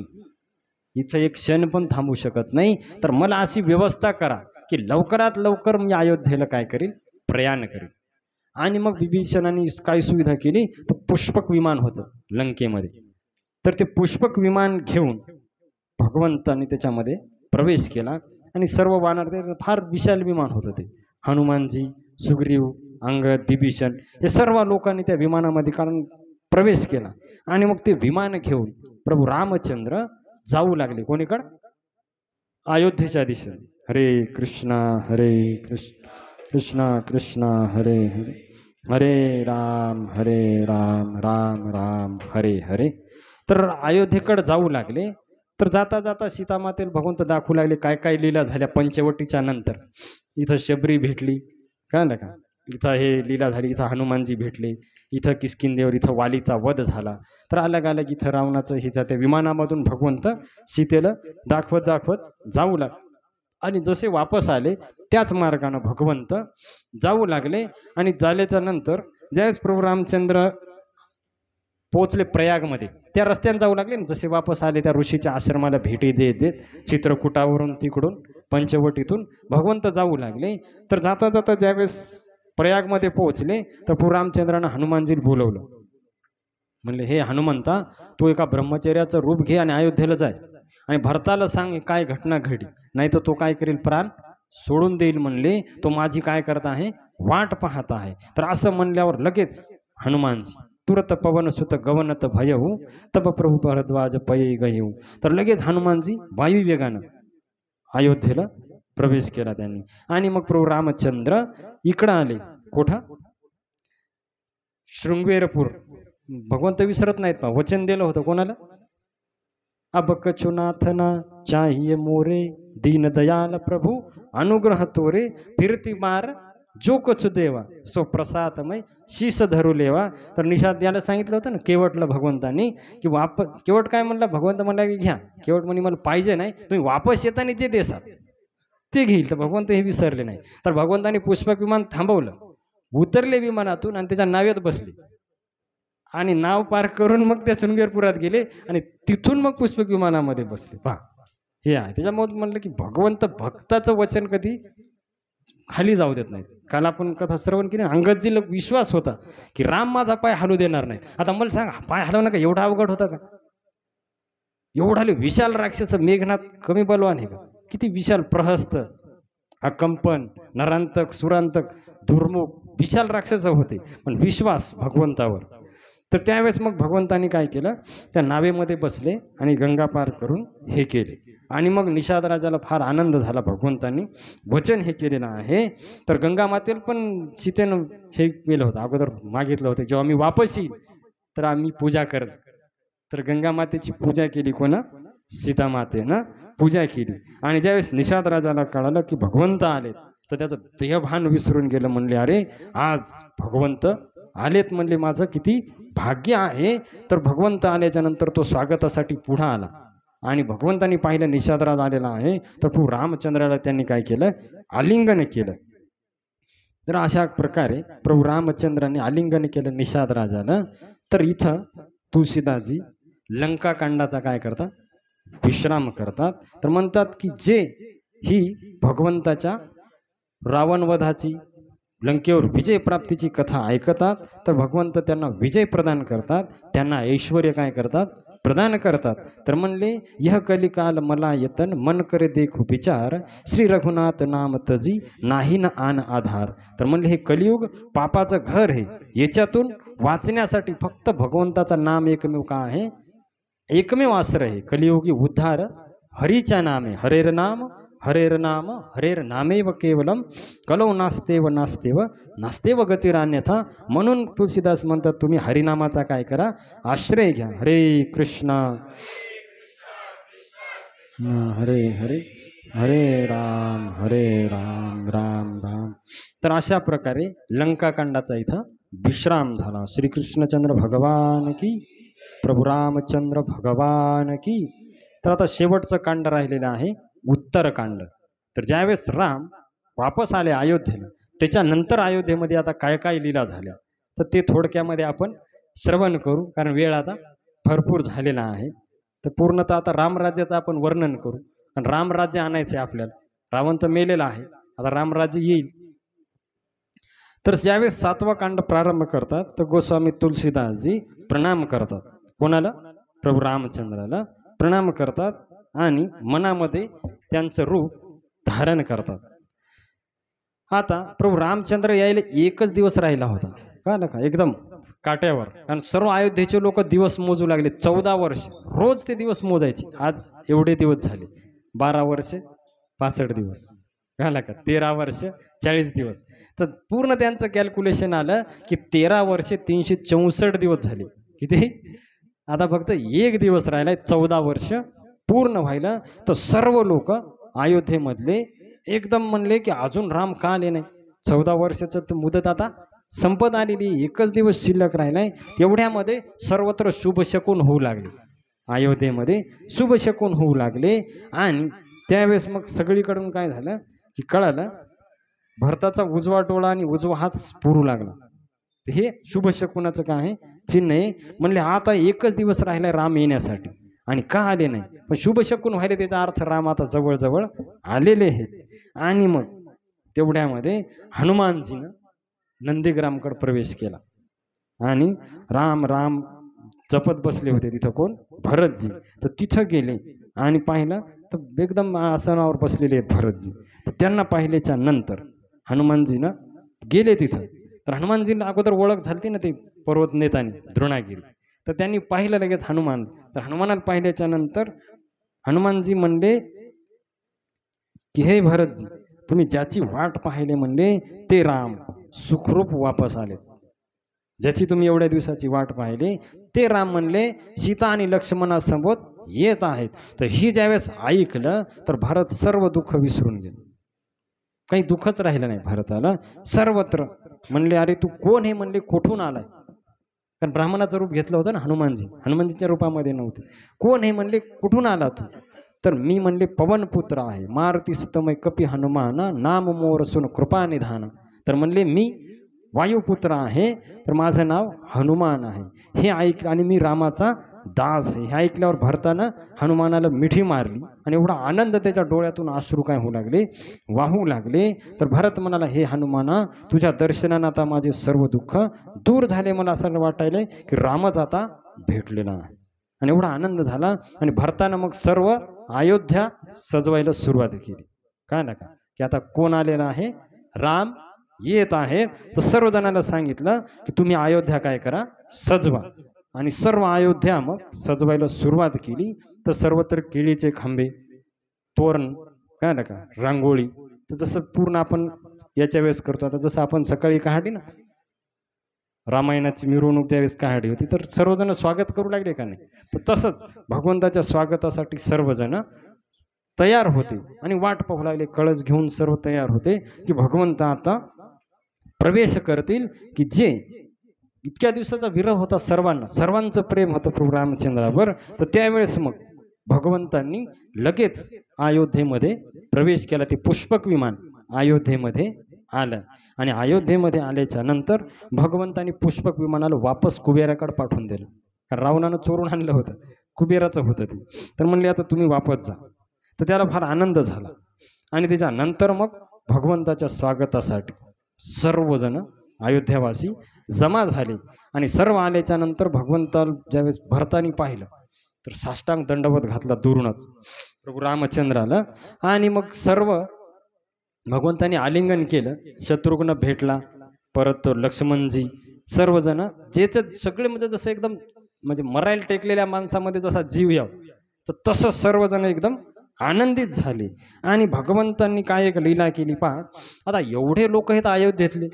इथं एक क्षण पण थांबू शकत नाही, तर मला अशी व्यवस्था करा की लवकरात लवकर मी अयोध्येला काय करील, प्रयाण करील. आणि मग बिभीषणाने काय सुविधा केली, तर पुष्पक विमान होतं लंकेमध्ये, तर ते पुष्पक विमान घेऊन भगवंतांनी त्याच्यामध्ये प्रवेश केला. आणि सर्व वानर, ते फार विशाल विमान होतं ते, हनुमानजी, सुग्रीव, अंगद, बिभीषण हे सर्व लोकांनी त्या विमानामध्ये कारण प्रवेश केला. आणि मग ते विमान घेऊन प्रभू रामचंद्र जाऊ लागले कोणीकडं, अयोध्येच्या दिशेने. हरे कृष्णा कृष्ण कृष्ण हरे हरे, हरे राम राम राम हरे हरे. तर अयोध्येकडे जाऊ लागले. तर जाता जाता सीतामातेला भगवंत दाखवू लागले काय काय लीला झाल्या पंचवटीच्या नंतर. इथं शबरी भेटली, कळलं का, इथं हे लीला झाली, इथं हनुमानजी भेटले, इथं किष्किंधेवर इथं वालीचा वध झाला. तर अलग अलग इथं रावणाचं हिचं त्या विमानामधून भगवंत सीतेला दाखवत दाखवत जाऊ लागले. आणि जसे वापस आले त्याच मार्गाने भगवंत जाऊ लागले. आणि झाल्याच्या नंतर ज्यावेळेस प्रभू रामचंद्र पोचले प्रयागमध्ये, त्या रस्त्याने जाऊ लागले. जसे वापस आले त्या ऋषीच्या आश्रमाला भेटी देत देत चित्रकूटावरून तिकडून पंचवटीतून भगवंत जाऊ लागले. तर जाता जाता ज्यावेळेस प्रयागमध्ये पोहोचले तर प्रभू रामचंद्रानं हनुमानजीला बोलवलं. म्हणले हे हनुमंता, तू एका ब्रह्मचर्याचं रूप घे आणि अयोध्येला जाय आणि भरताला सांग काय घटना घडली, नाही तर तो काय करेल, प्राण सोडून देईल. म्हणले तो माझी काय करत आहे, वाट पाहत आहे. तर असं म्हणल्यावर लगेच हनुमानजी तुरत पवन सुत गवनत भयऊ तब प्रभू भरद्वाज पये गयऊ. तर लगेच हनुमानजी वायू वेगानं अयोध्येला प्रवेश केला त्यांनी. आणि मग प्रभू रामचंद्र इकडं आले, कोठा, शृंगवेरपूर. भगवंत विसरत नाहीत पा, वचन दिलं होतं कोणाला, अब कछुनाथना चाहिए मोरे दीन दयाल प्रभू अनुग्रह तोरे फिरती मार जो कछु देवा सो प्रसादमय शीस धरू लेवा. तर निषाद याला सांगितलं होतं ना केवटला भगवंतांनी की केवट काय म्हणला, भगवंत म्हणला की घ्या, केवट म्हणे मला पाहिजे नाही, तुम्ही वापस येताना जे देसाल ते घेईल. तर भगवंत हे विसरले नाही. तर भगवंतांनी पुष्पक विमान थांबवलं, उतरले विमानातून आणि त्याच्या नावेत बसले आणि नाव पार करून मग त्या शृंगेरपुरात गेले आणि तिथून मग पुष्पक विमानामध्ये बसले. पहा हे आहे. त्याच्यामुळे म्हणलं की भगवंत भक्ताचं वचन कधी खाली जाऊ देत नाहीत. काल आपण कथा श्रवण केली, अंगदजीला विश्वास होता की राम माझा पाय हलू देणार नाही. आता मला सांग, पाय हलवणं का एवढा अवघड होता का? एवढा विशाल राक्षस मेघनाथ कमी बलवान आहे का? किती विशाल, प्रहस्त, अकंपन, नरांतक, सुरांतक, दुर्मुख विशाल राक्षस होते, पण विश्वास भगवंतावर. तर त्यावेळेस मग भगवंतांनी काय केलं, त्या नावेमध्ये बसले आणि गंगा पार करून हे केले. आणि मग निषाद राजाला फार आनंद झाला, भगवंतांनी वचन हे केलेलं आहे. तर गंगा मातेला पण सीतेनं हे केलं होतं, अगोदर मागितलं होतं जेव्हा मी वापस येईल तर आम्ही पूजा करत. तर गंगा मातेची पूजा केली, कोणा, सीता मातेनं पूजा केली. आणि ज्यावेळेस निषाद राजाला कळालं की भगवंत आलेत तर त्याचं देहभान विसरून गेलं. म्हणले अरे आज भगवंत आलेत, म्हणले माझं किती भाग्य आहे. तर भगवंत आल्याच्या नंतर तो स्वागतासाठी पुढे आला आणि भगवंतांनी पाहिलं निषादराज आलेला आहे. तर प्रभू रामचंद्राला त्यांनी काय केलं, आलिंगन केलं. तर अशा प्रकारे प्रभू रामचंद्रांनी आलिंगन केलं निषाद राजाला. तर इथं तुळशीदासजी लंकाकांडाचा काय करतात, विश्राम करतात. तर म्हणतात की जे ही भगवंताच्या रावणवधाची लंकेवर विजय प्राप्तीची कथा ऐकतात तर भगवंत त्यांना विजय प्रदान करतात, त्यांना ऐश्वर्य काय करतात प्रदान करतात. तर म्हणले यह कलिकाल मला येतन मन करे देखो विचार श्री रघुनाथ नाम तजी नाही न आन आधार. तर म्हणले हे कलियुग पापाचं घर आहे, याच्यातून वाचण्यासाठी फक्त भगवंताचं नाम एकमेव का आहे, एकमेव आश्रय आहे. कलियुगी उद्धार हरीच्या नामे, हरेर नाम हरेर नामेव केवलम कलौ नास्तेव नास्तेव नास्तेव गतिरान्यथा. म्हणून तुलसीदास म्हणतात तुम्ही हरिनामाचा काय करा आश्रय घ्या. हरे कृष्ण हरे हरे हरे राम राम राम. तर अशा प्रकारे लंकाकांडाचा इथं विश्राम झाला. श्रीकृष्णचंद्र भगवान की, प्रभू रामचंद्र भगवान की. तर आता शेवटचं कांड राहिलेलं आहे उत्तरकांड. तर ज्यावेळेस राम वापस आले अयोध्येला, त्याच्यानंतर अयोध्येमध्ये आता काय काय लीला झाल्या तर ते थोडक्यामध्ये आपण श्रवण करू, कारण वेळ आता भरपूर झालेला आहे. तर पूर्णतः आता रामराज्याचं आपण वर्णन करू, कारण रामराज्य आणायचं आहे आपल्याला. रावण तर मेलेला आहे, आता रामराज्य येईल. तर ज्यावेळेस 7वा कांड प्रारंभ करतात तर गोस्वामी तुलसीदासजी प्रणाम करतात. कोणाला? प्रभू रामचंद्राला प्रणाम करतात आणि मनामध्ये त्यांचं रूप धारण करतात. आता प्रभू रामचंद्र यायला एकच दिवस राहिला होता का ना का, एकदम काट्यावर. कारण सर्व अयोध्येचे लोक दिवस मोजू लागले. 14 वर्ष रोज ते दिवस मोजायचे. आज एवढे दिवस झाले, 12 वर्ष 65 दिवस कळला का, 13 वर्ष 40 दिवस. तर पूर्ण त्यांचं कॅल्क्युलेशन आलं की 13 वर्ष 364 दिवस झाले. किती? आता फक्त एक दिवस राहिलाय 14 वर्ष पूर्ण व्हायला. तर सर्व लोक अयोध्येमधले एकदम म्हणले की अजून राम का आले नाही. 14 वर्षाचं तर मुदत आता संपत आलेली, एकच दिवस शिल्लक राहिलाय. एवढ्यामध्ये सर्वत्र शुभशकून होऊ लागले, अयोध्येमध्ये शुभशकून होऊ लागले. आणि त्यावेळेस मग सगळीकडून काय झालं की कळालं, भरताचा उजवा डोळा आणि उजवा हात पुरू लागला. हे शुभशकुनाचं काय आहे चिन्ह आहे. म्हणले आता एकच दिवस राहिलाय राम येण्यासाठी आणि का आले नाही, पण शुभशकुन व्हायला त्याचा अर्थ राम आता जवळजवळ आलेले आहेत. आणि मग तेवढ्यामध्ये हनुमानजीनं नंदीग्रामकडे प्रवेश केला आणि राम राम जपत बसले होते. तिथं कोण? भरतजी. तर तिथं गेले आणि पाहिलं तर एकदम आसनावर बसलेले आहेत भरतजी. तर त्यांना पाहिल्याच्या नंतर हनुमानजीनं गेले तिथं. तर हनुमानजींना अगोदर ओळख झाली ना ते पर्वत नेतानी द्रोणागिरी. तर त्यांनी पाहिलं लगेच हनुमान. तर हनुमानाला पाहिल्याच्या नंतर हनुमानजी म्हणले की हे भरतजी, तुम्ही ज्याची वाट पाहिले म्हणले ते राम सुखरूप वापस आले. ज्याची तुम्ही एवढ्या दिवसाची वाट पाहिली ते राम म्हणले सीता आणि लक्ष्मणासोबत येत आहेत. तर ही ज्यावेळेस ऐकलं तर भरत सर्व दुःख विसरून गेलं. काही दुःखच राहिलं नाही भरताला. सर्वत्र म्हणले अरे तू कोण हे, म्हणले कुठून आलाय. कारण ब्राह्मणाचं रूप घेतलं होतं ना हनुमानजी, हनुमानजीच्या रूपामध्ये नव्हते. कोण हे म्हणले, कुठून आला तू. तर मी म्हणले पवनपुत्र आहे, मारुती सुतमय कपी हनुमाना, नाम मोर सुन कृपा निधाना. तर म्हणले मी वायुपुत्र आहे, तर माझं नाव हनुमान आहे. हे ऐक आणि मी रामाचा दास आहे. हे ऐकल्यावर भरताना हनुमानाला मिठी मारली आणि एवढा आनंद त्याच्या डोळ्यातून अश्रू काय होऊ लागले, वाहू लागले. तर भरत म्हणाला हे हनुमाना, तुझ्या दर्शनानं आता माझे सर्व दुःख दूर झाले. मला असं वाटायलंय की रामच आता भेटलेला आहे. आणि एवढा आनंद झाला. आणि भरतानं मग सर्व अयोध्या सजवायला सुरुवात केली. काय ना का की आता कोण आलेला आहे, राम येत आहे. तर सर्वजणांना सांगितलं की तुम्ही अयोध्या काय करा, सजवा. आणि सर्व अयोध्या मग सजवायला सुरुवात केली. तर सर्वत्र केळीचे खांबे, तोरण, काय ना का रांगोळी. तर जसं पूर्ण आपण याच्या वेळेस करतो, आता जसं आपण सकाळी काढली ना रामायणाची मिरवणूक ज्यावेळेस काढली होती, तर सर्वजण स्वागत करू लागले का नाही. तर तसंच भगवंताच्या स्वागतासाठी सर्वजण तयार होते आणि वाट पाहू लागले. कळस घेऊन सर्व तयार होते की भगवंत आता प्रवेश करतील. की जे इतक्या दिवसाचा विरह होता सर्वांना, सर्वांचं प्रेम होतं प्रभू रामचंद्रावर. तर त्यावेळेस मग भगवंतांनी लगेच अयोध्येमध्ये प्रवेश केला. ते पुष्पक विमान अयोध्येमध्ये आलं. आणि अयोध्येमध्ये आल्याच्या नंतर भगवंतांनी पुष्पक विमानाला वापस कुबेराकडे पाठवून दिलं. कारण रावणानं चोरून आणलं होतं. कुबेराचं होतं ते. तर म्हणले आता तुम्ही वापस जा. तर त्याला फार आनंद झाला आणि त्याच्यानंतर मग भगवंताच्या स्वागतासाठी सर्वजण अयोध्यावासी जमा झाले आणि सर्व आल्याच्या नंतर भगवंताला ज्यावेळेस भरतानी पाहिलं तर साष्टांग दंडवत घातला दूरूनच प्रभू रामचंद्राला. आणि मग सर्व भगवंताने आलिंगन केलं. शत्रुघ्न भेटला, परत तो लक्ष्मणजी, सर्वजण जेच सगळे म्हणजे जसं एकदम म्हणजे मरायला टेकलेल्या माणसामध्ये जसा जीव याव तर तसं सर्वजण एकदम आनंदित झाले. आणि भगवंतांनी काय एक लीला केली पहा. आता एवढे लोक आहेत अयोध्येतले,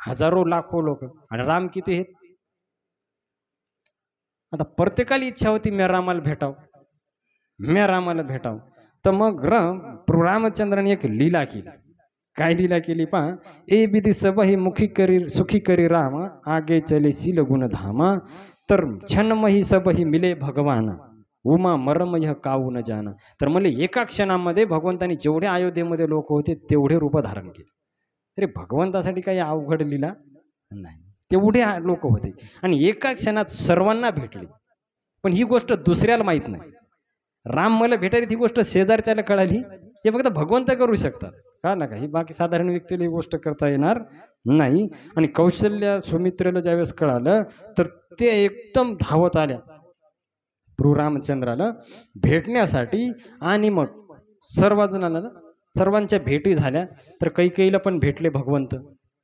हजारो लाखो लोक, आणि राम किती आहेत. आता प्रत्येकाला इच्छा होती मी रामाला भेटाव, मी रामाला भेटाव. तर मग रामचंद्राने एक लीला केली. काय लीला केली पहा. ए विधी सब ही मुखी करी सुखी करी राम, आगे चले शील गुण धामा, तर क्षणमही सब ही मिले भगवान, उमा मरम यह काऊ न जाना. तर म्हणले एका क्षणामध्ये भगवंतानी जेवढे अयोध्येमध्ये लोक होते तेवढे रूप धारण केले. तरी भगवंतासाठी काही अवघड लीला नाही, तेवढे लोक होते आणि एका क्षणात सर्वांना भेटले. पण ही गोष्ट दुसऱ्याला माहीत नाही. राम मला भेटायला ही गोष्ट शेजारच्याला कळाली, हे फक्त भगवंत करू शकतात का ना. ही बाकी साधारण व्यक्तीला ही गोष्ट करता येणार नाही. आणि कौशल्या सुमित्रेला ज्यावेळेस कळालं तर ते एकदम धावत आल्या प्रभू रामचंद्राला भेटण्यासाठी. आणि मग सर्वजणांना सर्वांच्या भेटी झाल्या. तर कैकेयीला पण भेटले भगवंत,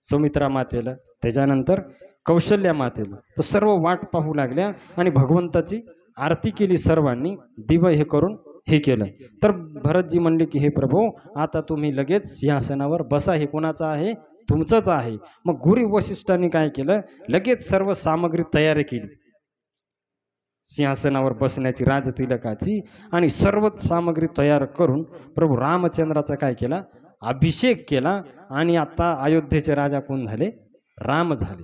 सुमित्रा मातेला, त्याच्यानंतर कौशल्या मातेला. तर सर्व वाट पाहू लागल्या आणि भगवंताची आरती केली सर्वांनी, दिव हे करून हे केलं. तर भरतजी म्हणले की हे प्रभू आता तुम्ही लगेच सिंहासनावर बसा, हे कोणाचं आहे, तुमचंच आहे. मग गुरु वशिष्ठांनी काय केलं, लगेच सर्व सामग्री तयार केली सिंहासनावर बसण्याची, राजतिलकाची, आणि सर्व सामग्री तयार करून प्रभू रामचंद्राचा काय केला, अभिषेक केला. आणि आता अयोध्येचे राजा कोण झाले, राम झाले.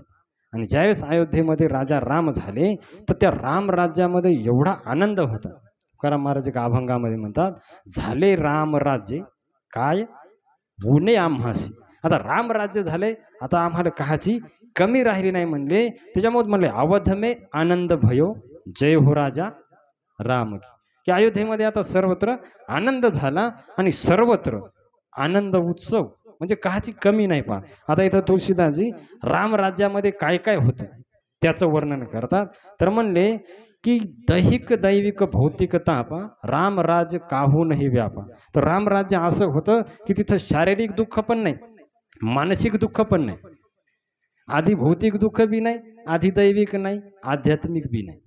आणि ज्यावेळेस अयोध्येमध्ये राजा राम झाले तर त्या राम राज्यामध्ये एवढा आनंद होता. तुकाराम महाराज एका अभंगामध्ये म्हणतात, झाले राम राज्य काय उणे आम्हासी. आता राम राज्य झाले, आता आम्हाला काहाची कमी राहिली नाही म्हणले. त्याच्यामुळे म्हणले अवध में आनंद भयो जय हो राजा राम की. अयोध्येमध्ये आता सर्वत्र आनंद झाला आणि सर्वत्र आनंद उत्सव म्हणजे काहाची कमी नाही. पहा आता इथं तुळशीदासजी राम राज्यामध्ये काय काय होतं त्याचं वर्णन करतात. तर म्हणले की दैहिक दैविक भौतिक तापा राम राज्य काहूनही व्यापा. तर राम राज्य असं होतं की तिथं शारीरिक दुःख पण नाही, मानसिक दुःख पण नाही, आधी भौतिक दुःख बी नाही, आधी दैविक नाही, आध्यात्मिक बी नाही.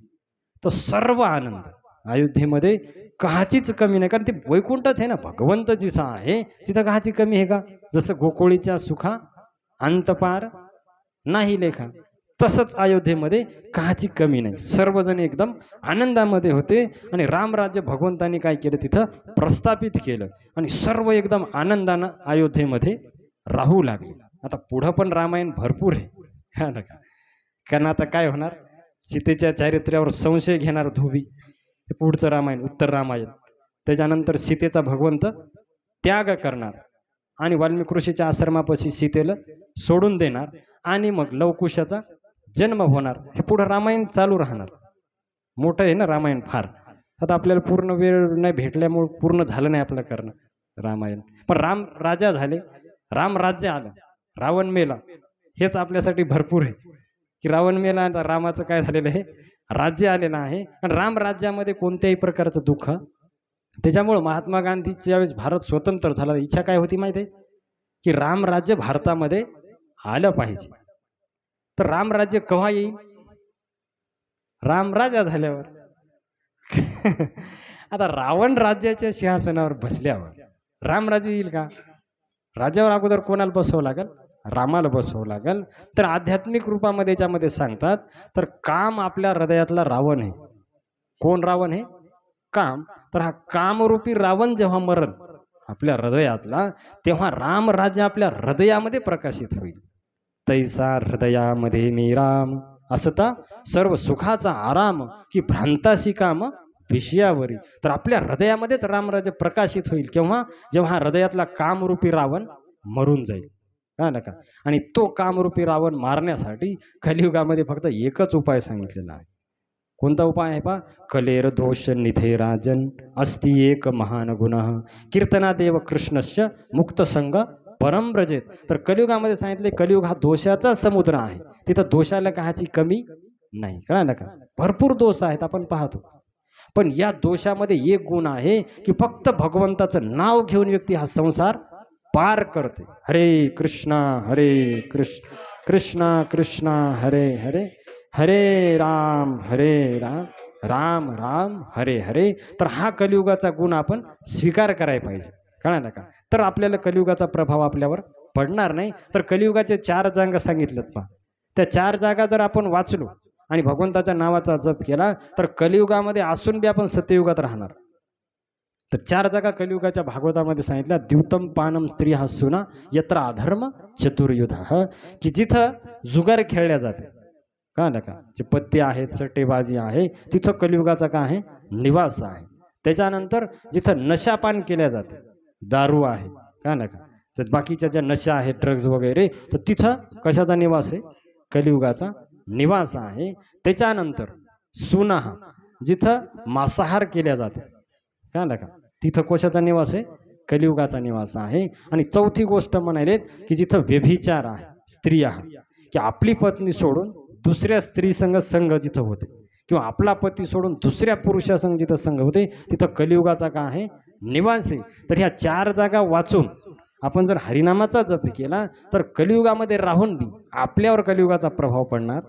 तर सर्व आनंद अयोध्येमध्ये काहाचीच कमी नाही. कारण ते वैकुंठच आहे ना, भगवंत जिथं आहे तिथं काहाची कमी आहे का. जसं गोकुळीच्या सुखा अंतपार नाही लेखा, तसंच अयोध्येमध्ये काहाची कमी नाही. सर्वजण एकदम आनंदामध्ये होते आणि रामराज्य भगवंतांनी काय केलं, तिथं प्रस्थापित केलं आणि सर्व एकदम आनंदानं अयोध्येमध्ये राहू लागले. आता पुढं पण रामायण भरपूर आहे हा ना. कारण आता काय होणार, सीतेच्या चारित्र्यावर संशय घेणार धोबी, हे पुढचं रामायण उत्तर रामायण. त्याच्यानंतर सीतेचा भगवंत त्याग करणार आणि वाल्मिकी ऋषीच्या आश्रमापाशी सीतेला सोडून देणार आणि मग लवकुशाचा जन्म होणार. हे पुढं रामायण चालू राहणार. मोठं आहे ना रामायण फार. आता आपल्याला पूर्ण वेळ नाही भेटल्यामुळे पूर्ण झालं नाही आपलं करणं रामायण. पण राम राजा झाले, राम राज्य आलं, रावण मेला, हेच आपल्यासाठी भरपूर आहे की रावण मेला आता रामाचं काय झालेलं आहे, राज्य आलेलं आहे. आणि राम राज्यामध्ये कोणत्याही प्रकारचं दुःख. त्याच्यामुळं महात्मा गांधीच्या ज्यावेळेस भारत स्वतंत्र झाला इच्छा काय होती माहिती आहे की राम राज्य भारतामध्ये आलं पाहिजे. तर राम राज्य केव्हा येईल, राम राजा झाल्यावर. आता रावण राज्याच्या सिंहासनावर बसल्यावर राम राज्य येईल का. राज्यावर अगोदर कोणाला बसवावं लागेल, रामाला बसवावं लागेल. तर आध्यात्मिक रूपामध्ये याच्यामध्ये सांगतात तर काम आपल्या हृदयातला रावण आहे. कोण रावण आहे, काम. तर हा कामरूपी रावण जेव्हा मरण आपल्या हृदयातला, तेव्हा राम राज्य आपल्या हृदयामध्ये प्रकाशित होईल. तैसा हृदयामध्ये मी राम असता सर्व सुखाचा आराम की भ्रांतासी काम विषयावरी. तर आपल्या हृदयामध्येच रामराज्य प्रकाशित होईल. केव्हा, जेव्हा हृदयातला कामरूपी रावण मरून जाईल हा नका. आणि तो कामरूपी रावण मारण्यासाठी कलियुगामध्ये फक्त एकच उपाय सांगितलेला आहे, कोणता उपाय आहे पा? कलेर दोष निधे राजन अस्ति एक महान गुण कीर्तनादेव कृष्णस्य मुक्त संग परम ब्रजेत. तर कलियुगामध्ये सांगितले कलियुग हा दोषाचा समुद्र आहे. तिथं दोषाला काहाची कमी नाही. कळालं का? भरपूर दोष आहेत आपण पाहतो, पण या दोषामध्ये एक गुण आहे की फक्त भगवंताचं नाव घेऊन व्यक्ती हा संसार पार करते. हरे कृष्णा कृष्ण कृष्णा कृष्णा हरे हरे हरे राम राम राम हरे हरे. तर हा कलियुगाचा गुण आपण स्वीकार करायला पाहिजे. कळालं का? तर आपल्याला कलियुगाचा प्रभाव आपल्यावर पडणार नाही. तर कलियुगाचे 4 जागा सांगितलेत पहा. त्या 4 जागा जर आपण वाचलो आणि भगवंताच्या नावाचा जप केला तर कलियुगामध्ये असून बी आपण सत्ययुगात राहणार. तर 4 जागा कलियुगाच्या भागवतामध्ये सांगितल्या. द्युतम पानम स्त्री हा सुना यत्र अधर्म चतुर्युध, की जिथं जुगार खेळल्या जाते. कळलं का? जे पत्ते आहेत, सट्टेबाजी आहे, तिथं कलियुगाचा काय आहे? निवास आहे. त्याच्यानंतर जिथं नशापान केल्या जाते, दारू आहे, कळलं का? तर बाकीच्या ज्या नशा आहेत, ड्रग्ज वगैरे, तर तिथं कशाचा निवास आहे? कलियुगाचा निवास आहे. त्याच्यानंतर सुनाहा, जिथं मांसाहार केल्या जाते, कळलं का? तिथं कशाचा निवास आहे? कलियुगाचा निवास आहे. आणि चौथी गोष्ट म्हणालेत की जिथं व्यभिचार आहे, स्त्रिया, की आपली पत्नी सोडून दुसऱ्या स्त्री संग जिथं होते, किंवा आपला पती सोडून दुसऱ्या पुरुषासंग जिथं संग होते, तिथं कलियुगाचा काय आहे? निवास आहे. तर ह्या 4 जागा वाचून आपण जर हरिनामाचा जप केला तर कलियुगामध्ये राहून बी आपल्यावर कलियुगाचा प्रभाव पडणार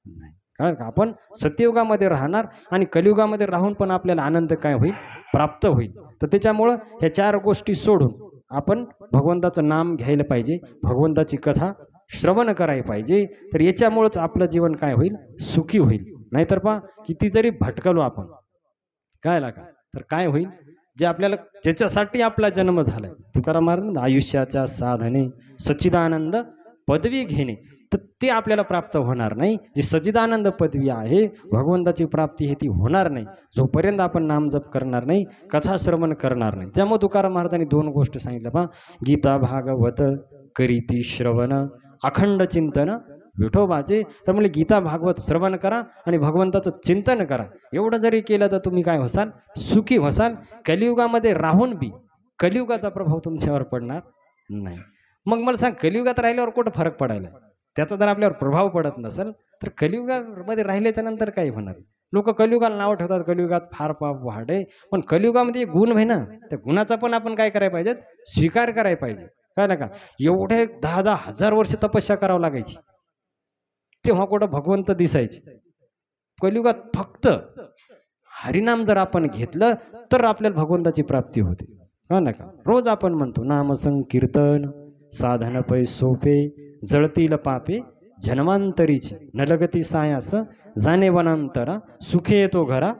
नाही. कारण का? आपण सत्ययुगामध्ये राहणार आणि कलियुगामध्ये राहून पण आपल्याला आनंद काय होईल? प्राप्त होईल. तर त्याच्यामुळं ह्या 4 गोष्टी सोडून आपण भगवंताचं नाम घ्यायला पाहिजे, भगवंताची कथा श्रवण करायला पाहिजे. तर याच्यामुळंच आपलं जीवन काय होईल? सुखी होईल. नाहीतर पहा किती जरी भटकलो आपण, काय लागा, तर काय होईल? जे आपल्याला ज्याच्यासाठी आपला जन्म झालाय, तुकाराम महाराज आयुष्याच्या साधने सच्चिदानंद पदवी घेणे, तर ते आपल्याला प्राप्त होणार नाही. जी सच्चिदानंद पदवी आहे, भगवंताची प्राप्ती हे ती होणार नाही जोपर्यंत आपण नामजप करणार नाही, कथा श्रवण करणार नाही. त्यामुळे तुकाराम महाराजांनी 2 गोष्टी सांगितल्या पहा. गीता भागवत करीती श्रवण अखंड चिंतन विठोबाचे. तर म्हणजे गीता भागवत श्रवण करा आणि भगवंताचं चिंतन करा. एवढं जरी केलं तर तुम्ही काय होसाल? सुखी होसाल. कलियुगामध्ये राहून बी कलियुगाचा प्रभाव तुमच्यावर पडणार नाही. मग मला सांग, कलियुगात राहिल्यावर कुठं फरक पडायला? त्याचा जर आपल्यावर प्रभाव पडत नसेल तर कलियुगामध्ये राहिल्याच्या नंतर काय होणार? लोक कलियुगाला नाव ठेवतात, कलियुगात फार पाप वाढे, पण कलियुगामध्ये एक गुण आहे ना, त्या गुणाचा पण आपण काय करायला पाहिजे? स्वीकार करायला पाहिजे. काय ना का? एवढे 10,000 हजार वर्ष तपस्या करावं लागायची, तेव्हा कुठं भगवंत दिसायचे. कलियुगात फक्त हरिनाम जर आपण घेतलं तर आपल्याला भगवंताची प्राप्ती होते. हा ना का? रोज आपण म्हणतो नाम संकीर्तन साधन पै सोपे जळतील पापे जन्मांतरीची नलगती सायास जाणे वनांतरा सुखे येतो घरा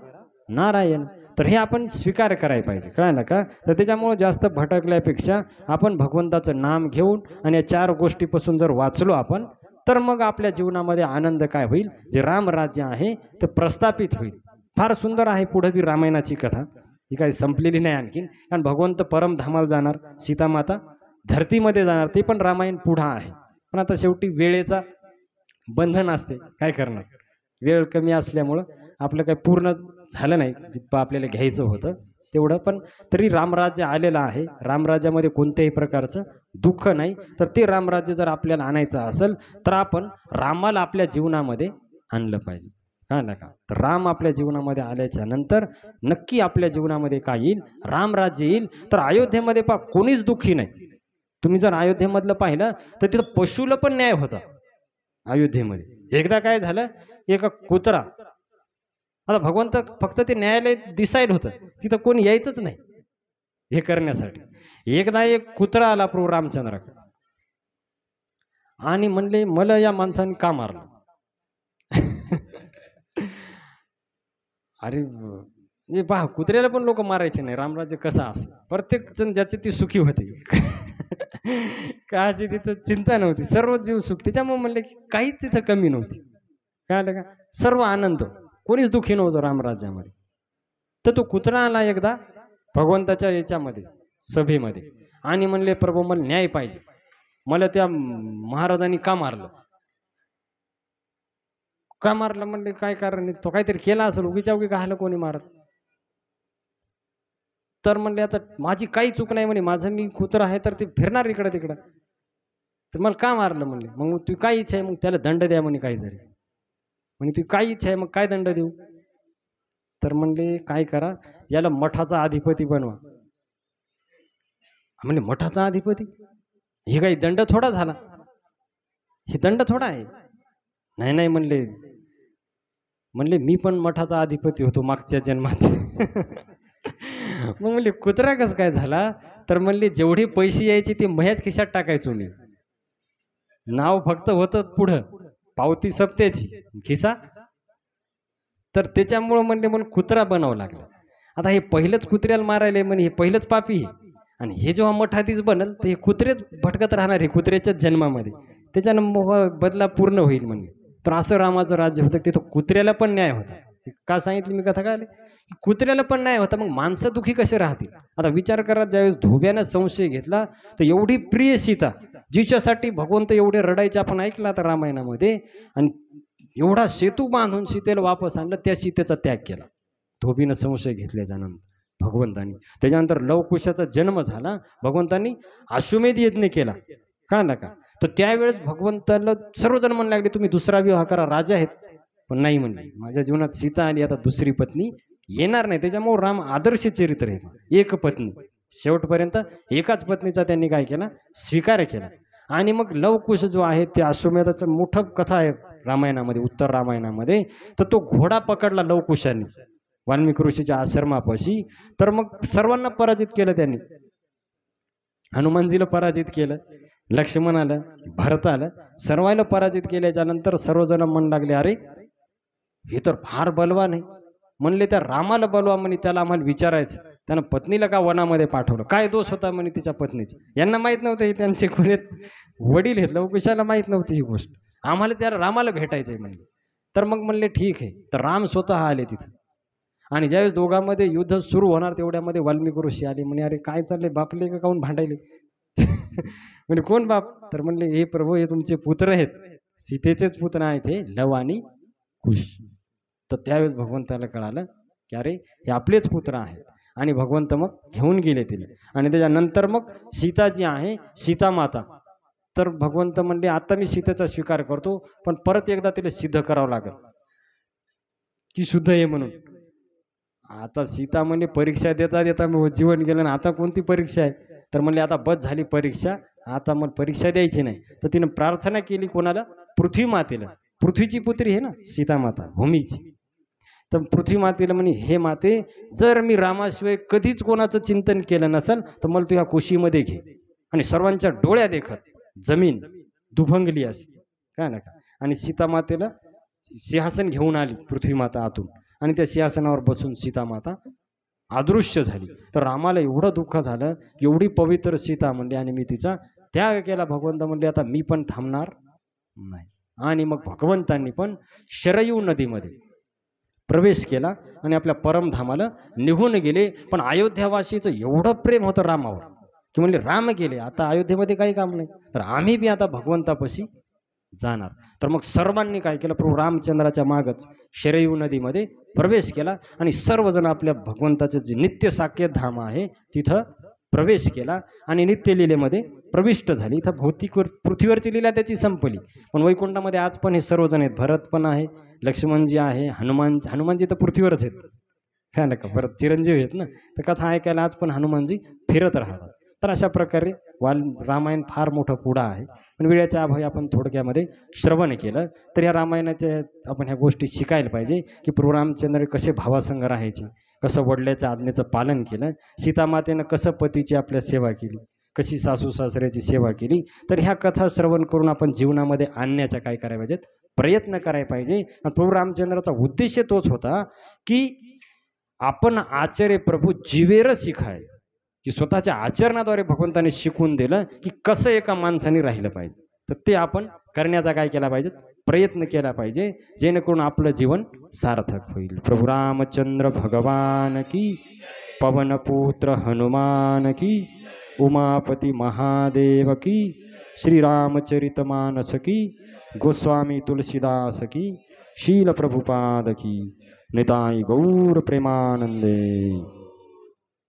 नारायण. तर हे आपण स्वीकार करायला पाहिजे. कळलं का? तर त्याच्यामुळे जास्त भटकल्यापेक्षा आपण भगवंताचं नाम घेऊन आणि या 4 गोष्टीपासून जर वाचलो आपण, तर मग आपल्या जीवनामध्ये आनंद काय होईल? जे रामराज्य आहे ते प्रस्थापित होईल. फार सुंदर आहे पुढे बी रामायणाची कथा, ही काही संपलेली नाही आणखीन. कारण भगवंत परमधामाला जाणार, सीतामाता धरतीमध्ये जाणार, ते पण रामायण पुढं आहे. पण आता शेवटी वेळेचा बंधन असते, काय करणार? वेळ कमी असल्यामुळं आपलं काही पूर्ण झालं नाही जितकं आपल्याला घ्यायचं होतं तेवढं. पण तरी रामराज्य आलेलं आहे. रामराज्यामध्ये कोणत्याही प्रकारचं दुःख नाही. तर ते रामराज्य जर आपल्याला आणायचं असेल तर आपण रामाला आपल्या जीवनामध्ये आणलं पाहिजे. कळलं का? तर राम आपल्या जीवनामध्ये आल्याच्या नंतर नक्की आपल्या जीवनामध्ये काय येईल? रामराज्य येईल. तर अयोध्येमध्ये पहा कोणीच दुःखी नाही. तुम्ही जर अयोध्येमधलं पाहिलं तर तिथं पशुला पण न्याय होता अयोध्येमध्ये. एकदा काय झालं, एका कुत्रा, आता भगवंत फक्त ते न्यायालय दिसायला होतं, तिथं कोणी यायचंच नाही हे करण्यासाठी. एकदा एक कुत्रा आला प्रभू रामचंद्राकडे आणि म्हणले मला या माणसाने का मारलं? अरे पहा, कुत्र्याला पण लोक मारायचे नाही. रामराज्य कसं असं? प्रत्येक जण ज्याचे ती सुखी होते. काची तिथं चिंता नव्हती, सर्व जीव सुख. त्याच्यामुळे म्हणले की काहीच तिथं कमी नव्हती. काय का? सर्व आनंद, कोणीच दुःखी नव्हतं रामराज्यामध्ये. तर तो कुत्रा आला एकदा भगवंताच्या याच्यामध्ये सभेमध्ये आणि म्हणले प्रभू मला न्याय पाहिजे, मला त्या महाराजांनी का मारलं? का मारलं म्हणले, काय कारण नाही, तो काहीतरी केला असेल, उगीच्या उगी घालं कोणी मारत. तर म्हणले आता माझी काही चूक नाही म्हणे, माझं मी कुत्र आहे तर ते फिरणार इकडं तिकडं, तर मला का मारलं म्हणले. मग तू काय इच्छा आहे, मग त्याला दंड द्या म्हणे काहीतरी. म्हणे तू काय इच्छा आहे, मग काय दंड देऊ. तर म्हणले काय करा, याला मठाचा अधिपती बनवा. म्हणजे मठाचा अधिपती, हे काही दंड थोडा झाला, हे दंड थोडा आहे. नाही नाही म्हणले, म्हणले मी पण मठाचा अधिपती होतो मागच्या जन्मात. मग म्हणले कुत्रा कस काय झाला, तर म्हणले जेवढे पैसे यायचे ते मह्याच खिशात टाकायचो मी, नाव फक्त होतं पुढं, पावती सप्त्याची, खिसा. तर त्याच्यामुळं म्हणले मला कुत्रा बनावं लागलं. आता हे पहिलंच कुत्र्याला मारायला म्हणे, हे पहिलंच पापी आहे, आणि हे जेव्हा मठाधीच बनल तर हे कुत्रेच भटकत राहणार, हे कुत्र्याच्याच जन्मामध्ये, त्याच्यानं मोह बदला पूर्ण होईल म्हणले. तर असं रामाचं राज्य होतं, तिथं कुत्र्याला पण न्याय होता. का सांगितली मी कथा, काय कुत्र्याला पण न्याय होता, मग माणसं दुखी कसे राहतील. आता विचार करा, ज्यावेळेस धोब्यानं संशय घेतला तर एवढी प्रिय सीता, जिच्यासाठी भगवंत एवढे रडायचे, आपण ऐकलं आता रामायणामध्ये, आणि एवढा सेतू बांधून सीतेला वापस आणलं, त्या सीतेचा त्याग केला धोबीनं संशय घेतल्याच्या नंतर भगवंतांनी. त्याच्यानंतर लवकुशाचा जन्म झाला, भगवंतांनी अश्वमेध यज्ञ केला, कळलं का. तर त्यावेळेस भगवंताला सर्वजण म्हणू लागले तुम्ही दुसरा विवाह करा, राजा आहेत. पण नाही म्हणले, माझ्या जीवनात सीता आली, आता दुसरी पत्नी येणार नाही. त्याच्यामुळे राम आदर्श चरित्र आहे, एक पत्नी, शेवटपर्यंत एकाच पत्नीचा त्यांनी काय केला, स्वीकार केला. आणि मग लवकुश जो आहे ते अश्वमेधाचं मोठं कथा आहे रामायणामध्ये, उत्तर रामायणामध्ये. तर तो घोडा पकडला लवकुशाने वाल्मिकी ऋषीच्या आश्रमापाशी, तर मग सर्वांना पराजित केलं त्यांनी. हनुमानजीला पराजित केलं, लक्ष्मण आलं, भरत आलं, सर्वांना पराजित केल्याच्या नंतर सर्वजण म्हणू लागले अरे हे तर फार बलवान आहे. म्हणले त्या रामाला बलवा म्हणे, त्याला आम्हाला विचारायचं, त्यानं पत्नीला का वनामध्ये पाठवलं, काय दोष होता म्हणे तिच्या पत्नीचा. यांना माहित नव्हतं हे त्यांचे कोणी वडील आहेत, लवकुशाला माहित नव्हती ही गोष्ट, आम्हाला त्या रामाला भेटायचंय म्हणले. तर मग म्हणले ठीक आहे. तर राम स्वतः आले तिथं, आणि ज्यावेळेस दोघांमध्ये युद्ध सुरू होणार तेवढ्यामध्ये वाल्मिकी ऋषी आले. म्हणे अरे काय चाललंय, बापले का काहून भांडायले. म्हणजे कोण बाप, तर म्हणले हे प्रभू हे तुमचे पुत्र आहेत, सीतेचेच पुत्र आहेत हे लव आणि कुश. तर त्यावेळेस भगवंताला कळालं की अरे हे आपलेच पुत्र आहेत, आणि भगवंत मग घेऊन गेले तिला. आणि त्याच्यानंतर मग सीता जी आहे, सीता माता, तर भगवंत म्हणले आता मी सीतेचा स्वीकार करतो, पण परत एकदा तिला सिद्ध करावं लागेल की शुद्ध आहे म्हणून. आता सीता म्हणजे परीक्षा देता देता मग जीवन गेलं ना, आता कोणती परीक्षा आहे. तर म्हणले आता बस झाली परीक्षा, आता मग परीक्षा द्यायची नाही. तर तिनं प्रार्थना केली कोणाला, पृथ्वी मातेला, पृथ्वीची पुत्री आहे ना सीता माता, भूमीची. तर पृथ्वी मातेला म्हणे हे माते, जर मी रामाशिवाय कधीच कोणाचं चिंतन केलं नसेल तर मला तू ह्या कुशीमध्ये घे. आणि सर्वांच्या डोळ्या देखत जमीन दुभंगली अशी, काय नका. आणि सीता मातेला सिंहासन घेऊन आली पृथ्वी माता आतून, आणि त्या सिंहासनावर बसून सीता माता अदृश्य झाली. तर रामाला एवढं दुःख झालं, एवढी पवित्र सीता म्हणली, आणि मी तिचा त्याग केला. भगवंत म्हणले आता मी पण थांबणार नाही. आणि मग भगवंतांनी पण शरयू नदीमध्ये प्रवेश केला आणि आपल्या परमधामाला निघून गेले. पण अयोध्यावासीचं एवढं प्रेम होतं रामावर की म्हणले राम गेले, आता अयोध्येमध्ये काही काम नाही, तर आम्ही बी आता भगवंतापाशी जाणार. तर मग सर्वांनी काय केलं, प्रभू रामचंद्राच्या मागच शरयू नदीमध्ये प्रवेश केला, आणि सर्वजण आपल्या भगवंताचं जे नित्य साकेत धाम आहे तिथं प्रवेश केला, आणि नित्य लीलेमध्ये प्रविष्ट झाली. इथं भौतिक पृथ्वीवरची लीला त्याची संपली, पण वैकुंठामध्ये आज पण हे सर्वजण आहेत. भरत पण आहे, लक्ष्मणजी आहे, हनुमानजी तर पृथ्वीवरच आहेत, काय नका. परत चिरंजीव आहेत ना, तर कथा ऐकायला आज पण हनुमानजी फिरत राहतात. तर अशा प्रकारे रामायण फार मोठं पुढं आहे. पण वेळेच्या अभावी आपण थोडक्यामध्ये श्रवण केलं. तर या रामायणाच्या आपण ह्या गोष्टी शिकायला पाहिजे की प्रभू रामचंद्र कसे भावासंग राहायचे, कसं वडिलाच्या आज्ञेचं पालन केलं, सीतामातेनं कसं पतीची आपल्या सेवा केली, कशी सासू सासऱ्याची सेवा केली. तर ह्या कथा श्रवण करून आपण जीवनामध्ये आणण्याचा काय करायला पाहिजेत, प्रयत्न करायला पाहिजे. आणि प्रभू रामचंद्राचा उद्देश तोच होता की आपण आचार्य प्रभू जीवेर शिकाय, की स्वतःच्या आचरणाद्वारे भगवंताने शिकवून दिलं की कसं एका माणसाने राहिलं पाहिजे. तर ते आपण करण्याचा काय केला पाहिजे, प्रयत्न केला पाहिजे, जेणेकरून आपलं जीवन सार्थक होईल. प्रभू रामचंद्र भगवान की, पवनपुत्र हनुमान की, उमापती महादेव की, श्रीरामचरितमानस की, गोस्वामी तुलसीदास की, शील प्रभुपाद की निताई गौर प्रेमानंदे।